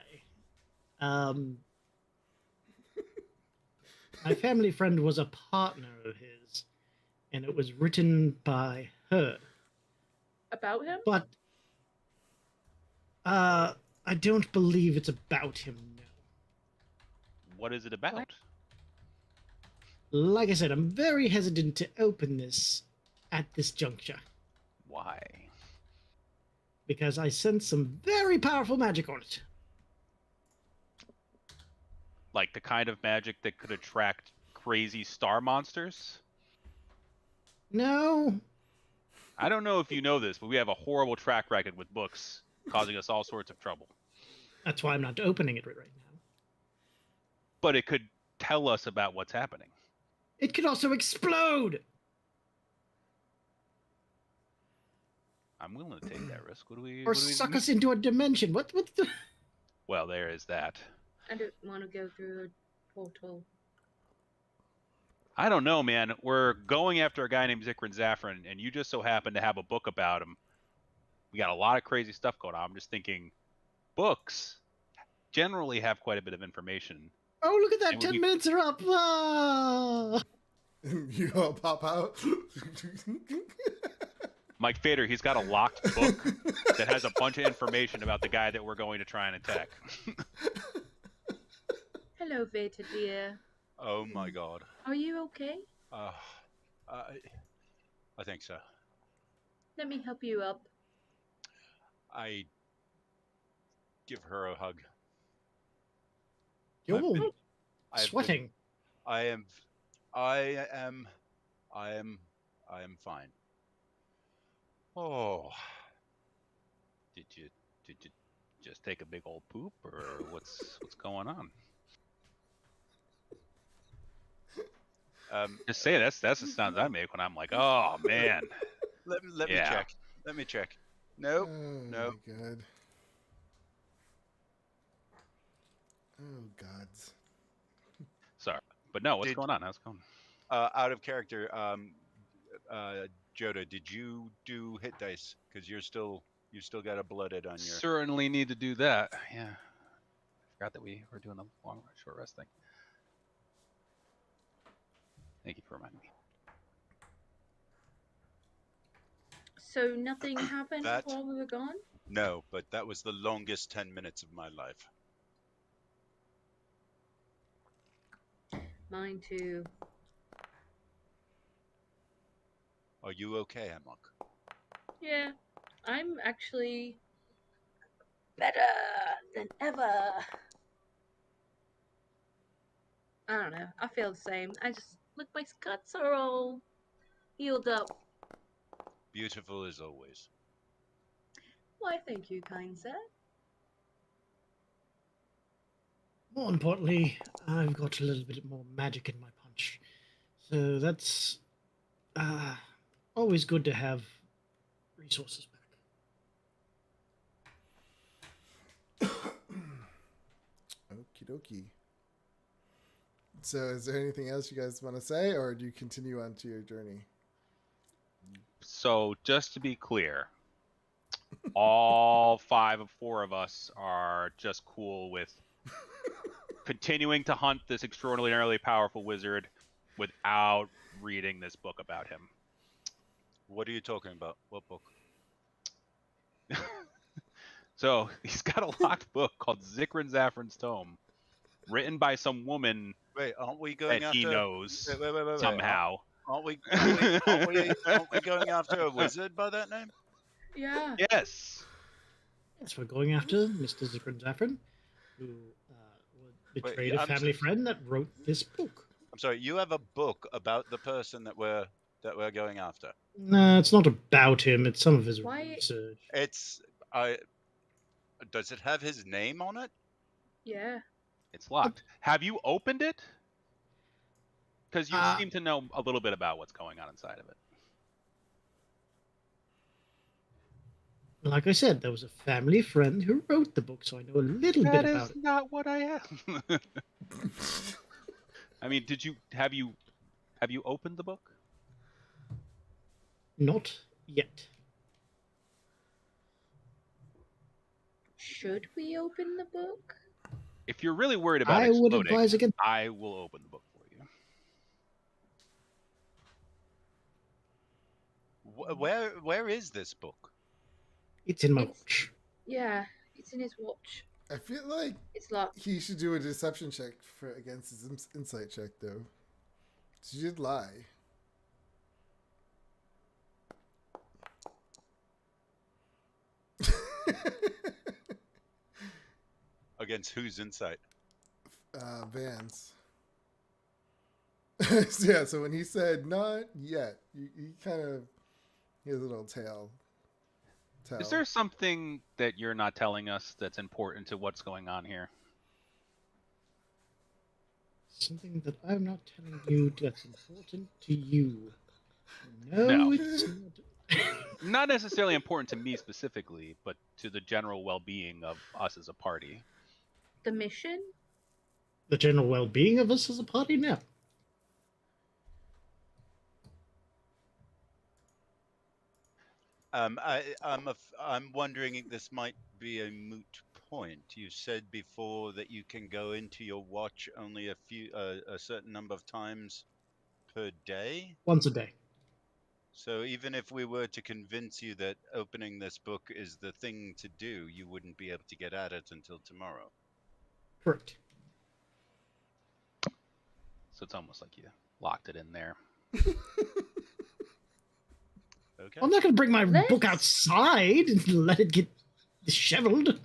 My family friend was a partner of his, and it was written by her. About him? But I don't believe it's about him, no. What is it about? What? Like I said, I'm very hesitant to open this at this juncture. Why? Because I sense some very powerful magic on it. Like the kind of magic that could attract crazy star monsters? No. I don't know if you know this, but we have a horrible track record with books causing us all sorts of trouble. That's why I'm not opening it right now. But it could tell us about what's happening. It could also explode! I'm willing to take that risk. Or suck us into a dimension. What's the... Well, there is that. I don't want to go through a portal. I don't know, man. We're going after a guy named Zikr and Saffron, and you just so happen to have a book about him. We got a lot of crazy stuff going on. I'm just thinking, books generally have quite a bit of information. Oh, look at that! 10 minutes are up! Ah! You all pop out. Mike Fader, he's got a locked book that has a bunch of information about the guy that we're going to try and attack. Hello, Veta dear. Oh my god. Are you okay? I think so. Let me help you up. I give her a hug. You're I've all been- I've been- sweating. I am fine. Oh, Did you just take a big old poop, or what's going on? Just say that's the sounds I make when I'm like, oh man. let me Yeah. check. Let me check. Nope. Oh Nope. my god. Oh gods. Sorry, but no, what's Did- going on? How's it going? Out of character, Joda, did you do hit dice? Because you still got a blooded on your. Certainly need to do that. Yeah, I forgot that we were doing the short rest thing. Thank you for reminding me. So nothing happened That- while we were gone? No, but that was the longest 10 minutes of my life. Mine too. Are you okay, Amok? Yeah, I'm actually better than ever. I don't know. I feel the same. I just look, my cuts are all healed up. Beautiful as always. Why, thank you, kind sir. More importantly, I've got a little bit more magic in my punch. So that's always good to have resources back. Okie dokie. So, is there anything else you guys want to say, or do you continue on to your journey? So just to be clear, all four of us are just cool with continuing to hunt this extraordinarily powerful wizard without reading this book about him. What are you talking about? What book? So he's got a locked book called Zikrin Zaffron's Tome, written by some woman Wait, aren't we going that after? he knows Wait. somehow. Aren't we going after a wizard by that name? Yeah. Yes. Yes, we're going after Mr. Zikrin Zaffron, who betrayed a I'm family friend that wrote this book. I'm sorry. You have a book about the person that we're going after. No, it's not about him. It's some of his Why- research. It's Does it have his name on it? Yeah. It's locked. Have you opened it? Because you seem to know a little bit about what's going on inside of it. Like I said, there was a family friend who wrote the book, so I know a little bit about it. not what I have. I mean, have you opened the book? Not yet. Should we open the book? If you're really worried about I would exploding, advise against. I will open the book for you. Where is this book? It's in my It's- watch. Yeah, it's in his watch. I feel like It's locked. he should do a deception check against his insight check, though. She did lie. Against whose insight? Vans. Yeah, so when he said not yet, you kind of, he has a little tail. Is there something that you're not telling us that's important to what's going on here? Something that I'm not telling you that's important to you. No. No, it's not. Not necessarily important to me specifically, but to the general well-being of us as a party. The mission? The general well-being of us as a party now. I'm wondering if this might be a moot point. You said before that you can go into your watch only a certain number of times per day. Once a day. So even if we were to convince you that opening this book is the thing to do, you wouldn't be able to get at it until tomorrow. Correct. So it's almost like you locked it in there. Okay. I'm not going to bring my Let's- book outside and let it get disheveled.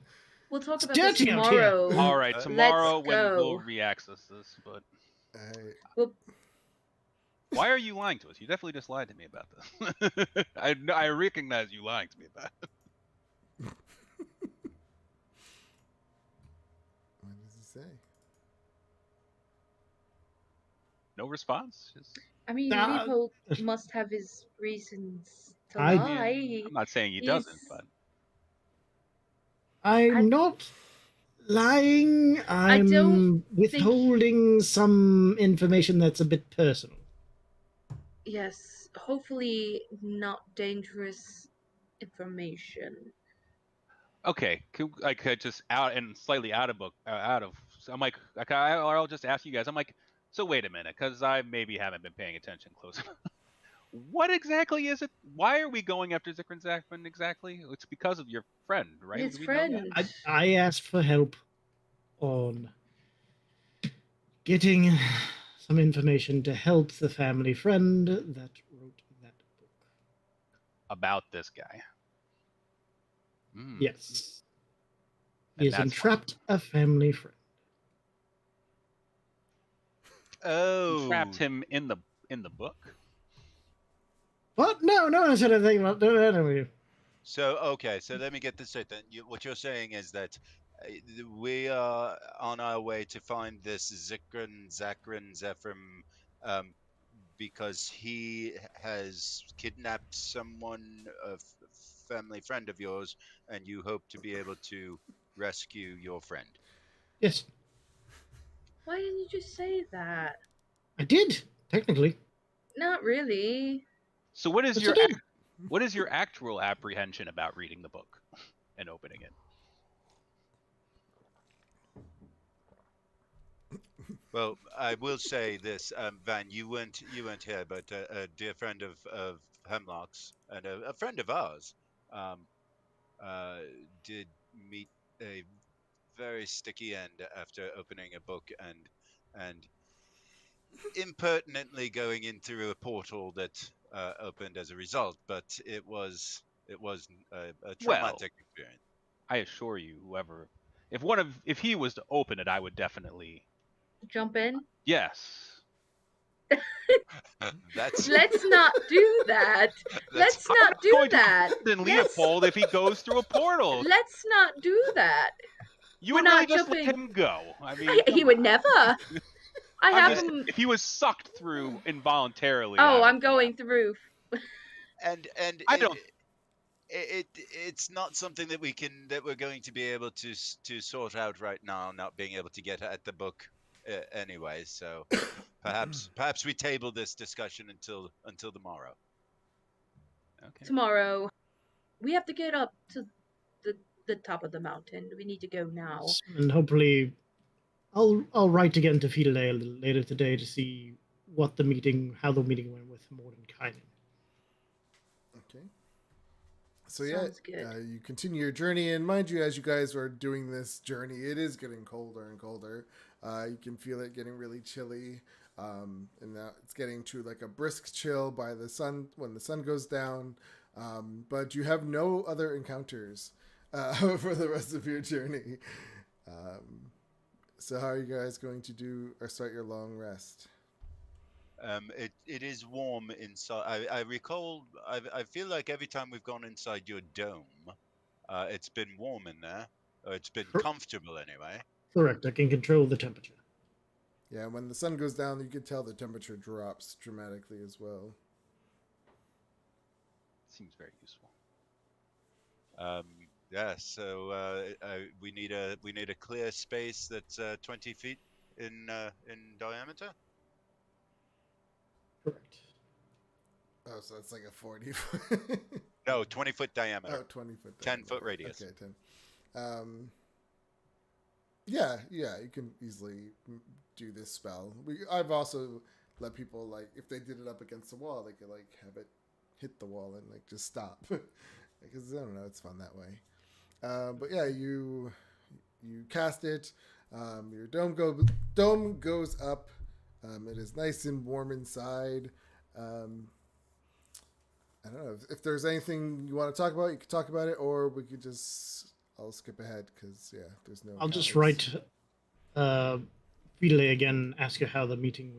We'll talk It's about this dirty out here. tomorrow. All right, Let's tomorrow when go. we'll re-access this. But Well, why are you lying to us? You definitely just lied to me about this. I recognize you lying to me about it. What does he say? No response. Just, I mean, Nah. Leopold must have his reasons to I- lie. I'm not saying he He's- doesn't, but I'm not lying. I'm don't withholding some information that's a bit personal. Yes, hopefully not dangerous information. okay. Could just out and slightly out of book, out of. So I'm like, or I'll just ask you guys. I'm like, so wait a minute, because I maybe haven't been paying attention close enough. What exactly is it? Why are we going after Zikrin Zakman exactly? It's because of your friend, right? His Do we know that? friend. I asked for help on getting some information to help the family friend that wrote that book. About this guy. Hmm. Yes. And He has that's why- entrapped a family friend. Oh, Trapped him in the book. What? No, I said anything about that. so okay. So let me get this straight. Then what you're saying is that we are on our way to find this Zakrin Zephyr, um, because he has kidnapped someone, family friend of yours, and you hope to be able to rescue your friend. Yes, Why didn't you just say that? I did, technically. Not really. So what is Yes, your I did. what is your actual apprehension about reading the book and opening it? Well, I will say this, Van, you weren't here, but a dear friend of Hemlock's and a friend of ours um, did meet a very sticky end after opening a book and impertinently going in through a portal that opened as a result. But it was a traumatic experience. I assure you, whoever, if he was to open it, I would definitely Jump in. yes. That's Let's not do that. that's Let's not do Going to that. abandon Let's, Leopold if he goes through a portal. let's not do that. You we're would really not just let jumping. him go. I mean, He come would on. never. I I'm have just- him. if he was sucked through involuntarily. Oh, I I'm would going through. and I don't. it's not something that we're going to be able to sort out right now, not being able to get at the book anyway. So perhaps we table this discussion until tomorrow. Okay. Tomorrow. We have to get up to the top of the mountain. We need to go now. And hopefully, I'll write again to Fidelay a little later today to see how the meeting went with Mordenkainen. Okay. So Sounds good. you continue your journey, and mind you, as you guys are doing this journey, it is getting colder and colder. You can feel it getting really chilly, and now it's getting to like a brisk chill by the sun when the sun goes down. But you have no other encounters for the rest of your journey. So how are you guys going to do or start your long rest? It is warm inside. I recall. I feel like every time we've gone inside your dome, it's been warm in there. Or it's been comfortable anyway. Correct. I can control the temperature. Yeah, when the sun goes down, you can tell the temperature drops dramatically as well. Seems very useful. Yeah. So we need a clear space that's 20 feet in diameter. Correct. Oh, so it's like a 40 foot. No, 20-foot diameter. Oh, 20 foot. 10-foot radius. Okay, 10. Yeah, you can easily do this spell. I've also let people, like, if they did it up against the wall, they could, like, have it hit the wall and, like, just stop. Because, I don't know, it's fun that way. But yeah, you cast it. Your dome goes up. It is nice and warm inside. I don't know if there's anything you want to talk about. You could talk about it, or we could just I'll skip ahead because there's no. I'll just comments. write Fidele again, ask her how the meeting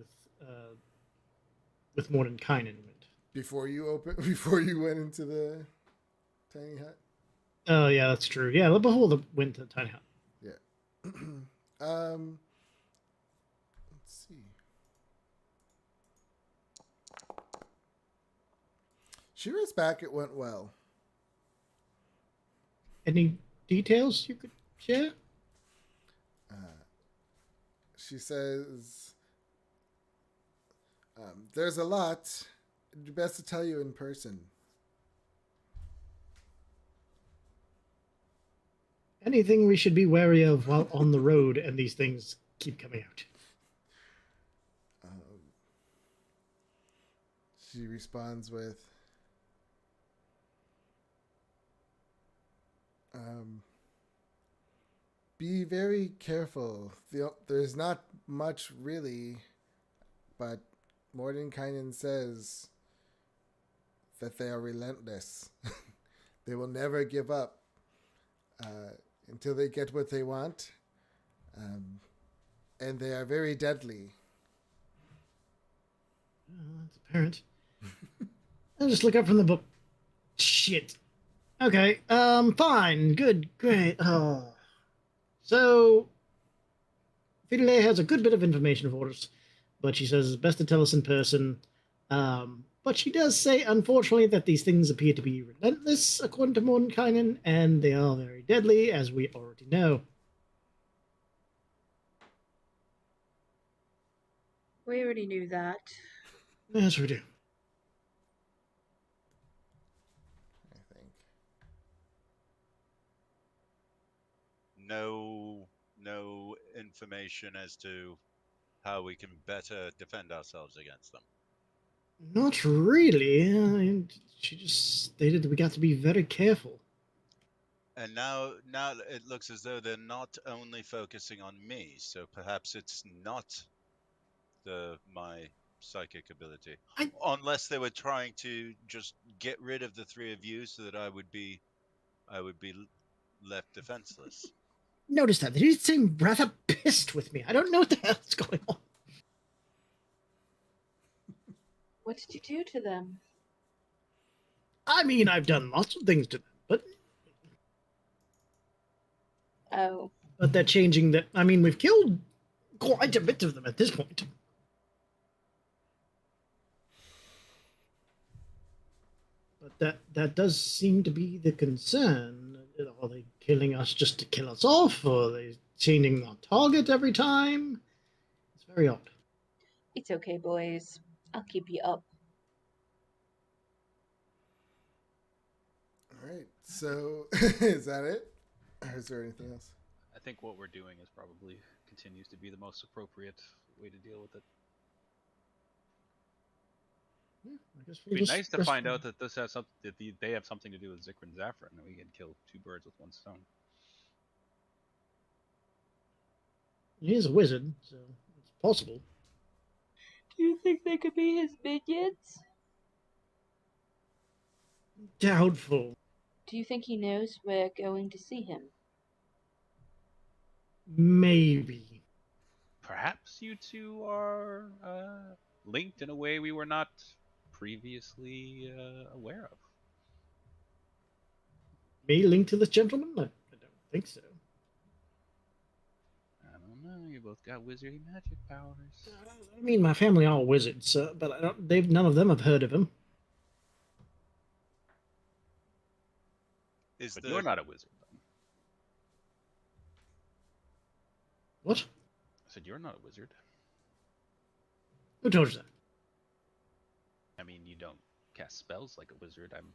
with Mordenkainen went. Before you went into the tiny hut. Oh yeah, that's true. Yeah, before the went to the tiny hut. Yeah. Let's see. She writes back. It went well. Any details you could share? She says, "There's a lot. It'd best to tell you in person." Anything we should be wary of while on the road and these things keep coming out? She responds with, "Be very careful. There's not much really, but Mordenkainen says that they are relentless. They will never give up until they get what they want, and they are very deadly." That's apparent. I'll just look up from the book. Shit. Okay. Fine. Good. Great. Oh. So, Fidele has a good bit of information for us, but she says it's best to tell us in person. But she does say, unfortunately, that these things appear to be relentless, according to Mordenkainen, and they are very deadly, as we already know. We already knew that. Yes, we do. I think. No information as to how we can better defend ourselves against them. Not really. She just stated that we got to be very careful. And now it looks as though they're not only focusing on me, so perhaps it's not my psychic ability. Unless they were trying to just get rid of the three of you so that I would be left defenseless. Notice that. They seem rather pissed with me. I don't know what the hell's going on. What did you do to them? I mean, I've done lots of things to them, but Oh. But they're changing that. I mean, we've killed quite a bit of them at this point. But that does seem to be the concern. Are they killing us just to kill us off? Or are they changing our target every time? It's very odd. It's okay, boys. I'll keep you up. All right. So is that it? Or is there anything else? I think what we're doing is probably continues to be the most appropriate way to deal with it. Yeah, I guess It'd be nice to find out that this has something that they have something to do with Zikr and Zafran, and we can kill two birds with one stone. He is a wizard, so it's possible. Do you think they could be his minions? Doubtful. Do you think he knows we're going to see him? Maybe. Perhaps you two are linked in a way we were not previously aware of. Me linked to this gentleman? I don't think so. I don't know. You both got wizardy magic powers. I mean, my family are wizards, but I don't. None of them have heard of him. But you're not a wizard, then. What? I said you're not a wizard. Who told you that? I mean, you don't cast spells like a wizard. I'm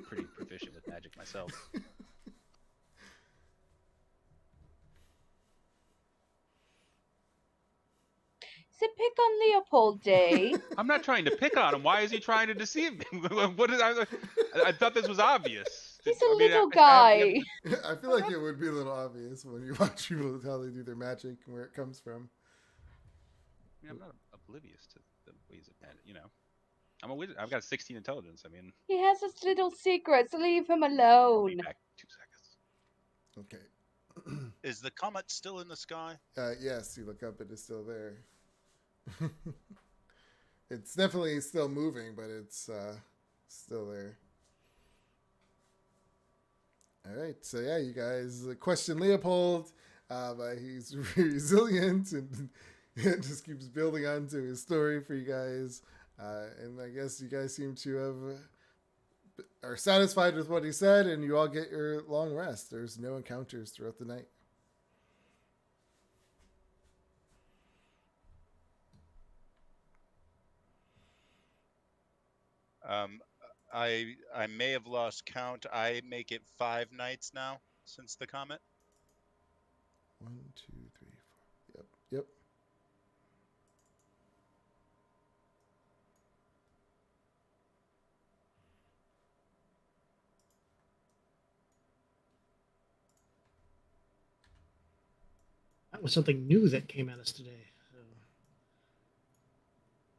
pretty proficient with magic myself. Is it pick on Leopold Day? I'm not trying to pick on him. Why is he trying to deceive me? I thought this was obvious. He's a little guy. I feel like it would be a little obvious when you watch people how they do their magic and where it comes from. I mean, I'm not oblivious to the ways of magic, you know. I'm a wizard. I've got 16 intelligence. I mean, He has his little secrets. Leave him alone. be back 2 seconds. Okay. Is the comet still in the sky? Yes, you look up, it is still there. It's definitely still moving, but it's still there. All right, so yeah, you guys question Leopold, but he's resilient and it just keeps building onto his story for you guys. And I guess you guys seem to are satisfied with what he said, and you all get your long rest. There's no encounters throughout the night. I may have lost count. I make it 5 nights now since the comet. 1, 2, 3, 4. Yep. That was something new that came at us today. So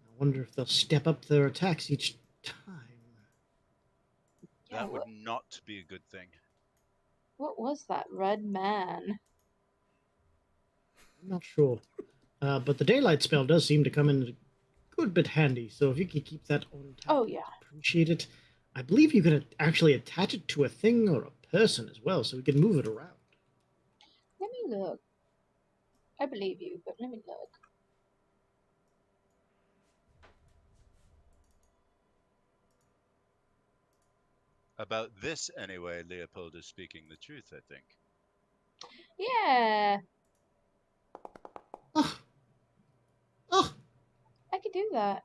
I wonder if they'll step up their attacks each time. Yeah, That would not be a good thing. what was that red man? I'm not sure. But the daylight spell does seem to come in a good bit handy. So if you could keep that on tap, Oh, yeah. I'd appreciate it. I believe you could actually attach it to a thing or a person as well, so we can move it around. Let me look. I believe you, but let me look. About this, anyway, Leopold is speaking the truth, I think. Yeah, Oh, oh, I could do that.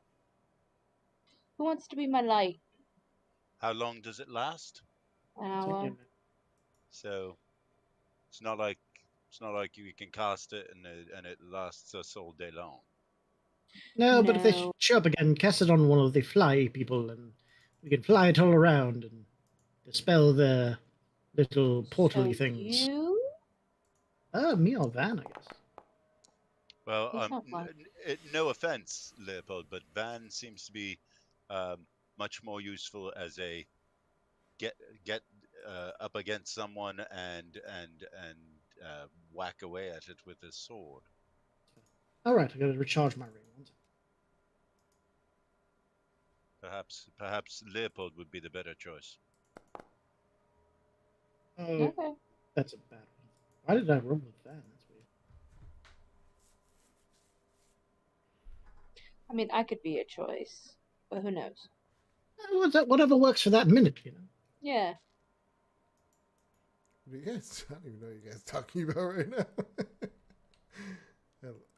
Who wants to be my light? How long does it last? An it's only a hour. minute. So it's not like you can cast it and it lasts us all day long. No, but if they No. show up again, cast it on one of the fly people, and we can fly it all around and dispel the little portal-y So things. you? Me or Van, I guess. Well, He's not fun. no offense, Leopold, but Van seems to be much more useful as a get up against someone and whack away at it with his sword. All right, I got to recharge my ring. Perhaps Leopold would be the better choice. Oh, Okay. that's a bad one. Why did I roll with Van? That's weird. I mean, I could be a choice, but who knows? Whatever works for that minute, you know. Yeah. What are you guys? I don't even know what you guys are talking about right now.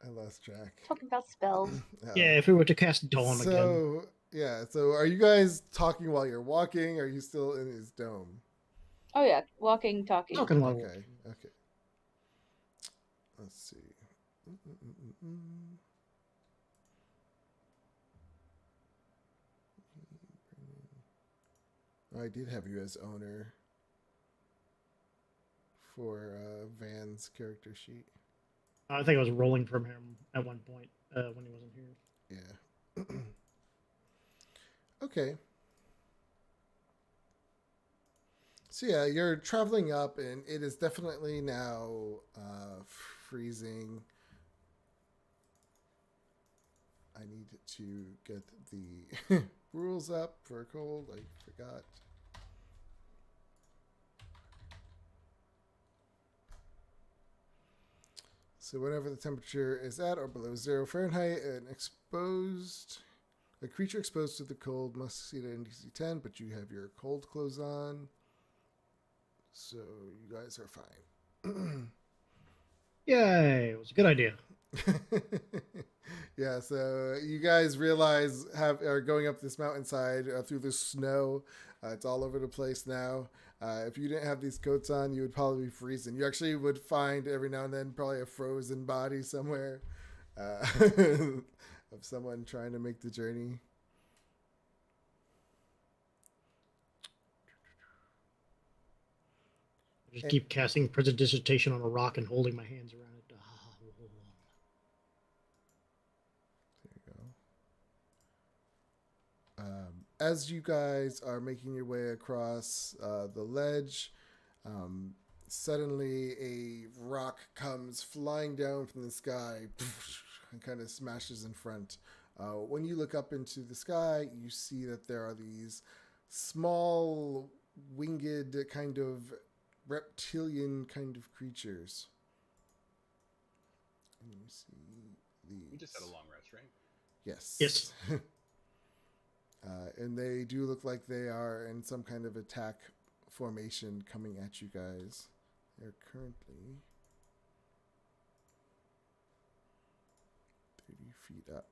I lost track. Talking about spells. Yeah, if we were to cast Dawn again. So yeah, so are you guys talking while you're walking? Or are you still in his dome? Oh yeah, walking, talking. Talking while Okay. Let's see. Oh, I did have you as owner for Van's character sheet. I think I was rolling from him at one point when he wasn't here. Yeah. Okay. So yeah, you're traveling up, and it is definitely now freezing. I need to get the rules up for cold. I forgot. So whenever the temperature is at or below 0 Fahrenheit, a creature exposed to the cold must succeed at DC 10, but you have your cold clothes on. So you guys are fine. Yay, it was a good idea. Yeah, so you guys realize are going up this mountainside through the snow. It's all over the place now. If you didn't have these coats on, you would probably be freezing. You actually would find every now and then probably a frozen body somewhere of someone trying to make the journey. I just keep casting Prestidigitation on a rock and holding my hands around it. There you go. As you guys are making your way across the ledge, suddenly a rock comes flying down from the sky and kind of smashes in front. When you look up into the sky, you see that there are these small, winged, kind of reptilian kind of creatures. And you see these. We just had a long rest, right? Yes. Yes. And they do look like they are in some kind of attack formation coming at you guys. They're currently 30 feet up.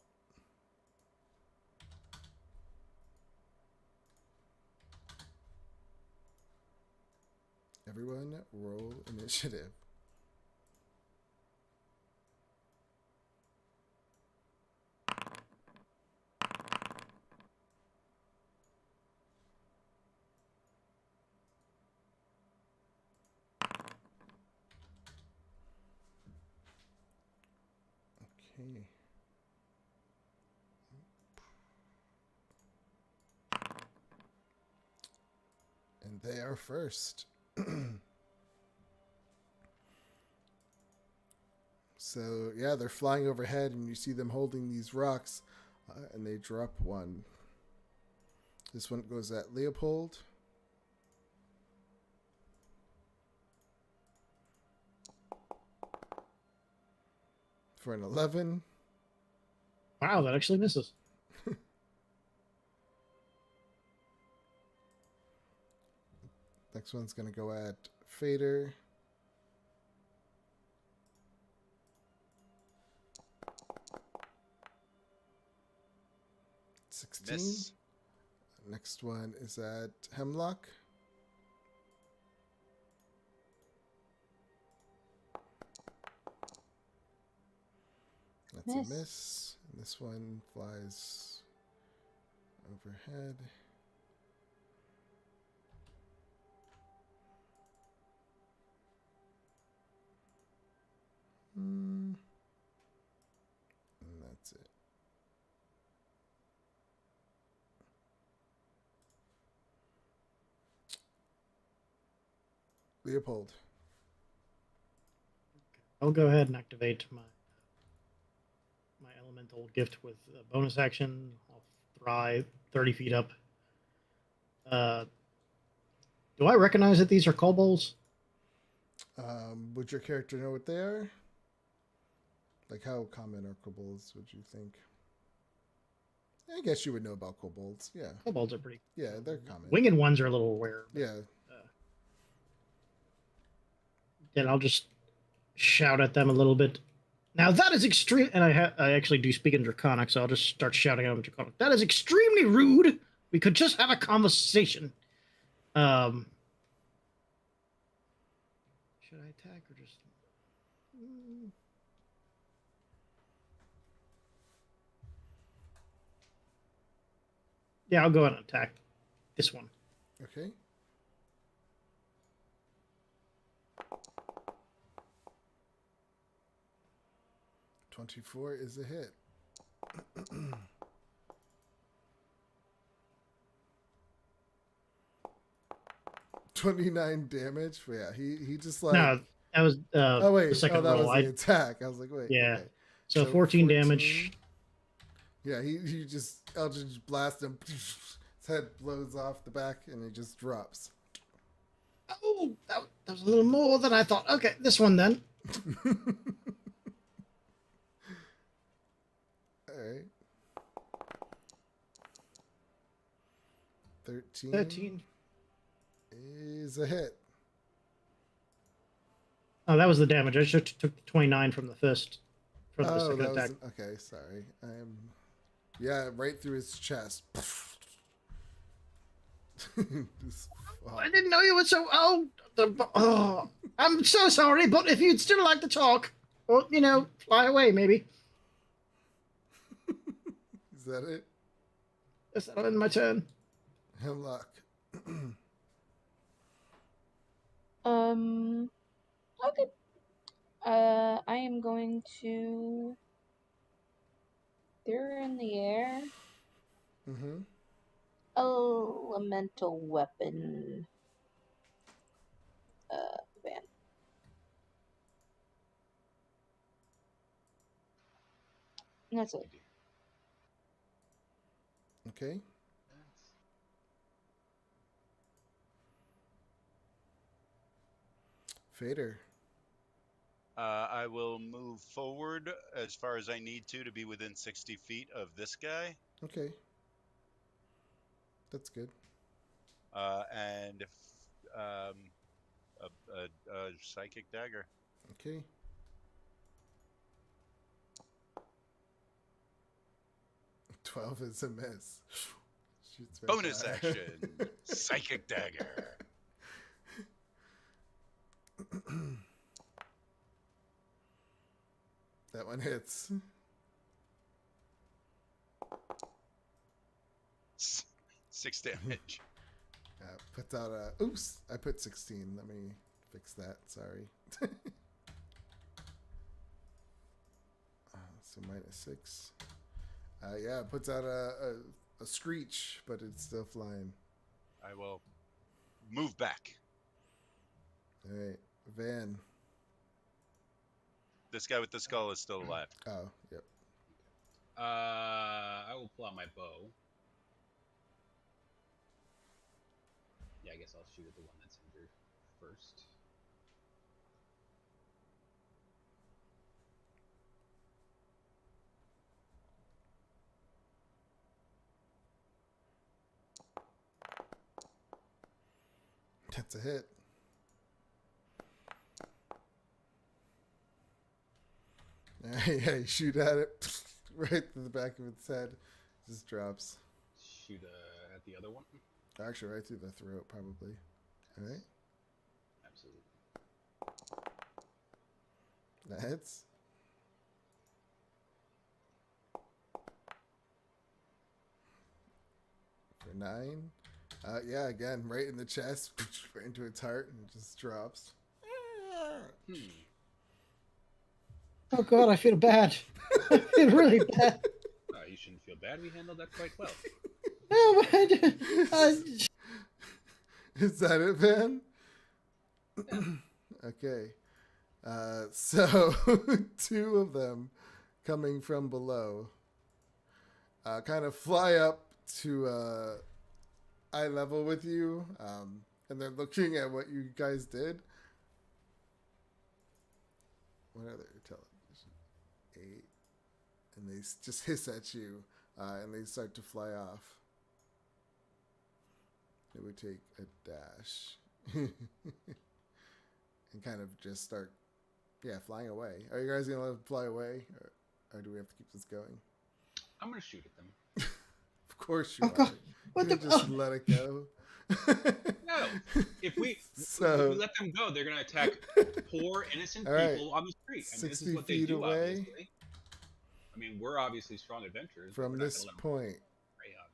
Everyone roll initiative. Okay. And they are first. So, yeah, they're flying overhead, and you see them holding these rocks, and they drop one. This one goes at Leopold. For an 11. Wow, that actually misses. Next one's going to go at Fader. Miss. Next one is at Hemlock. That's Miss. a miss. And this one flies overhead. And that's it. Leopold. I'll go ahead and activate my elemental gift with a bonus action. I'll thrive 30 feet up. Do I recognize that these are kobolds? Would your character know what they are? Like, how common are kobolds, would you think? I guess you would know about kobolds. Yeah. Kobolds are pretty. Yeah, they're common. Winged ones are a little rare. Yeah. Then I'll just shout at them a little bit. Now that is extreme, and I actually do speak in Draconic, so I'll just start shouting at them in Draconic. That is extremely rude. We could just have a conversation. Should I attack or just? Yeah, I'll go ahead and attack this one. Okay. $24 is a hit. 29 damage. Yeah, he just like. No, that was oh wait, the second that roll. was the attack. I was like, wait. Yeah. Okay. So 14 damage. Yeah, he just Eldritch blast him. His head blows off the back, and he just drops. Oh, that was a little more than I thought. Okay, this one then. All right. 13 is a hit. Oh, that was the damage. I just took 29 from the first. From the second that attack. was okay. Sorry, yeah, right through his chest. Just, I didn't know you were so. Oh, I'm so sorry, but if you'd still like to talk, or fly away, maybe. Is that it? Yes, that'll end my turn. Hemlock. Okay. I am going to. They're in the air. Mm-hmm. Elemental weapon. That's it. Okay. Fader. I will move forward as far as I need to be within 60 feet of this guy. Okay. That's good. And if, a psychic dagger. Okay. $12 is a miss. Shoots right Bonus by. action, psychic dagger. That one hits. 6 damage. Puts out a... Oops, I put 16. Let me fix that. Sorry. So -6. Yeah, it puts out a screech, but it's still flying. I will move back. All right, Van. This guy with the skull is still alive. Oh, yep. I will pull out my bow. Yeah, I guess I'll shoot at the one that's injured first. That's a hit. Yeah, you shoot at it right through the back of its head. Just drops. Shoot at the other one. Actually, right through the throat, probably. All right. Absolutely. That hits. For 9. Yeah, again, right in the chest, right into its heart, and it just drops. Oh god, I feel bad. I feel really bad. You shouldn't feel bad. We handled that quite well. No, but Is that it, Van? Okay. So 2 of them coming from below kind of fly up to eye level with you, and they're looking at what you guys did. What other television? 8. And they just hiss at you, and they start to fly off. It would take a dash. And kind of just start, flying away. Are you guys going to let them fly away? Or do we have to keep this going? I'm gonna shoot at them. Of course you Oh, are. God. What You the- just let it go. No, if we So- let them go, they're gonna attack poor innocent All right. people on the street. I mean, this 60 is what they feet do, away. obviously. I mean, we're obviously strong adventurers. but From we're not this gonna let them point. prey on.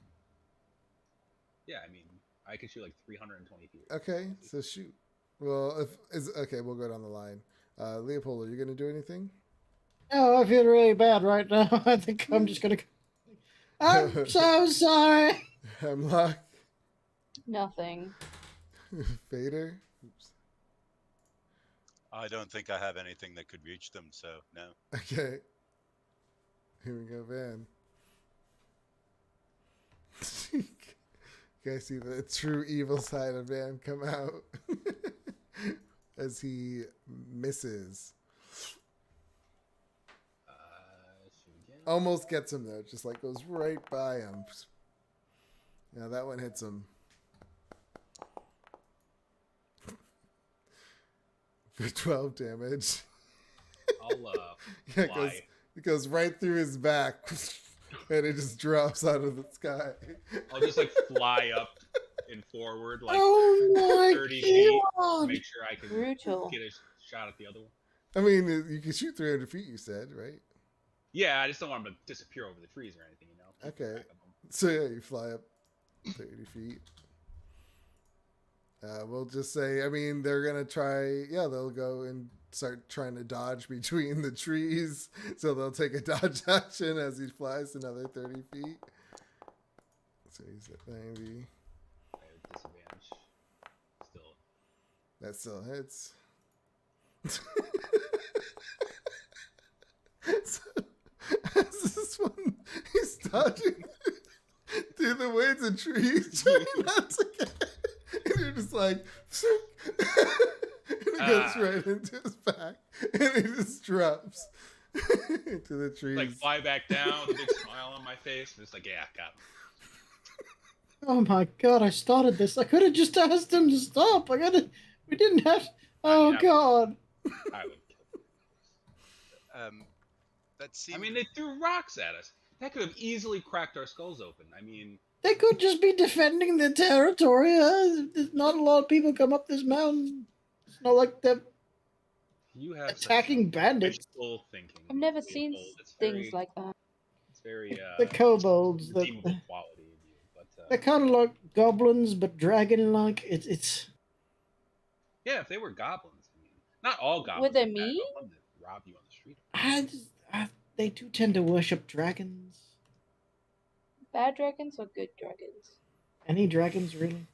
Yeah, I mean, I could shoot like 320 feet. Okay, so shoot. Well, okay, we'll go down the line. Leopold, are you going to do anything? oh, I feel really bad right now. I think I'm just gonna. I'm so sorry. Hemlock? Nothing. Fader? Oops. I don't think I have anything that could reach them, so no. Okay. Here we go, Van. You guys see the true evil side of Van come out as he misses. Shoot again. Almost gets him though, just like goes right by him. Now that one hits him. For 12 damage. I'll Yeah, fly. it goes right through his back. And it just drops out of the sky. I'll just like fly up and forward like Oh my 30 feet to god. make sure I can Brutal. get a shot at the other one. I mean, you can shoot 300 feet, you said, right? Yeah, I just don't want them to disappear over the trees or anything, you know? Keep Okay. track of them. So yeah, you fly up 30 feet. We'll just say, I mean, they're going to try, they'll go and start trying to dodge between the trees. So they'll take a dodge action as he flies another 30 feet. So he's at 90. I have disadvantage. Still. That still hits. So, as this this one, he's dodging through the weeds and trees, trying not to get it. And you're just like, and it goes right into his back, and it just drops into the trees. Like fly back down, with a big smile on my face, and it's like, yeah, got him. Oh my god, I started this. I could have just asked him to stop. We didn't have. Oh god. I would kill him. That seemed. I mean, they threw rocks at us. That could have easily cracked our skulls open. I mean, They could just be defending their territory. There's not a lot of people come up this mountain. It's not like they're you have attacking bandits. wishful thinking. I've never Leopold. seen It's things very, like that. It's very The kobolds. redeemable quality of you, but They're kind of like goblins, but dragon-like. It's. yeah, if they were goblins, I mean, not all goblins. they are bad, mean? but one that rob you on the street. They do tend to worship dragons. Bad dragons or good dragons? Any dragons, really?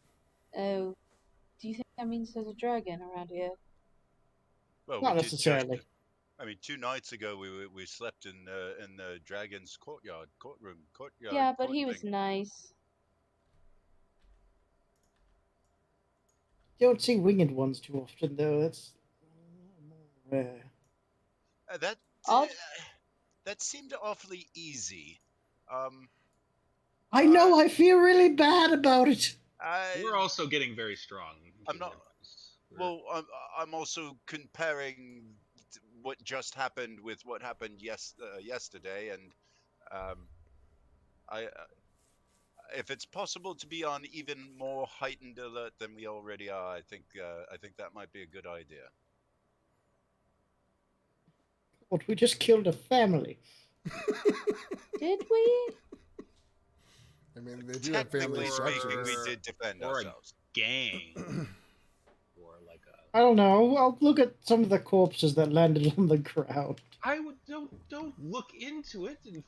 Oh, do you think that means there's a dragon around here? Well, Not we did necessarily. just- I mean, 2 nights ago we slept in the dragon's courtyard. Yeah, but court he was thing. nice. You don't see winged ones too often, though. That's more rare. That I'll- that seemed awfully easy. I know. I feel really bad about it. We're also getting very strong. I'm not- Well, I'm also comparing what just happened with what happened yesterday, and if it's possible to be on even more heightened alert than we already are, I think that might be a good idea. What, we just killed a family. Did we? I mean, they do have family Technically speaking, structures. we did defend or ourselves. a gang, or like a. I don't know. I'll look at some of the corpses that landed on the ground. I would don't look into it and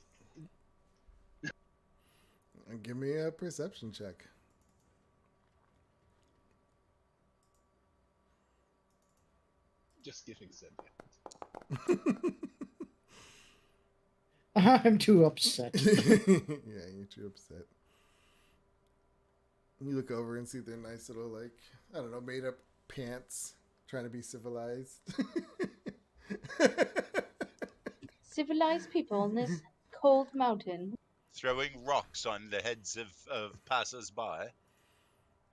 And give me a perception check. just giving said. I'm too upset. Yeah, you're too upset. You look over and see their nice little, like, I don't know, made up pants, trying to be civilized. Civilized people in this cold mountain. Throwing rocks on the heads of passers-by.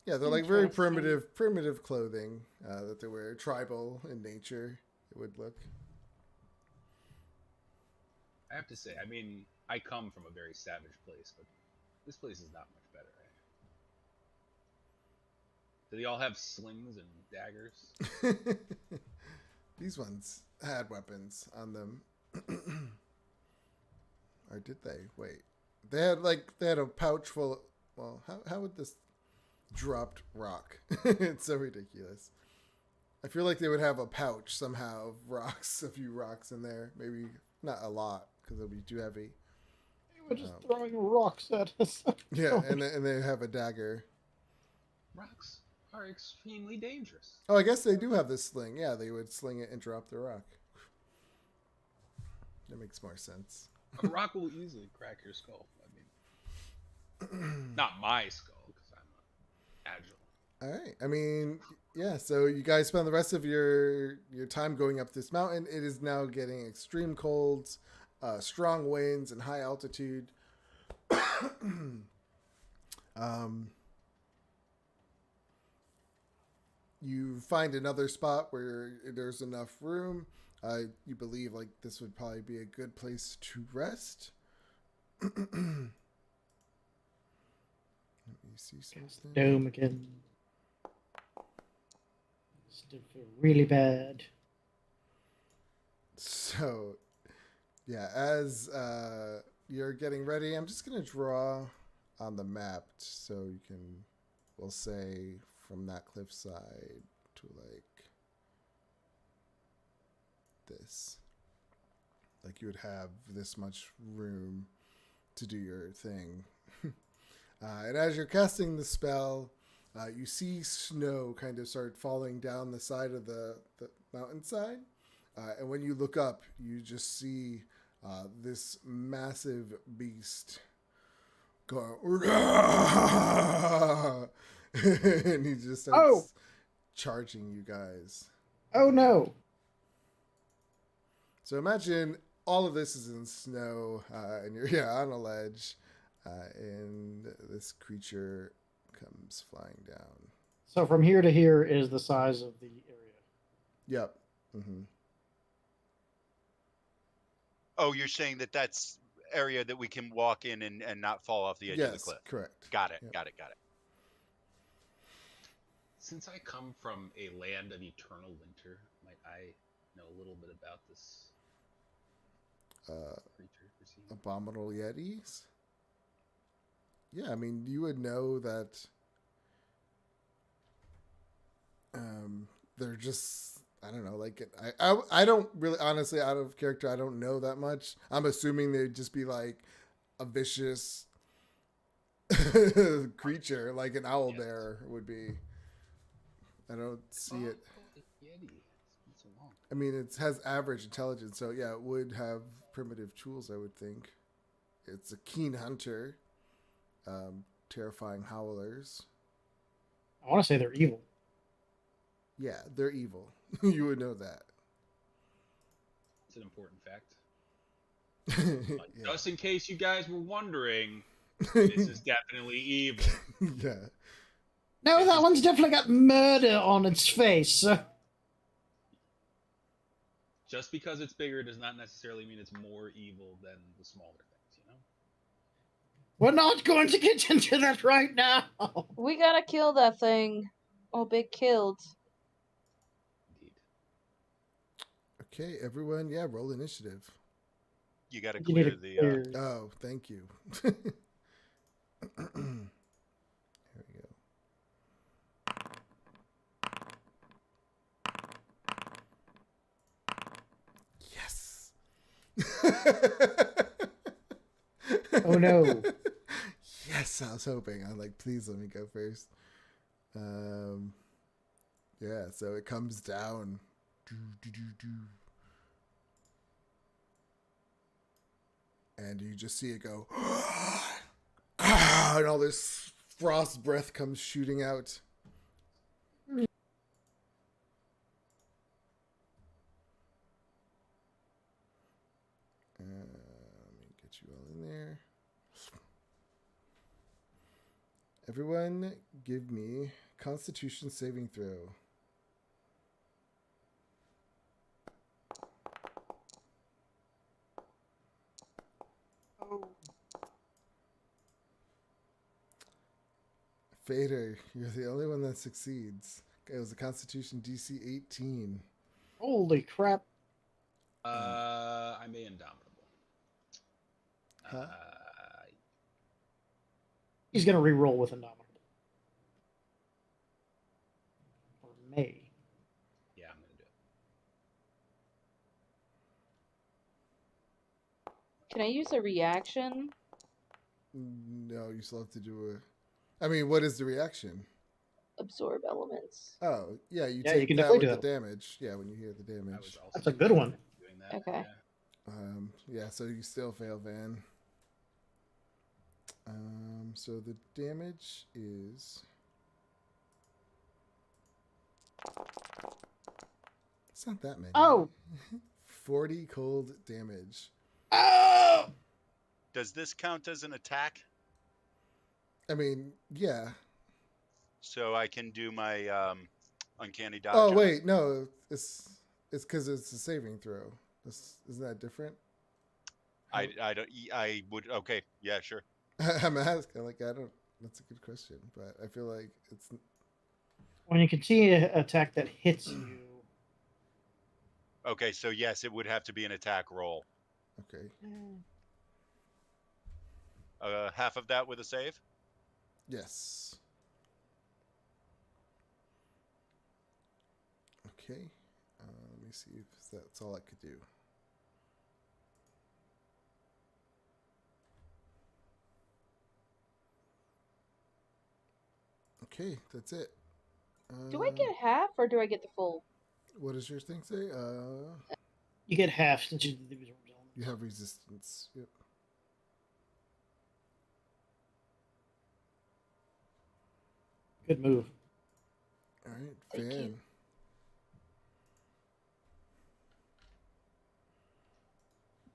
Yeah, they're like very Interesting. primitive clothing that they wear, tribal in nature, it would look. I have to say, I mean, I come from a very savage place, but this place is not much better. Right? Do they all have slings and daggers? These ones had weapons on them. Or did they? Wait. They had a pouch full of, well, how would this dropped rock? It's so ridiculous. I feel like they would have a pouch somehow of rocks, a few rocks in there. Maybe not a lot, because it'll be too heavy. They were just throwing rocks at us. Yeah, and they have a dagger. Rocks are extremely dangerous. Oh, I guess they do have this sling. Yeah, they would sling it and drop the rock. That makes more sense. A rock will easily crack your skull. I mean, not my skull, because I'm agile. All right. I mean, yeah, so you guys spend the rest of your time going up this mountain. It is now getting extreme colds, strong winds, and high altitude. You find another spot where there's enough room. You believe like this would probably be a good place to rest. Let me see something. Dome again. Still feel really bad. So, yeah, as you're getting ready, I'm just going to draw on the map so you can, we'll say, from that cliffside to like this. Like you would have this much room to do your thing. And as you're casting the spell, you see snow kind of start falling down the side of the mountainside. And when you look up, you just see this massive beast going, and he just starts charging you guys. Oh no! So imagine all of this is in snow, and you're on a ledge, and this creature comes flying down. So from here to here is the size of the area. Yep. Mm-hmm. Oh, you're saying that that's area that we can walk in and not fall off the edge of the Yes, cliff. correct. Got it. Yep. Got it. Since I come from a land of eternal winter, might I know a little bit about this creature? Abominable Yetis? Yeah, I mean, you would know that they're just, I don't know, like, I don't really, honestly, out of character, I don't know that much. I'm assuming they'd just be like a vicious creature, like an owl bear would be. I don't see it. Yeti. It's been so long. I mean, it has average intelligence, so yeah, it would have primitive tools, I would think. It's a keen hunter, terrifying howlers. I want to say they're evil. Yeah, they're evil. You would know that. It's an important fact. Yeah. Just in case you guys were wondering, this is definitely evil. Yeah. No, that one's definitely got murder on its face. So. Just because it's bigger does not necessarily mean it's more evil than the smaller things, you know? We're not going to get into that right now. We gotta kill that thing. Oh, big killed. Indeed. Okay, everyone, roll initiative. You got to You need clear to the. clear- Oh, thank you. Here we go. Yes. Oh no. Yes, I was hoping. I'm like, please let me go first. Yeah, so it comes down. And you just see it go, and all this frost breath comes shooting out. Let me get you all in there. Everyone, give me Constitution saving throw. Fader, you're the only one that succeeds. It was a Constitution DC 18. Holy crap. I'm indomitable. Huh? He's going to re-roll with Indomitable. Or may. Yeah, I'm gonna do it. Can I use a reaction? No, you still have to do a. I mean, what is the reaction? Absorb elements. Oh, yeah, you Yeah, you take can that definitely with do the damage. Yeah, when you hear the I was damage. also That's a good one. doing that. Okay. Yeah. Yeah, so you still fail, Van. So the damage is. It's not that many. Oh! 40 cold damage. Oh! Does this count as an attack? I mean, yeah. So I can do my uncanny dodge. Oh on wait, no, it's because it's a saving throw. Isn't that different? it? I don't. I would. Okay. Yeah. Sure. I'm asking. Like, I don't. That's a good question, but I feel like it's. When you continue an attack that hits you, Okay. So yes, it would have to be an attack roll. Okay. Half of that with a save. Yes. Okay. Let me see if that's all I could do. Okay, that's it. Do I get half or do I get the full? What does your thing say? you get half since you did the You have resistance. Yep. Good move. All right, Thank you. Van.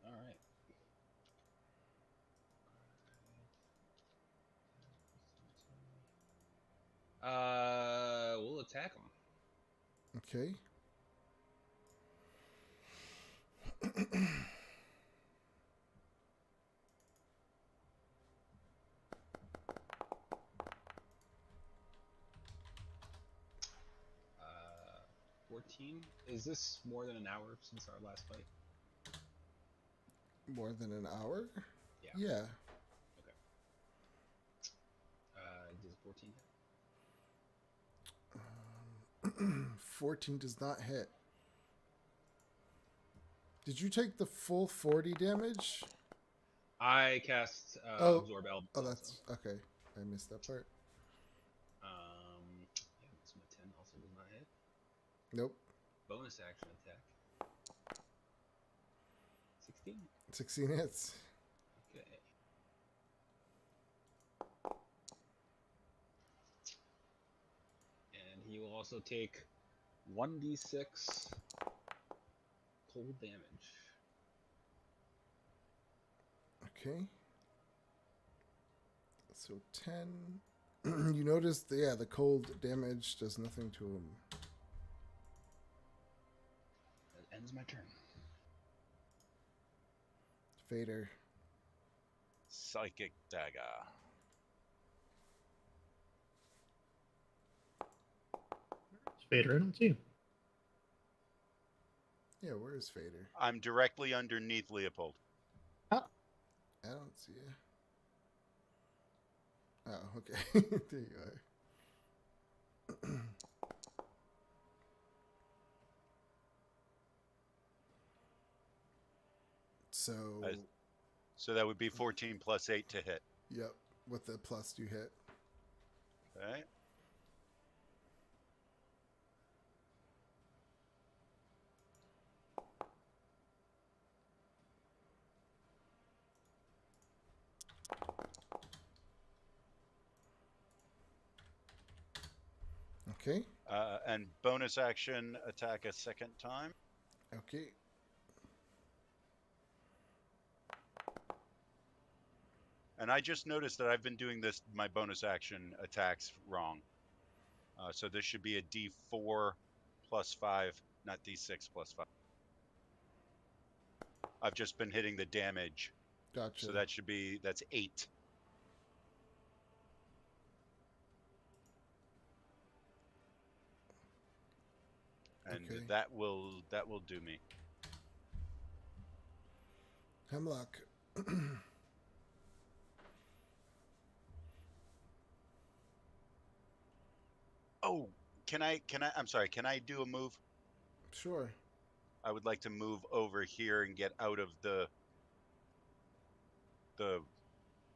All right. We'll attack him. Okay. Uh, 14. Is this more than an hour since our last fight? More than an hour? Yeah. Yeah. Does 14 hit? 14 does not hit. Did you take the full 40 damage? I cast Absorb Elements. Oh, that's okay. I missed that part. Yeah, so my 10 also does not hit. Nope. Bonus action attack. 16. 16 hits. Okay. And he will also take 1d6 cold damage. Okay. So 10. You notice, the cold damage does nothing to him. That ends my turn. Vader. Psychic dagger. Vader, I don't see him. Yeah, where is Vader? I'm directly underneath Leopold. I don't see you. Oh, okay. There you are. So, So that would be 14 plus 8 to hit. yep, with the plus you hit. Okay. Okay. And bonus action attack a second time. Okay. And I just noticed that I've been doing my bonus action attacks wrong. So this should be a D4 plus 5, not D6 plus 5. I've just been hitting the damage. Gotcha. So that's 8. And Okay. that will do me. Hemlock. Oh, I'm sorry, can I do a move? Sure. I would like to move over here and get out of the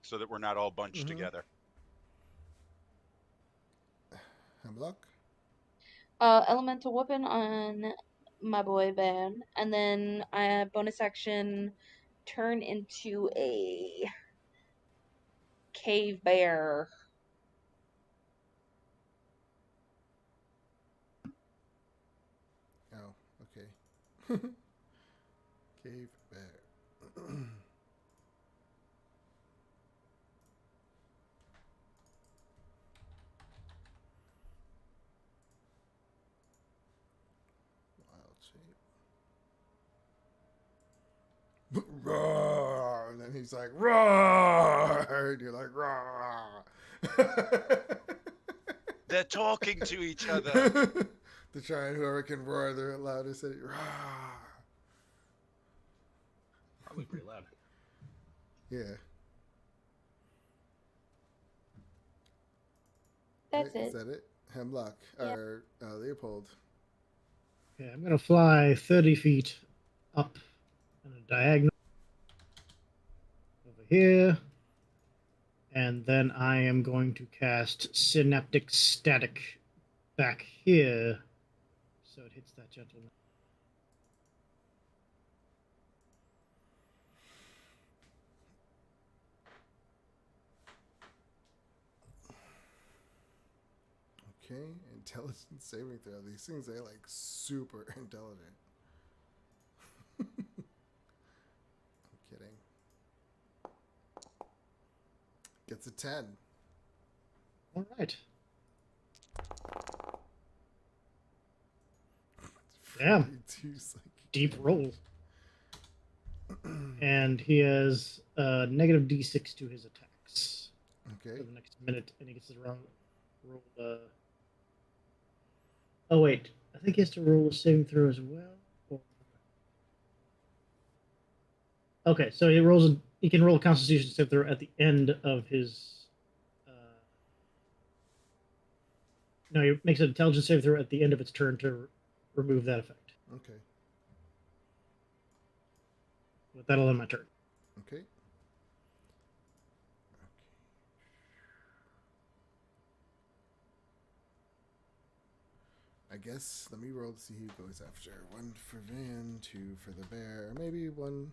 so that we're not all bunched together. Hemlock. Elemental weapon on my boy Van, and then bonus action turn into a cave bear. Oh, okay. Cave bear. Wild shape. Roar! And then he's like, roar! And you're like, roar! They're talking to each other. To try and whoever can roar their loudest, say, roar! Probably pretty loud. Yeah. That's Right, it. is that it? Hemlock. Yeah. Or Leopold. Okay, I'm gonna fly 30 feet up on a diagonal over here, and then I am going to cast Synaptic Static back here, so it hits that gentleman. Okay, intelligence saving throw. These things are like super intelligent. I'm kidding. Gets a 10. All right. Damn. 42's like Deep roll. And he has negative D6 to his attacks Okay. for the next minute, and he gets to roll. Oh wait, I think he has to roll a saving throw as well. Or... Okay, so he rolls. He can roll a Constitution saving throw at the end of his. No, he makes an intelligence saving throw at the end of its turn to remove that effect. Okay. But that'll end my turn. Okay. I guess let me roll to see who goes after. 1 for Van, 2 for the bear, maybe 1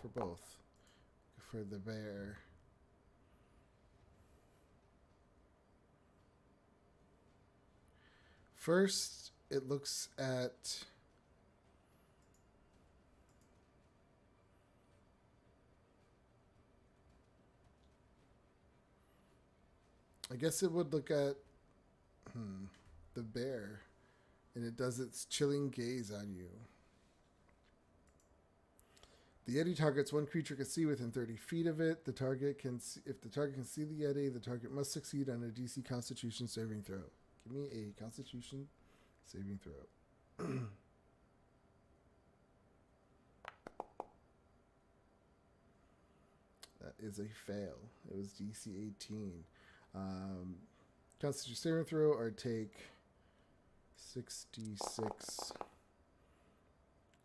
for both. For the bear. First, it looks at I guess it would look at the bear, and it does its chilling gaze on you. The Yeti targets one creature can see within 30 feet of it. The target can see, if the target can see the Yeti, the target must succeed on a DC Constitution saving throw. Give me a Constitution saving throw. That is a fail. It was DC 18. Constitution saving throw or take 66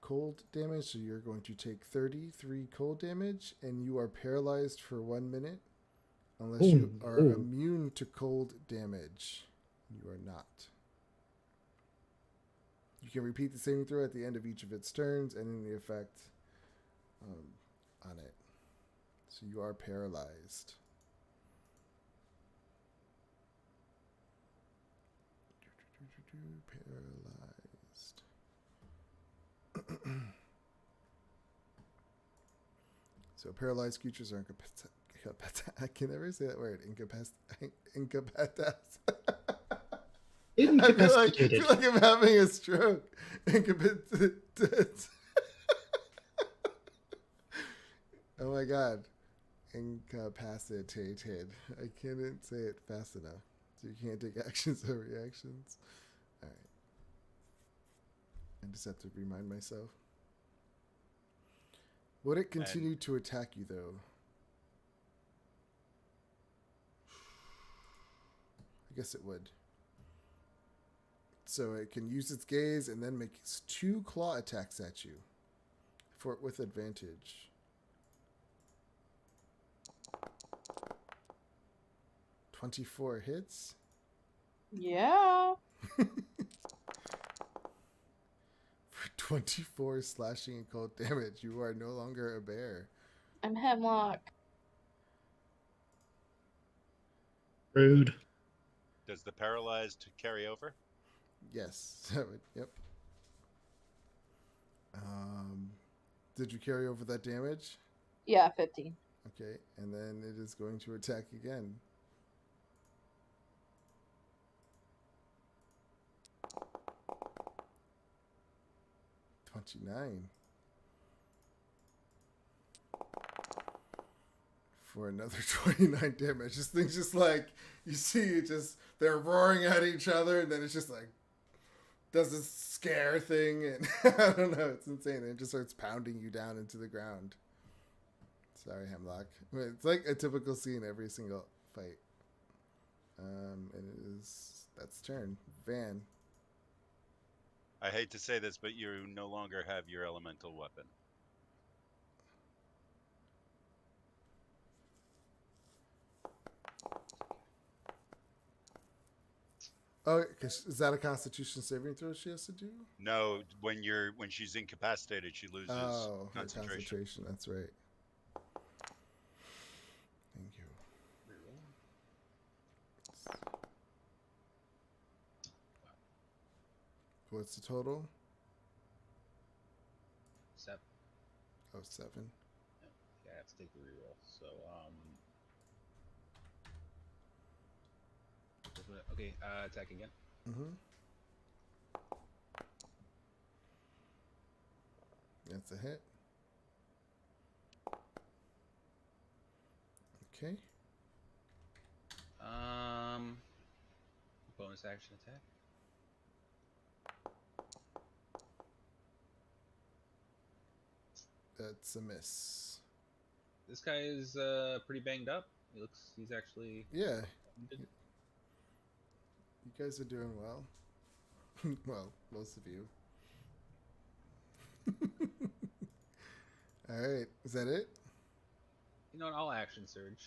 cold damage. So you're going to take 33 cold damage, and you are paralyzed for 1 minute unless you are immune to cold damage. You are not. You can repeat the saving throw at the end of each of its turns, ending the effect on it. So you are paralyzed. Paralyzed. So paralyzed creatures are I can never say that word. Incapacitated. I feel like I'm having a stroke. Incapacitated. Oh my god. Incapacitated. I can't say it fast enough. So you can't take actions or reactions. Alright. I just have to remind myself. Would it continue to attack you, though? I guess it would. So it can use its gaze and then make 2 claw attacks at you with advantage. 24 hits. Yeah. For 24 slashing and cold damage, you are no longer a bear. I'm Hemlock. Rude. Does the paralyzed carry over? Yes. Yep. Did you carry over that damage? Yeah, 15. Okay, and then it is going to attack again. $29 for another 29 damage. This thing's just like, you see it just, they're roaring at each other, and then it's just like, does this scare thing, and I don't know, it's insane. And it just starts pounding you down into the ground. Sorry, Hemlock. It's like a typical scene every single fight. And that's turn. Van. I hate to say this, but you no longer have your elemental weapon. Oh, is that a Constitution saving throw she has to do? No, when she's incapacitated, she loses concentration. That's right. Thank you. What's the total? 7. Oh, 7. Yeah, I have to take the reroll. So, okay, attack again. Mm-hmm. That's a hit. Okay. Bonus action attack. That's a miss. This guy is pretty banged up. He's actually Yeah, wounded. you guys are doing well. Well, most of you. All right, is that it? You know what? I'll action surge.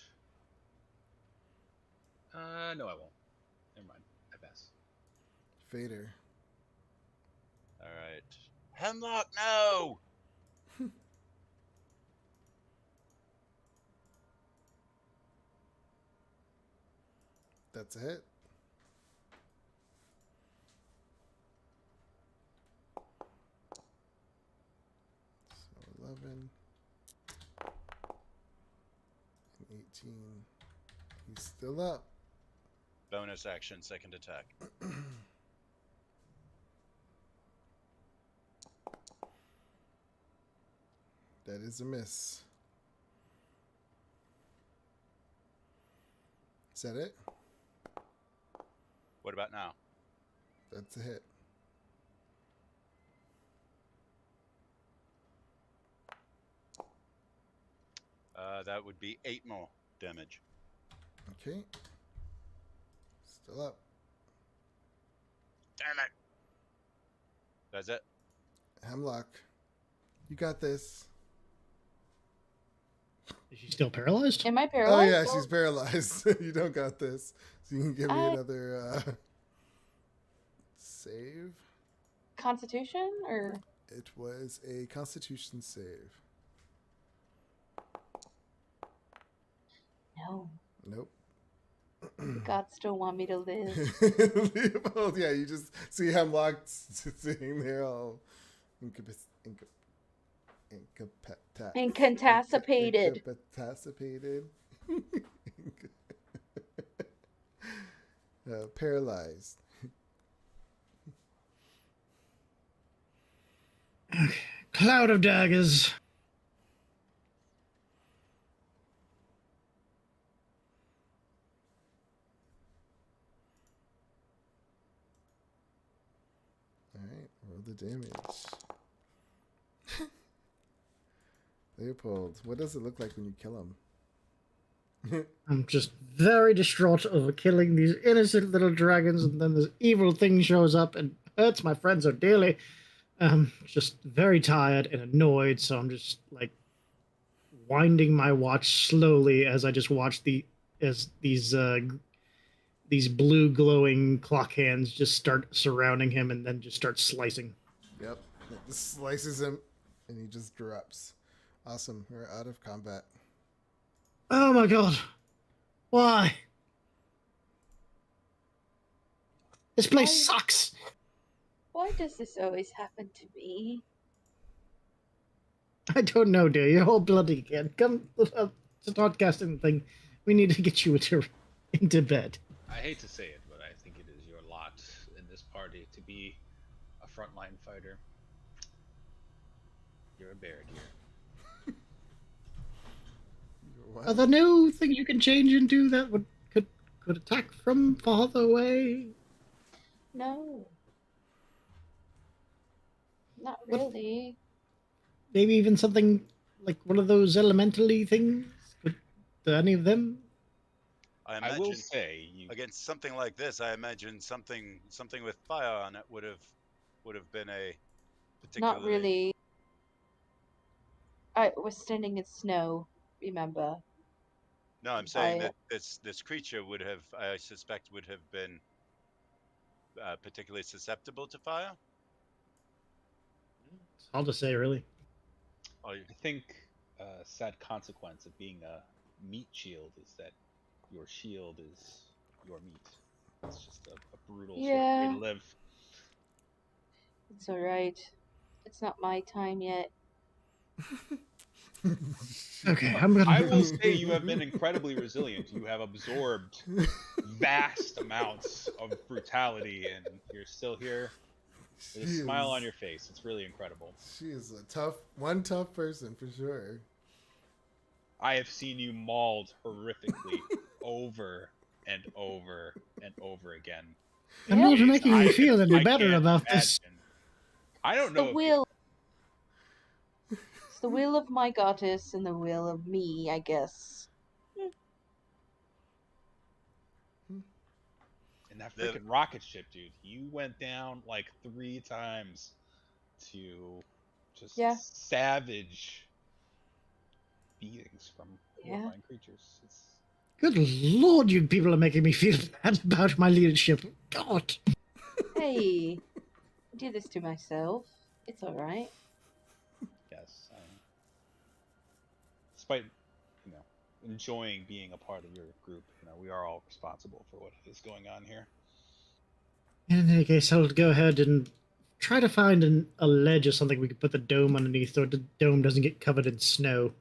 No, I won't. Never mind. I pass. Fader. All right. Hemlock, no! That's a hit. So 11 and 18. He's still up. Bonus action, second attack. That is a miss. Is that it? What about now? That's a hit. That would be 8 more damage. Okay. Still up. Damn it! That's it. Hemlock. You got this. Is she still paralyzed? Am I Oh paralyzed? yeah, still? she's paralyzed. You don't got this. So you can give me another save. Constitution or It was a Constitution save. no? Nope. God still want me to live. Leopold, yeah, you just see Hemlock sitting there all Incapacitated. incapacitated. Paralyzed. Cloud of daggers. All right, roll the damage. Leopold, what does it look like when you kill him? I'm just very distraught over killing these innocent little dragons, and then this evil thing shows up and hurts my friend so dearly. Just very tired and annoyed, so I'm just like winding my watch slowly as I just watch as these blue glowing clock hands just start surrounding him and then just start slicing. Yep, it slices him, and he just drops. Awesome, we're out of combat. Oh my god. Why? This place Why? sucks. Why does this always happen to me? I don't know, dear. You're all bloody again. Come, start casting the thing. We need to get you into bed. I hate to say it, but I think it is your lot in this party to be a frontline fighter. You're a bear, dear. What? Are there no things you can change into that could attack from farther away? No. Not What? really. Maybe even something like one of those elementally things? Could any of them? I I imagine will say, against something like this, I imagine something with fire on it would have been a particularly. Not really. I was standing in snow, remember? No, I'm saying that this creature would have, I suspect, would have been particularly susceptible to fire. It's hard to say, really. Oh, I think a sad consequence of being a meat shield is that your shield is your meat. It's just a brutal short way Yeah. to live. It's alright. It's not my time yet. Okay, I'm gonna. I will say you have been incredibly resilient. You have absorbed vast amounts of brutality, and you're still here with a smile on your face. It's really incredible. She is a tough person for sure. I have seen you mauled horrifically over and over and over again. I'm Yeah. not making me feel any I better can't about this. imagine. I don't It's know. the will. It's the will of my goddess and the will of me, I guess. And that freaking rocket ship, dude, you went down like 3 times to just Yeah. savage beatings from horrifying creatures. It's Good lord, you people are making me feel bad about my leadership. God. Hey, I do this to myself. It's alright. yes, despite enjoying being a part of your group, we are all responsible for what is going on here. In any case, I'll go ahead and try to find a ledge or something we could put the dome underneath so the dome doesn't get covered in snow.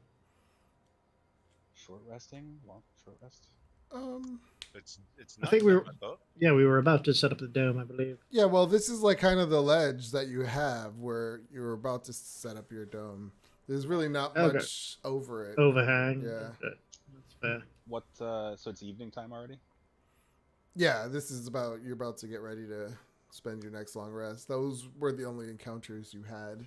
Short resting, long short rest. It's I not think in we the were, book. yeah, we were about to set up the dome, I believe. Yeah, well, this is like kind of the ledge that you have where you're about to set up your dome. There's really not much over it. Overhang. Yeah. Okay. That's fair. What? So it's evening time already. Yeah, this is you're about to get ready to spend your next long rest. Those were the only encounters you had.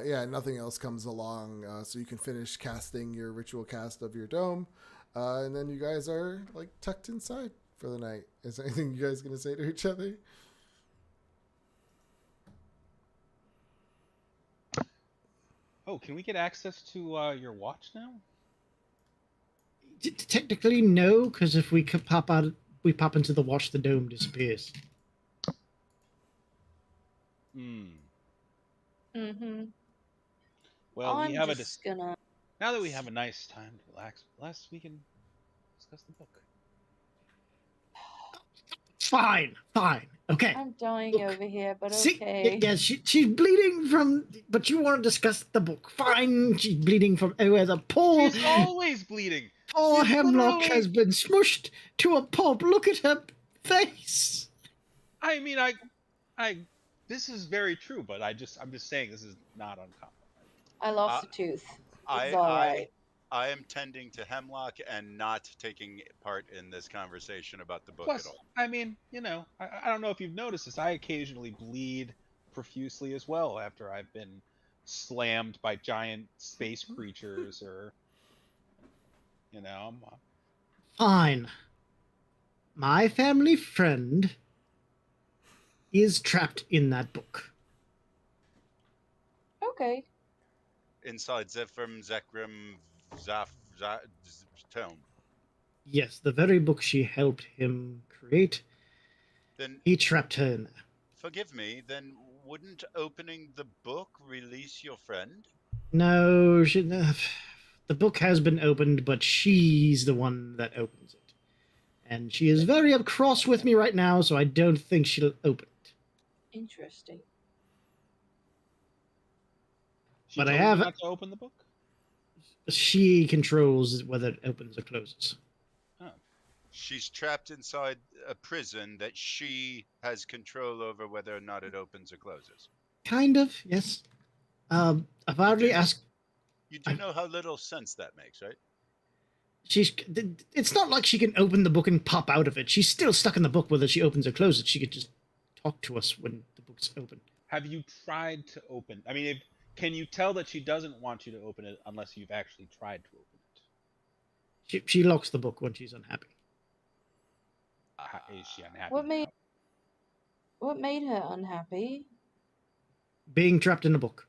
Yeah, nothing else comes along, so you can finish casting your ritual cast of your dome, and then you guys are like tucked inside for the night. Is there anything you guys gonna say to each other? Oh, can we get access to your watch now? Technically, no, because if we could pop into the watch, the dome disappears. Mm-hmm. Well, I'm we have just gonna. now that we have a nice time to relax, we can discuss the book. Fine. Okay. I'm dying Look, over here, but See, okay. yeah, she's bleeding from. But you want to discuss the book? Fine. She's bleeding from everywhere. The poor, She's always bleeding. poor She's Hemlock literally- has been smushed to a pulp. Look at her face. I mean, this is very true, but I'm just saying this is not uncommon. I lost a tooth. It's alright. I am tending to Hemlock and not taking part in this conversation about the book Plus, at all. I mean, I don't know if you've noticed this. I occasionally bleed profusely as well after I've been slammed by giant space creatures or, Fine. My family friend is trapped in that book. Okay. Inside Zephram, Zekrim, tome. Yes, the very book she helped him create. Then He trapped her in there. forgive me. Then wouldn't opening the book release your friend? No, the book has been opened, but she's the one that opens it. And she is very cross with me right now, so I don't think she'll open it. Interesting. She But I told you have- not to open the book. She controls whether it opens or closes. She's trapped inside a prison that she has control over whether or not it opens or closes. Kind of, yes. I've already asked. You do know how little sense that makes, right? It's not like she can open the book and pop out of it. She's still stuck in the book whether she opens or closes. She could just talk to us when the book's open. Have you tried to open? I mean, can you tell that she doesn't want you to open it unless you've actually tried to open it? She locks the book when she's unhappy. Is she unhappy? What made her unhappy? Being trapped in a book.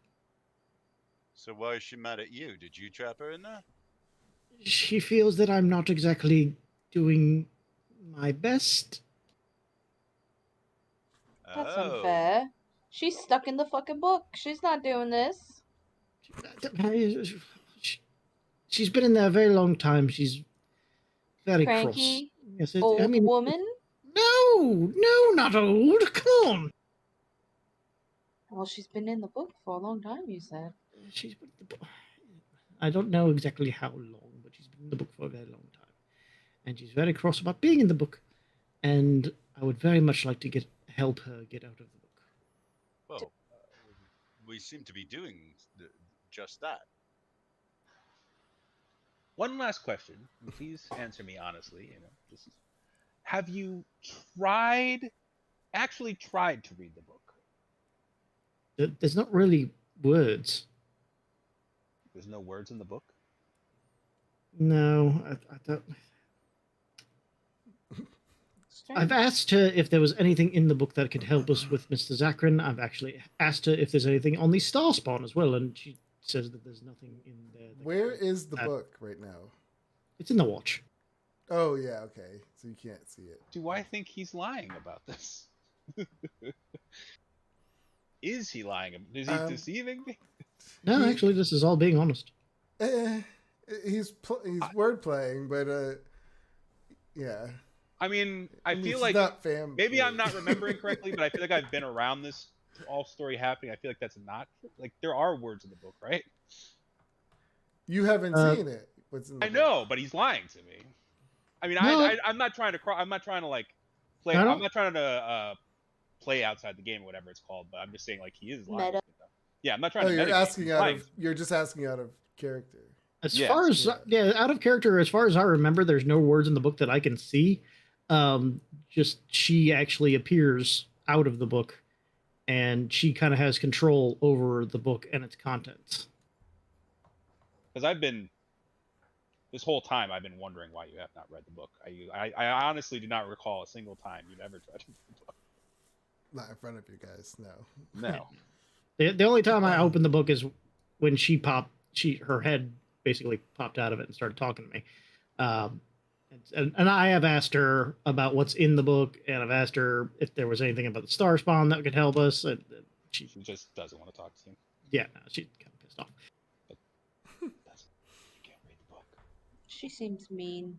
So why is she mad at you? Did you trap her in there? She feels that I'm not exactly doing my best. That's Oh. unfair. She's stuck in the fucking book. She's not doing this. She's been in there a very long time. She's very Cranky? cross. Yes, Old woman? No, no, not old. Come on. Well, she's been in the book for a long time, you said. She's been in the book. I don't know exactly how long, but she's been in the book for a very long time. And she's very cross about being in the book. And I would very much like to help her get out of the book. Well, we seem to be doing just that. One last question. Please answer me honestly. Just have you actually tried to read the book? There's not really words. There's no words in the book? No, I don't. Strange. I've asked her if there was anything in the book that could help us with Mr. Zakrin. I've actually asked her if there's anything on the Star Spawn as well, and she says that there's nothing in there. Where is the book right now? It's in the watch. Oh, yeah, okay. So you can't see it. Do I think he's lying about this? Is he lying? Is he deceiving me? No, actually, this is all being honest. He's word playing, but yeah. I mean, I feel it's like not maybe I'm not remembering correctly, but I feel like I've been around this all story happening. I feel like that's not like there are words in the book, right? You haven't seen it. What's in the I book? know, but he's lying to me. I mean, No. I'm not trying to I'm not trying to like play. I don't- I'm not trying to play outside the game or whatever it's called. But I'm just saying like he is lying. Meta. Yeah, I'm not trying Oh, to. you're metagame. asking He's out lying of. to me. You're just asking out of character. As Yes. far as out of character, as far as I remember, there's no words in the book that I can see. Just she actually appears out of the book, and she kind of has control over the book and its contents. Because this whole time I've been wondering why you have not read the book. I honestly do not recall a single time you've ever tried to read the book. Not in front of you guys. No. No. The only time I opened the book is when her head basically popped out of it and started talking to me. And I have asked her about what's in the book, and I've asked her if there was anything about the Star Spawn that could help us. And She just doesn't want to talk to you. yeah, no, she's kind of pissed off. You can't read the book. She seems mean.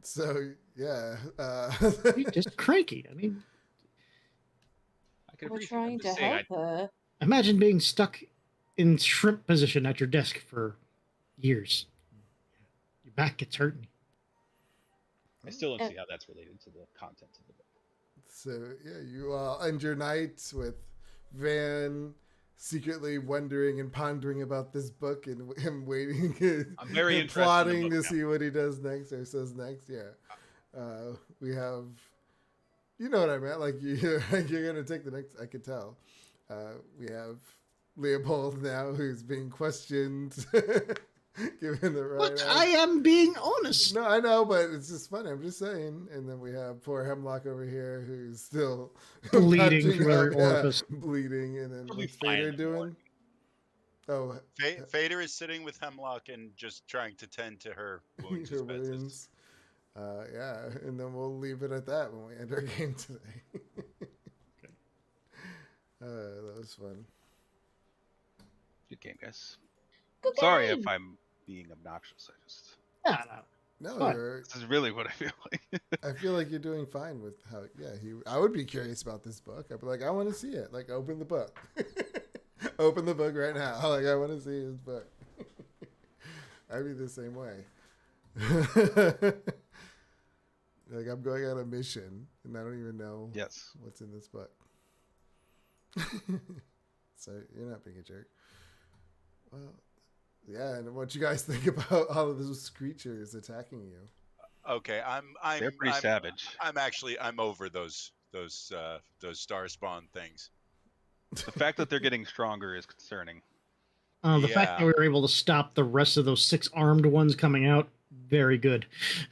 So yeah. She's just cranky. I mean, I can We're appreciate it. I'm trying just to saying, help her. imagine being stuck in shrimp position at your desk for years. Your back gets hurting. I still don't see how that's related to the content of the book. So yeah, you end your night with Van secretly wondering and pondering about this book and him waiting. I'm very and interested in plotting the to book see what he does next or says next. Yeah, we have. You know what I meant? Like you're gonna take the next. I could tell. We have Leopold now, who's being questioned, given the right. But I am being honest. No, I know, but it's just funny. I'm just saying. And then we have poor Hemlock over here, who's still Bleeding patching from every up, orifice. bleeding. And then Probably what's Fader fine. doing? Oh, Fader is sitting with Hemlock and just trying to tend to her wounds her as best as- wounds. Yeah, and then we'll leave it at that when we end our game today. That was fun. Good game, guys. Good Sorry game. if I'm being obnoxious. No. No, Fun. This is really what I feel like. I feel like you're doing fine with how. Yeah, I would be curious about this book. I'd be like, I want to see it. Like, open the book. Open the book right now. Like, I want to see his book. I'd be the same way. Like, I'm going on a mission, and I don't even know Yes. what's in this book. So you're not being a jerk. Well, yeah, and what you guys think about all of those creatures attacking you? Okay, They're pretty savage. I'm over those star spawn things. The fact that they're getting stronger is concerning. The fact that we were able to stop the rest of those 6 armed ones coming out, very good,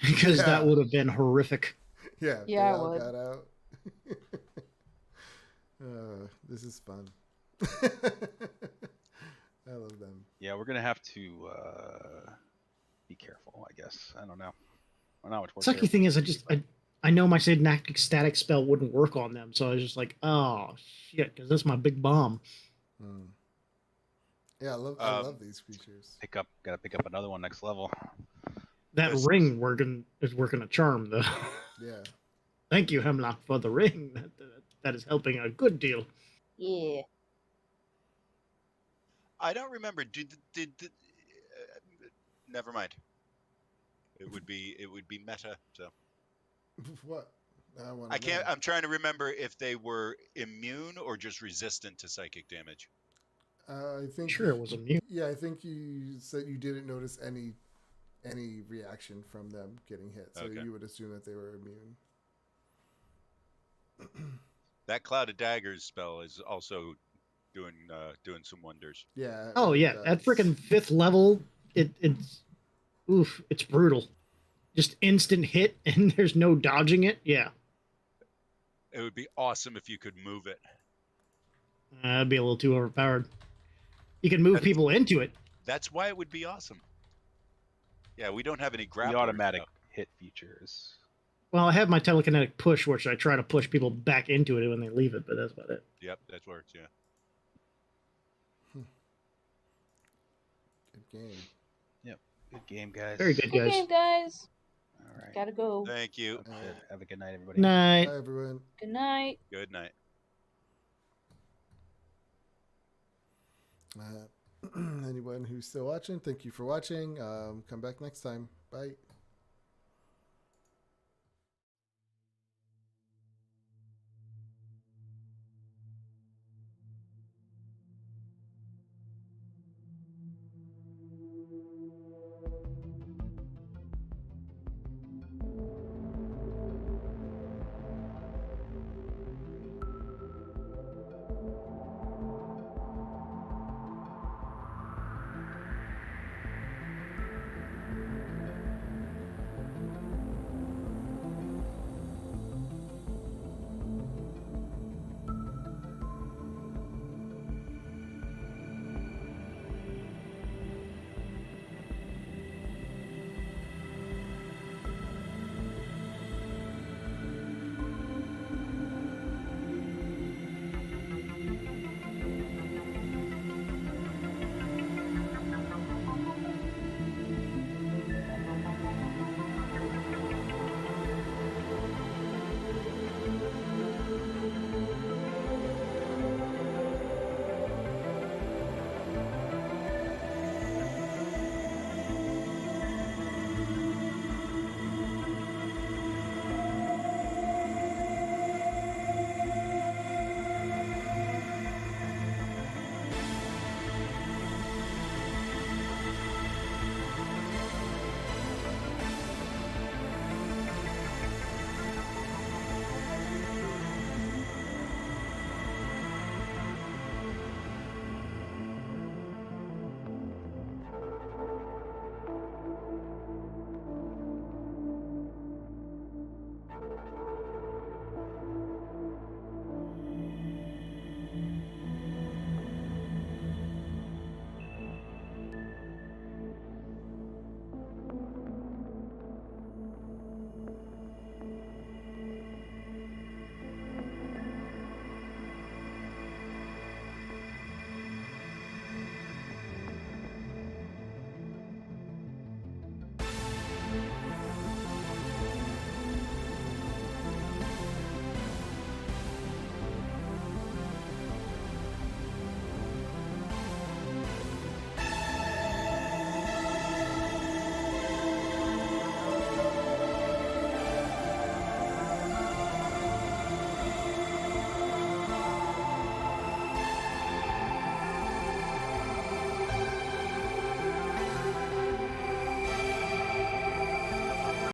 because that would have been horrific. Yeah, Yeah, they I all would. got out. This is fun. I love them. Yeah, we're gonna have to be careful, I guess. I don't know. Not much more. Sucky thing is, I know my synaptic static spell wouldn't work on them, so I was just like, oh shit, because that's my big bomb. Hmm. Yeah, I love these creatures. Gotta pick up another one next level. That Yes. ring is working a charm though. Yeah. Thank you, Hemlock, for the ring. That is helping a good deal. Yeah. I don't remember. Never mind. It would be meta. So What? I want I to can't. know. I'm trying to remember if they were immune or just resistant to psychic damage. I think. Sure, it was immune. Yeah, I think you said you didn't notice any reaction from them getting hit, so Okay. you would assume that they were immune. That Cloud of Daggers spell is also doing some wonders. Yeah. Oh it yeah, does. at freaking 5th level, it's oof, it's brutal. Just instant hit, and there's no dodging it. Yeah, It would be awesome if you could move it. that'd be a little too overpowered. You can move people into it. That's why it would be awesome. Yeah, we don't have any The grapplers. automatic though. hit features. Well, I have my telekinetic push, which I try to push people back into it when they leave it, but that's about it. Yep, that works. Yeah. Good game. Good game, guys. Very good, Good guys. game, guys. All right. Gotta go. Thank you. Sounds good. Have a good night, everybody. Night. Bye, everyone. Good night. Good night. Anyone who's still watching, thank you for watching. Come back next time. Bye.